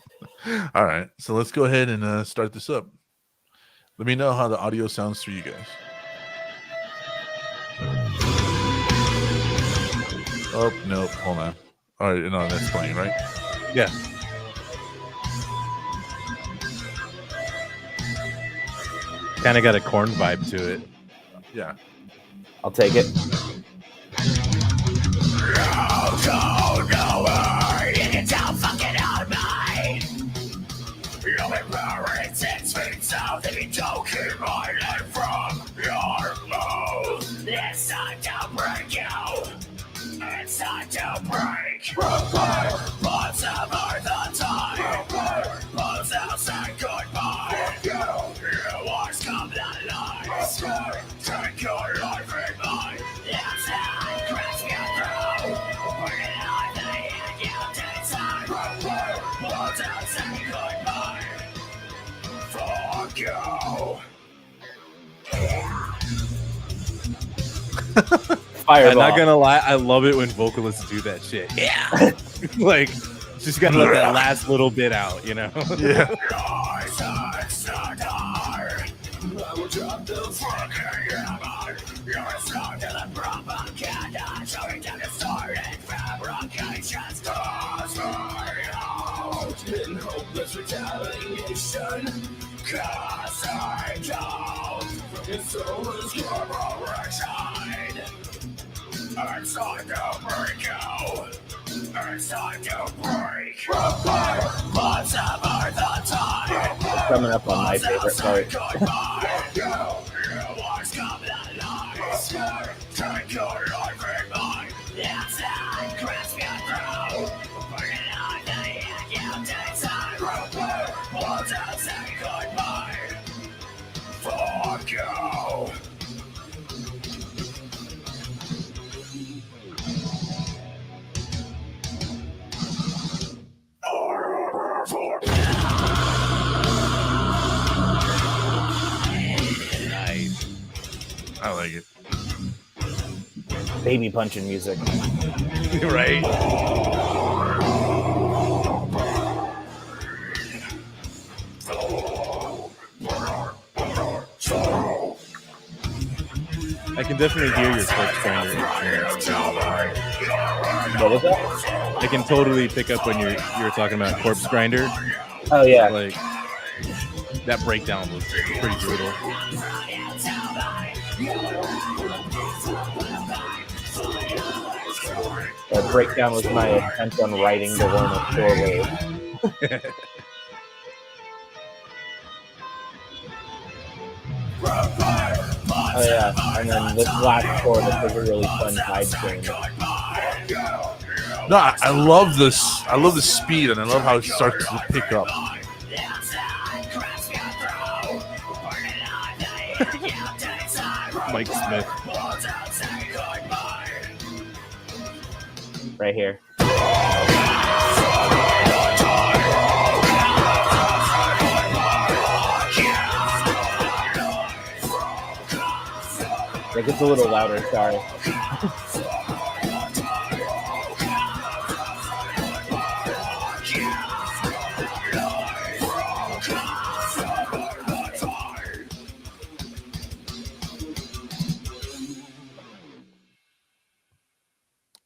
All right. So let's go ahead and start this up. Let me know how the audio sounds for you guys. Oh, nope. Hold on. All right. No, that's playing, right? Yeah. Kind of got a corn vibe to it. Yeah. I'll take it. It's time to break you. It's time to break. Whatever the time. Both now say goodbye. You watch come the lights. Take your life in mine. It's time to crash you through. Bring it on the end, you decide. Both now say goodbye. Fuck you. Fireball. I'm not gonna lie, I love it when vocalists do that shit. Yeah. Like, just gotta let that last little bit out, you know? Yeah. In hopeless retaliation, cast I down from your soulless corporation. It's time to break out. It's time to break. Whatever the time. It's coming up on my favorite part. Take your life in mine. It's time, grasp your throat. Bring it on the end, you decide. Won't you say goodbye? Fuck you. Nice. I like it. Baby punching music. Right? I can definitely hear your corpse grinder influence. What was that? I can totally pick up when you were talking about corpse grinder. Oh yeah. Like that breakdown was pretty brutal. The breakdown was my attempt on writing the one of Shorewave. Oh yeah, and then this last chord is a really fun side chain. No, I love this. I love the speed, and I love how it starts to pick up. Mike Smith. Right here. Like it's a little louder, sorry.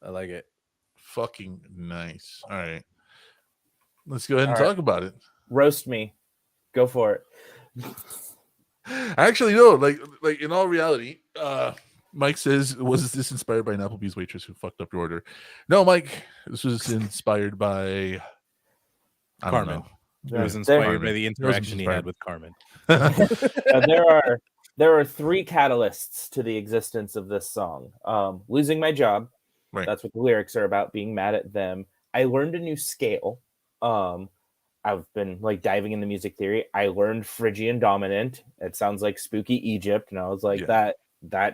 I like it. Fucking nice. All right. Let's go ahead and All right. talk about it. Roast me. Go for it. Actually, no, like in all reality, Mike says, was this inspired by an Applebee's waitress who fucked up your order? No, Mike, this was inspired by I don't Carmen. know. It was inspired Carmen. by the It was interaction he inspired. had with Carmen. There are three catalysts to the existence of this song. Losing my job. Right. That's what the lyrics are about, being mad at them. I learned a new scale. I've been like diving into music theory. I learned Phrygian dominant. It sounds like spooky Egypt. And I was like, that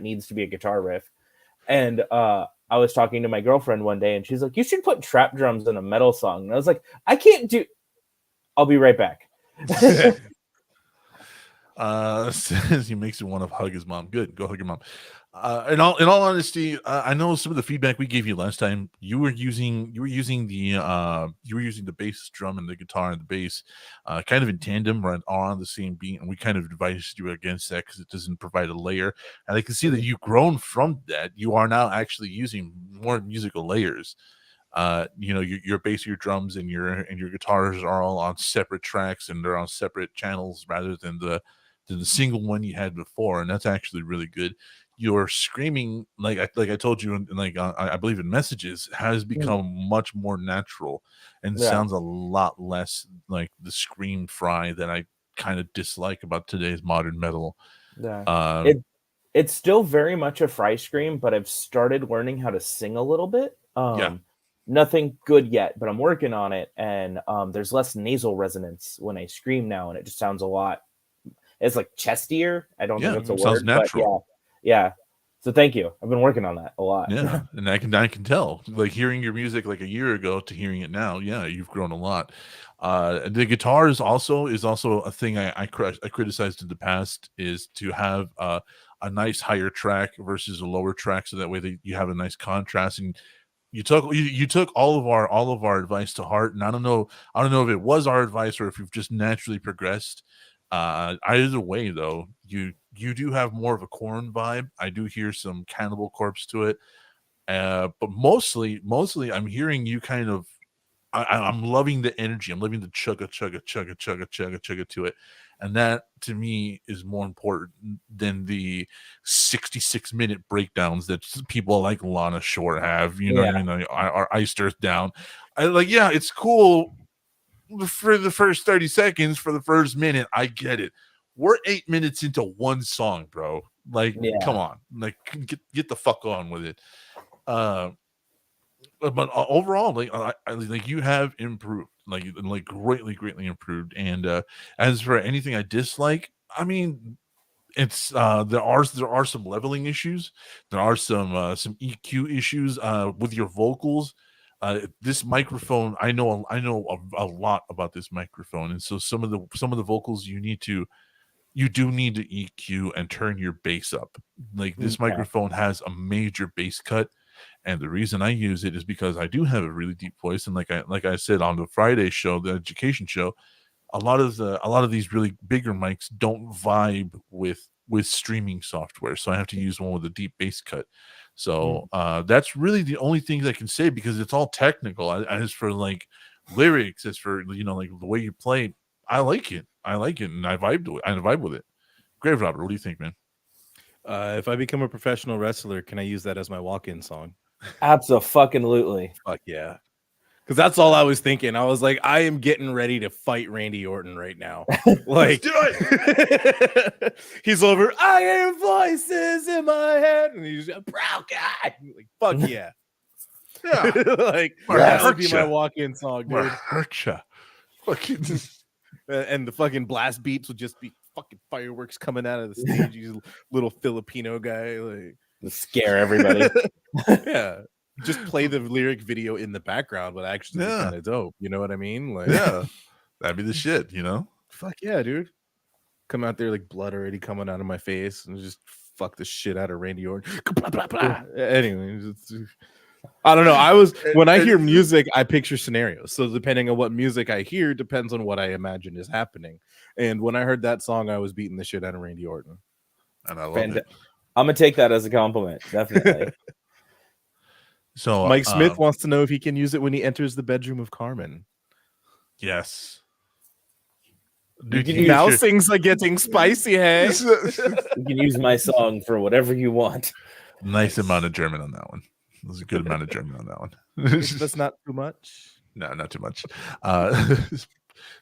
needs to be a guitar riff. And I was talking to my girlfriend one day and she's like, you should put trap drums in a metal song. And I was like, I can't do. I'll be right back. Says he makes you want to hug his mom. Good, go hug your mom. In all honesty, I know some of the feedback we gave you last time. You were using the bass drum and the guitar and the bass, kind of in tandem, right, on the same beat, and we kind of advised you against that because it doesn't provide a layer. And I can see that you've grown from that. You are now actually using more musical layers. Your bass, your drums, and your guitars are all on separate tracks and they're on separate channels rather than the single one you had before, and that's actually really good. Your screaming, like I told you, and I believe in messages, has become much more natural and sounds a lot less like the scream fry that I kind of dislike about today's modern metal. Yeah. It's still very much a fry scream, but I've started learning how to sing a little bit. Nothing good yet, but I'm working on it. And there's less nasal resonance when I scream now, and it just sounds a lot. It's like chestier. I don't think that's a word. Sounds natural. But yeah. So thank you. I've been working on that a lot. Yeah, and I can tell, like hearing your music like a year ago to hearing it now. Yeah, you've grown a lot. The guitar is also a thing I criticized in the past, is to have a nice higher track versus a lower track, so that way that you have a nice contrast. And you took all of our advice to heart. And I don't know if it was our advice or if you've just naturally progressed. Either way, though, you do have more of a Korn vibe. I do hear some Cannibal Corpse to it, but mostly I'm hearing you kind of. I'm loving the energy. I'm loving the chugga to it, and that to me is more important than the 66-minute breakdowns that people like Lana Shore have. You know what I mean? Our Iced Earth Down. It's cool for the first 30 seconds, for the first minute. I get it. We're 8 minutes into one song, bro. Come on, get the fuck on with it. But overall, you have improved, greatly improved. And as for anything I dislike, I mean, it's there are some leveling issues. There are some EQ issues with your vocals. This microphone, I know a lot about this microphone, and so some of the vocals you do need to EQ and turn your bass up. This microphone has a major bass cut, and the reason I use it is because I do have a really deep voice, and like I said on the Friday show, the education show, a lot of these really bigger mics don't vibe with streaming software, so I have to use one with a deep bass cut. So that's really the only things I can say, because it's all technical. As for lyrics, as for the way you play, I like it, and I vibe with it. Graverobber, what do you think, man? If I become a professional wrestler, can I use that as my walk-in song? Absolutely. Fuck yeah. Because that's all I was thinking. I was like, I am getting ready to fight Randy Orton right now. Let's do it. He's over, I hear voices in my head. And he's just, proud guy. Like, fuck yeah. Yeah. That would be my walk-in song, dude. Hurtcha. Fucking. And the fucking blast beats would just be fucking fireworks coming out of the stage. He's a little Filipino guy. Scare everybody. Yeah. just play the lyric video in the background would actually be Yeah. kind of dope. You know what I mean? Like, Yeah, that'd be the shit, you know. fuck yeah, dude. Come out there like blood already coming out of my face and just fuck the shit out of Randy Orton. Blah, blah, blah. Anyway, I don't know. When I hear music, I picture scenarios. So depending on what music I hear depends on what I imagine is happening. And when I heard that song, I was beating the shit out of Randy Orton. And I love it. I'm gonna take that as a compliment, definitely. So Mike Smith wants to know if he can use it when he enters the bedroom of Carmen. yes. Dude, Now things are getting spicy, hey? You can use my song for whatever you want. Nice amount of German on that one. There's a good amount of German on that one. That's not too much. No, not too much.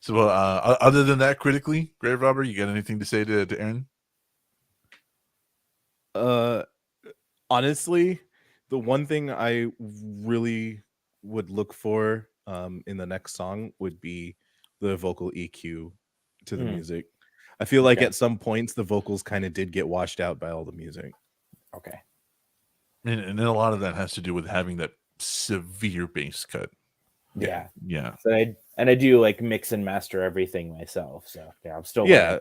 So other than that, critically, Graverobber, you got anything to say to Aaron? Honestly, the one thing I really would look for in the next song would be the vocal EQ to the music. I feel like at some points the vocals kind of did get washed out by all the music. Okay. And then a lot of that has to do with having that severe bass cut. Yeah. Yeah. So I do like mix and master everything myself. So yeah, I'm still Yeah.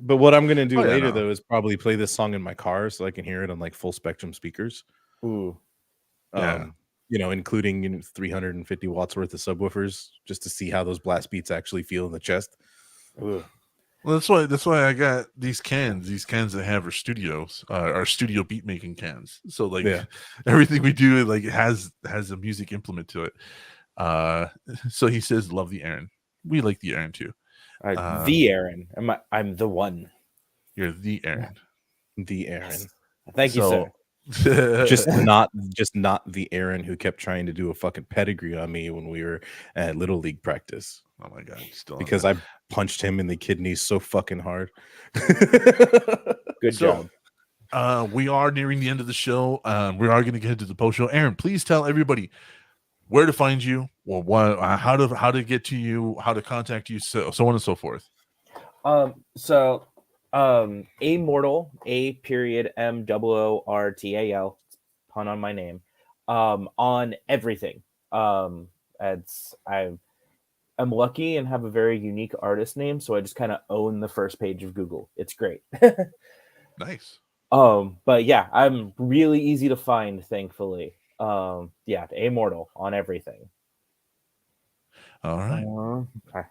But what I'm gonna do later no. though is probably play this song in my car so I can hear it on like full spectrum speakers. Ooh. Yeah. You know, including 350 watts worth of subwoofers, just to see how those blast beats actually feel in the chest. Ooh. Well, that's why I got these cans that have our studio beat making cans. So like everything we do like has a music implement to it. So he says, love the Aaron. We like the Aaron too. The Aaron. I'm the one. You're the Aaron. The Aaron. Thank you, sir. just not the Aaron who kept trying to do a fucking pedigree on me when we were at Little League practice. Oh my god, still because I punched him in the kidneys so fucking hard. Good job. We are nearing the end of the show. We are going to get into the post show. Aaron, please tell everybody where to find you, or how to get to you, how to contact you, so on and so forth. Amortal, A.MOORTAL, pun on my name, on everything. I'm lucky and have a very unique artist name, so I just kind of own the first page of Google. It's great. Nice. But yeah, I'm really easy to find, thankfully. Amortal on everything. All right.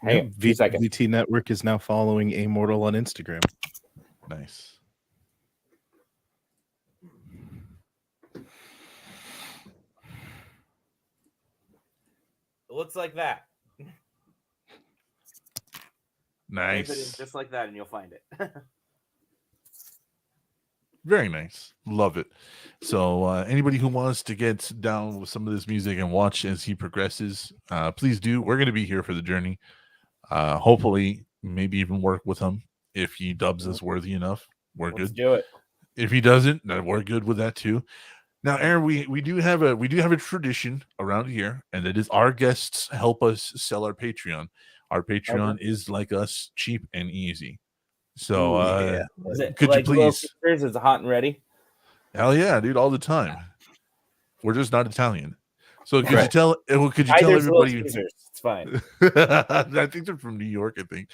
Hang on, 2 seconds. VTNetwork is now following Amortal on Instagram. Nice. It looks like that. Nice. Type it in just like that, and you'll find it. Very nice. Love it. So anybody who wants to get down with some of this music and watch as he progresses, please do. We're going to be here for the journey. Hopefully, maybe even work with him if he dubs us worthy enough. We're Let's good. do it. If he doesn't, then we're good with that too. Now, Aaron, we do have a tradition around here, and it is our guests help us sell our Patreon. Our Patreon is like us, cheap and easy. So Is it could like you Little please? Caesars, is it hot and ready? Hell yeah, dude, all the time. We're just not Italian. So could Right. you tell? Could you tell Either's Little everybody? Caesars, it's fine. I think they're from New York. I think.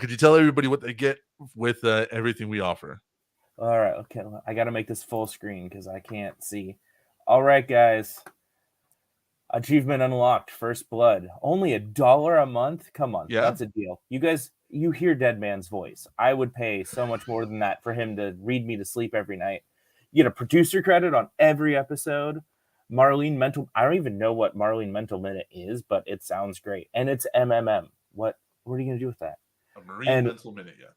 Could you tell everybody what they get with everything we offer? All right, okay. I got to make this full screen because I can't see. All right, guys. Achievement unlocked. First blood. Only $1 a month. Come on, Yeah. That's a deal. You guys, you hear Dead Man's voice. I would pay so much more than that for him to read me to sleep every night. You get a producer credit on every episode. Marlene Mental. I don't even know what Marlene Mental Minute is, but it sounds great. And it's MMM. What are you gonna do with that? A Marine Mental Minute, yeah.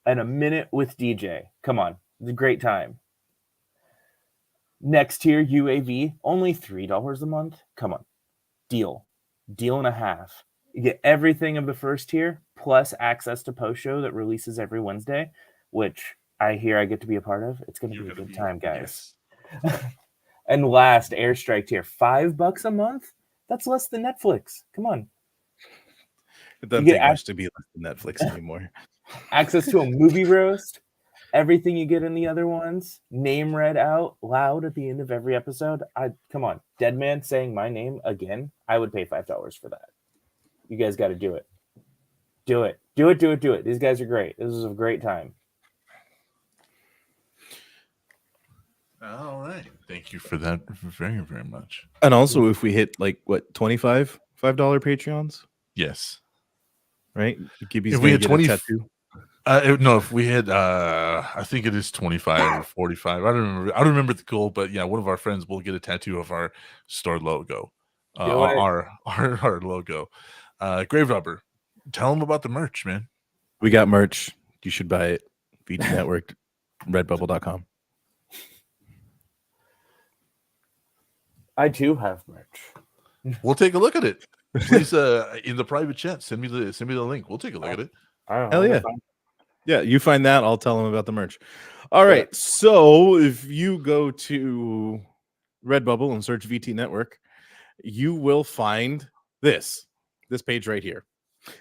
And a minute with DJ. Come on. It's a great time. Next tier UAV, only $3 a month. Come on. Deal and a half. You get everything of the first tier, plus access to post show that releases every Wednesday, which I hear I get to be a part of. It's going to be a good time, guys. Yes. And last, Airstrike tier, $5 a month? That's less than Netflix. Come on. It doesn't You get take much to be less than Netflix anymore. Access to a movie roast everything you get in the other ones, name read out loud at the end of every episode. Come on, Dead Man saying my name again. I would pay $5 for that. You guys got to do it. Do it. Do it. Do it. Do it. These guys are great. This is a great time. All right. Thank you for that very, very much. And also, if we hit like what, $5 Patreons, Yes. right? Gibby's If we gonna had get 20 a tattoo. No, if we had I think it is 25 or 45. I don't remember the goal, but yeah, one of our friends will get a tattoo of our store logo. Our logo. Graverobber. Tell them about the merch, man. We got merch. You should buy it. VTNetwork, redbubble.com. I too have merch. We'll take a look at it. Please in the private chat, send me the link. We'll take a look at it. Hell yeah. Yeah, you find that. I'll tell them about the merch. All right. So if you go to Redbubble and search VT Network, you will find this page right here.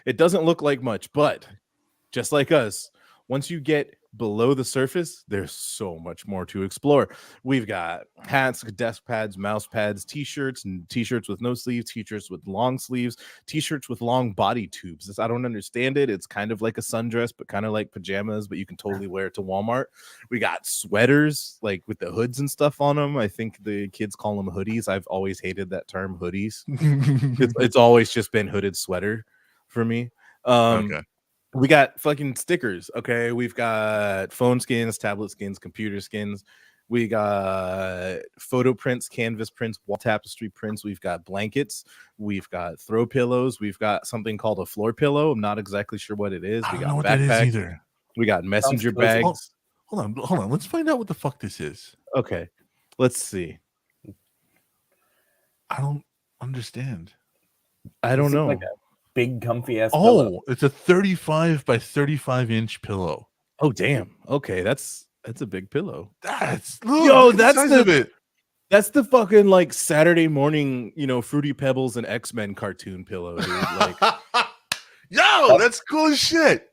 It doesn't look like much, but just like us, once you get below the surface, there's so much more to explore. We've got hats, desk pads, mouse pads, t-shirts, and t-shirts with no sleeves, t-shirts with long sleeves, t-shirts with long body tubes. I don't understand it. It's kind of like a sundress, but kind of like pajamas, but you can totally wear it to Walmart. We got sweaters, like with the hoods and stuff on them. I think the kids call them hoodies. I've always hated that term, hoodies. It's always just been hooded sweater for me. Okay. We got fucking stickers. Okay. We've got phone skins, tablet skins, computer skins. We got photo prints, canvas prints, wall tapestry prints. We've got blankets. We've got throw pillows. We've got something called a floor pillow. I'm not exactly sure what it is. I We don't got know what that is backpacks. either. We got messenger Sounds cozy. bags. Hold on. Let's find out what the fuck this is. Okay. Let's see. I don't understand. I don't This is know. like a big comfy ass pillow. Oh, it's a 35 by 35 inch pillow. Oh, damn. Okay. That's a big pillow. That's Yo, look at the that's size the- of it. That's the fucking like Saturday morning, Fruity Pebbles and X-Men cartoon pillow, dude. Like, Yo, that's cool as shit.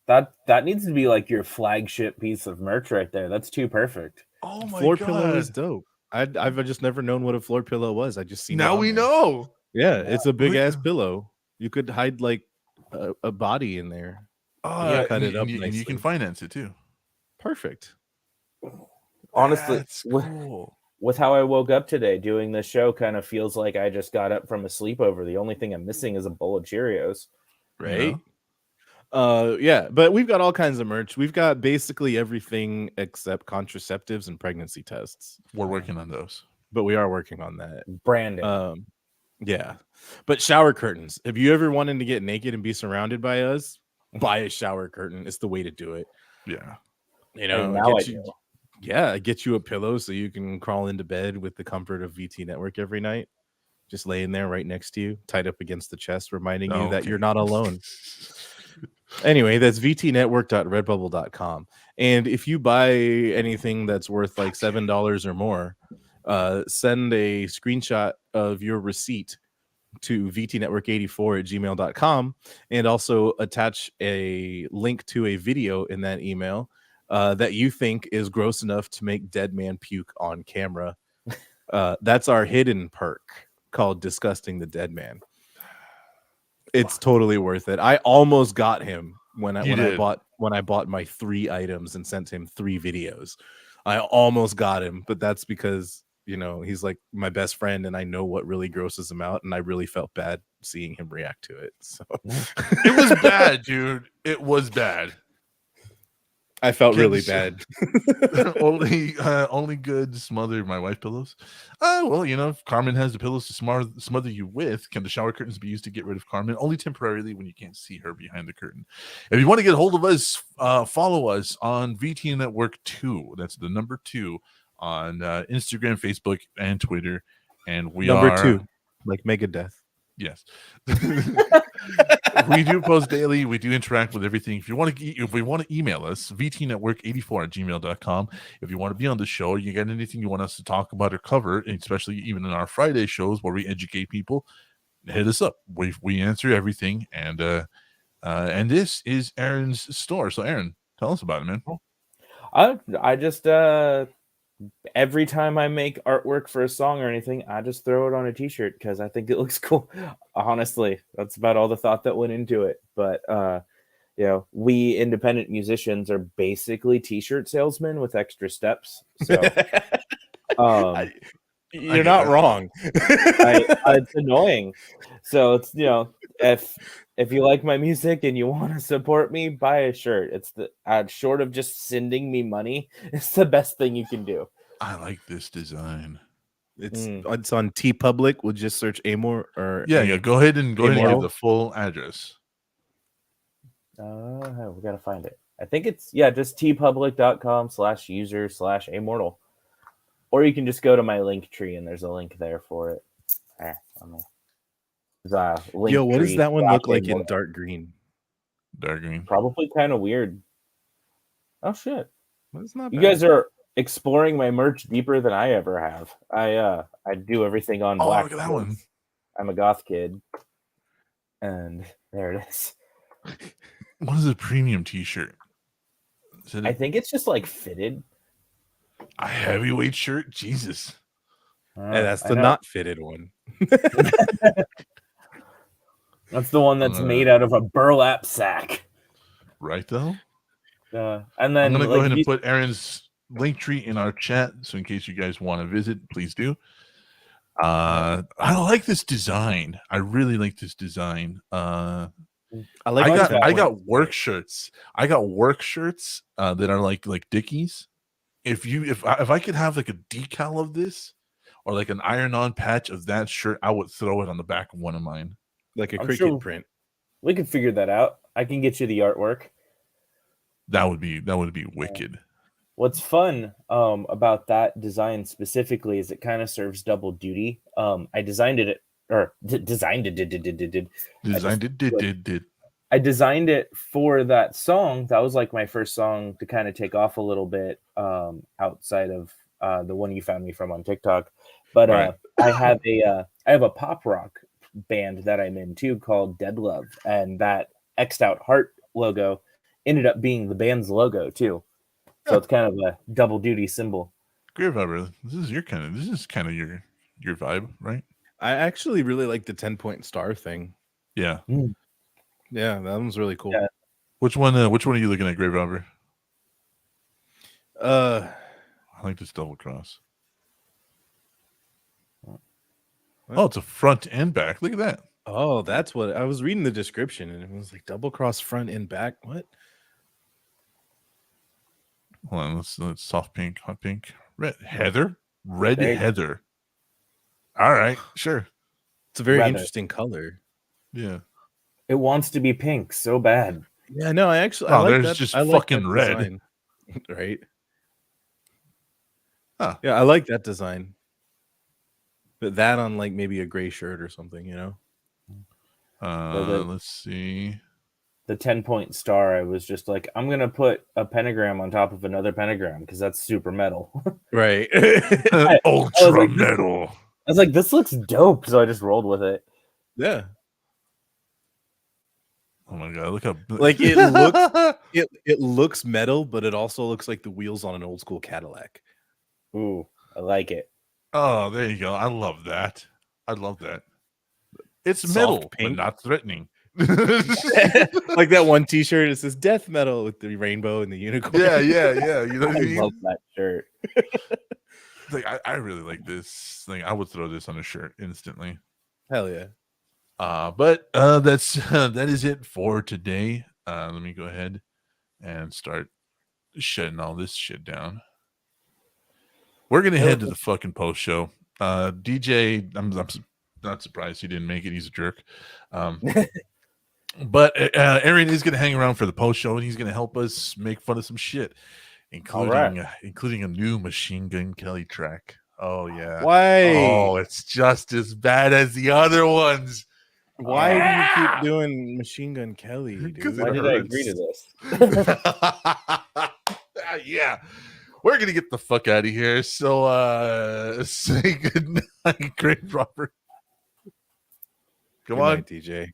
That needs to be like your flagship piece of merch right there. That's too perfect. Oh my floor god. pillow is dope. I've just never known what a floor pillow was. I just seen it Now on we there. know. Yeah, it's a big ass Look- pillow. You could hide like a body in there. Yeah, cut it up and you nicely. can finance it too. Perfect. Honestly, That's cool. with how I woke up today doing this show, kind of feels like I just got up from a sleepover. The only thing I'm missing is a bowl of Cheerios. Right. Yeah, but we've got all kinds of merch. We've got basically everything except contraceptives and pregnancy tests. We're working on those. But we are working on that. Branding. Yeah. But shower curtains. If you ever wanted to get naked and be surrounded by us, buy a shower curtain. It's the way to do it. Yeah. Now I get you, get you a pillow so you can crawl into bed with the comfort of VT Network every night. Just laying there right next to you, tied up against the chest, reminding you that you're not alone. Anyway, that's vtnetwork.redbubble.com. And if you buy anything that's worth like $7 or more, send a screenshot of your receipt to vtnetwork84@gmail.com and also attach a link to a video in that email that you think is gross enough to make Dead Man puke on camera. That's our hidden perk called Disgusting the Dead Man. It's totally worth it. I almost got him when I bought my 3 items and sent him 3 videos. I almost got him, but that's because he's like my best friend and I know what really grosses him out, and I really felt bad seeing him react to it. So It was bad, dude. It was bad. I felt really bad. only good smother my wife pillows. Well, if Carmen has the pillows to smother you with, can the shower curtains be used to get rid of Carmen? Only temporarily when you can't see her behind the curtain. If you want to get a hold of us, follow us on VT Network 2. That's the number 2 on Instagram, Facebook, and Twitter. And we Number 2, like Megadeth. Yes. We do post daily. We do interact with everything. If we want to email us, vtnetwork84@gmail.com. If you want to be on the show, you got anything you want us to talk about or cover, especially even in our Friday shows where we educate people, hit us up. We answer everything. And this is Aaron's store. So Aaron, tell us about it, man. I just every time I make artwork for a song or anything, I just throw it on a t-shirt because I think it looks cool. Honestly, that's about all the thought that went into it. But we independent musicians are basically t-shirt salesmen with extra steps. So you're not wrong. it's annoying. So it's if you like my music and you want to support me, buy a shirt. It's short of just sending me money, it's the best thing you can do. I like this design. It's on TeePublic. We'll just search Amor or Yeah. Go ahead and give the full address. We gotta find it. I think it's just tpublic.com/user/amortal. Or you can just go to my link tree and there's a link there for it. Yo, what does that one look like in dark green? Dark green. Probably kind of weird. Oh shit. That's not You bad. guys are exploring my merch deeper than I ever have. I do everything on black. Look at that one. I'm a goth kid. And there it is. What is a premium t-shirt? I think it's just like fitted. A heavyweight shirt? Jesus. Hey, that's the not fitted one. That's the one that's made out of a burlap sack. Right, though? And then I'm going to go ahead and put Aaron's link tree in our chat. So in case you guys want to visit, please do. I like this design. I really like this design. I got work shirts. I got work shirts that are like Dickies. If I could have like a decal of this or like an iron-on patch of that shirt, I would throw it on the back of one of mine, like a cricket print. We could figure that out. I can get you the artwork. That would be wicked. What's fun about that design specifically is it kind of serves double duty. I designed it I designed it for that song. That was like my first song to kind of take off a little bit outside of the one you found me from on TikTok. But Right. I have a pop rock band that I'm in too called Dead Love, and that X'd out heart logo ended up being the band's logo too. So it's kind of a double duty symbol. Graverobber, this is kind of your vibe, right? I actually really like the 10-point star thing. Yeah. Yeah, that one's really cool. Yeah. Which one are you looking at, Graverobber? I like this double cross. Oh, it's a front and back. Look at that. Oh, that's what I was reading the description, and it was like double cross front and back. What? Hold on, let's soft pink, hot pink, red heather. All right, sure. It's a very Rather. interesting color. Yeah. It wants to be pink so bad. Yeah, no, I like there's that. just I like fucking that red. design. Right? Huh. Yeah, I like that design. But that on like maybe a gray shirt or something, you know? Let's see. The 10-point star, I was just like, I'm gonna put a pentagram on top of another pentagram because that's super metal. Right. Ultra metal. I was like, this looks dope, so I just rolled with it. Yeah. Oh my god, look how Like it looks it looks metal, but it also looks like the wheels on an old school Cadillac. Ooh, I like it. Oh, there you go. I love that. It's Soft metal, pink. but not threatening. Like that one t-shirt, it says death metal with the rainbow and the unicorn. Yeah. You know what I I mean? love that shirt. Like I really like this thing. I would throw this on a shirt instantly. Hell yeah. But that is it for today. Let me go ahead and start shutting all this shit down. We're gonna head to the fucking post show. DJ, I'm not surprised he didn't make it. He's a jerk. But Aaron is gonna hang around for the post show, and he's gonna help us make fun of some shit, including a new Machine Gun Kelly track. Oh yeah. Why? Oh, it's just as bad as the other ones. Why do you keep doing Machine Gun Kelly, dude? Why did I agree to this? Yeah. We're gonna get the fuck out of here. So say good night, Graverobber. Come Good on. night, DJ.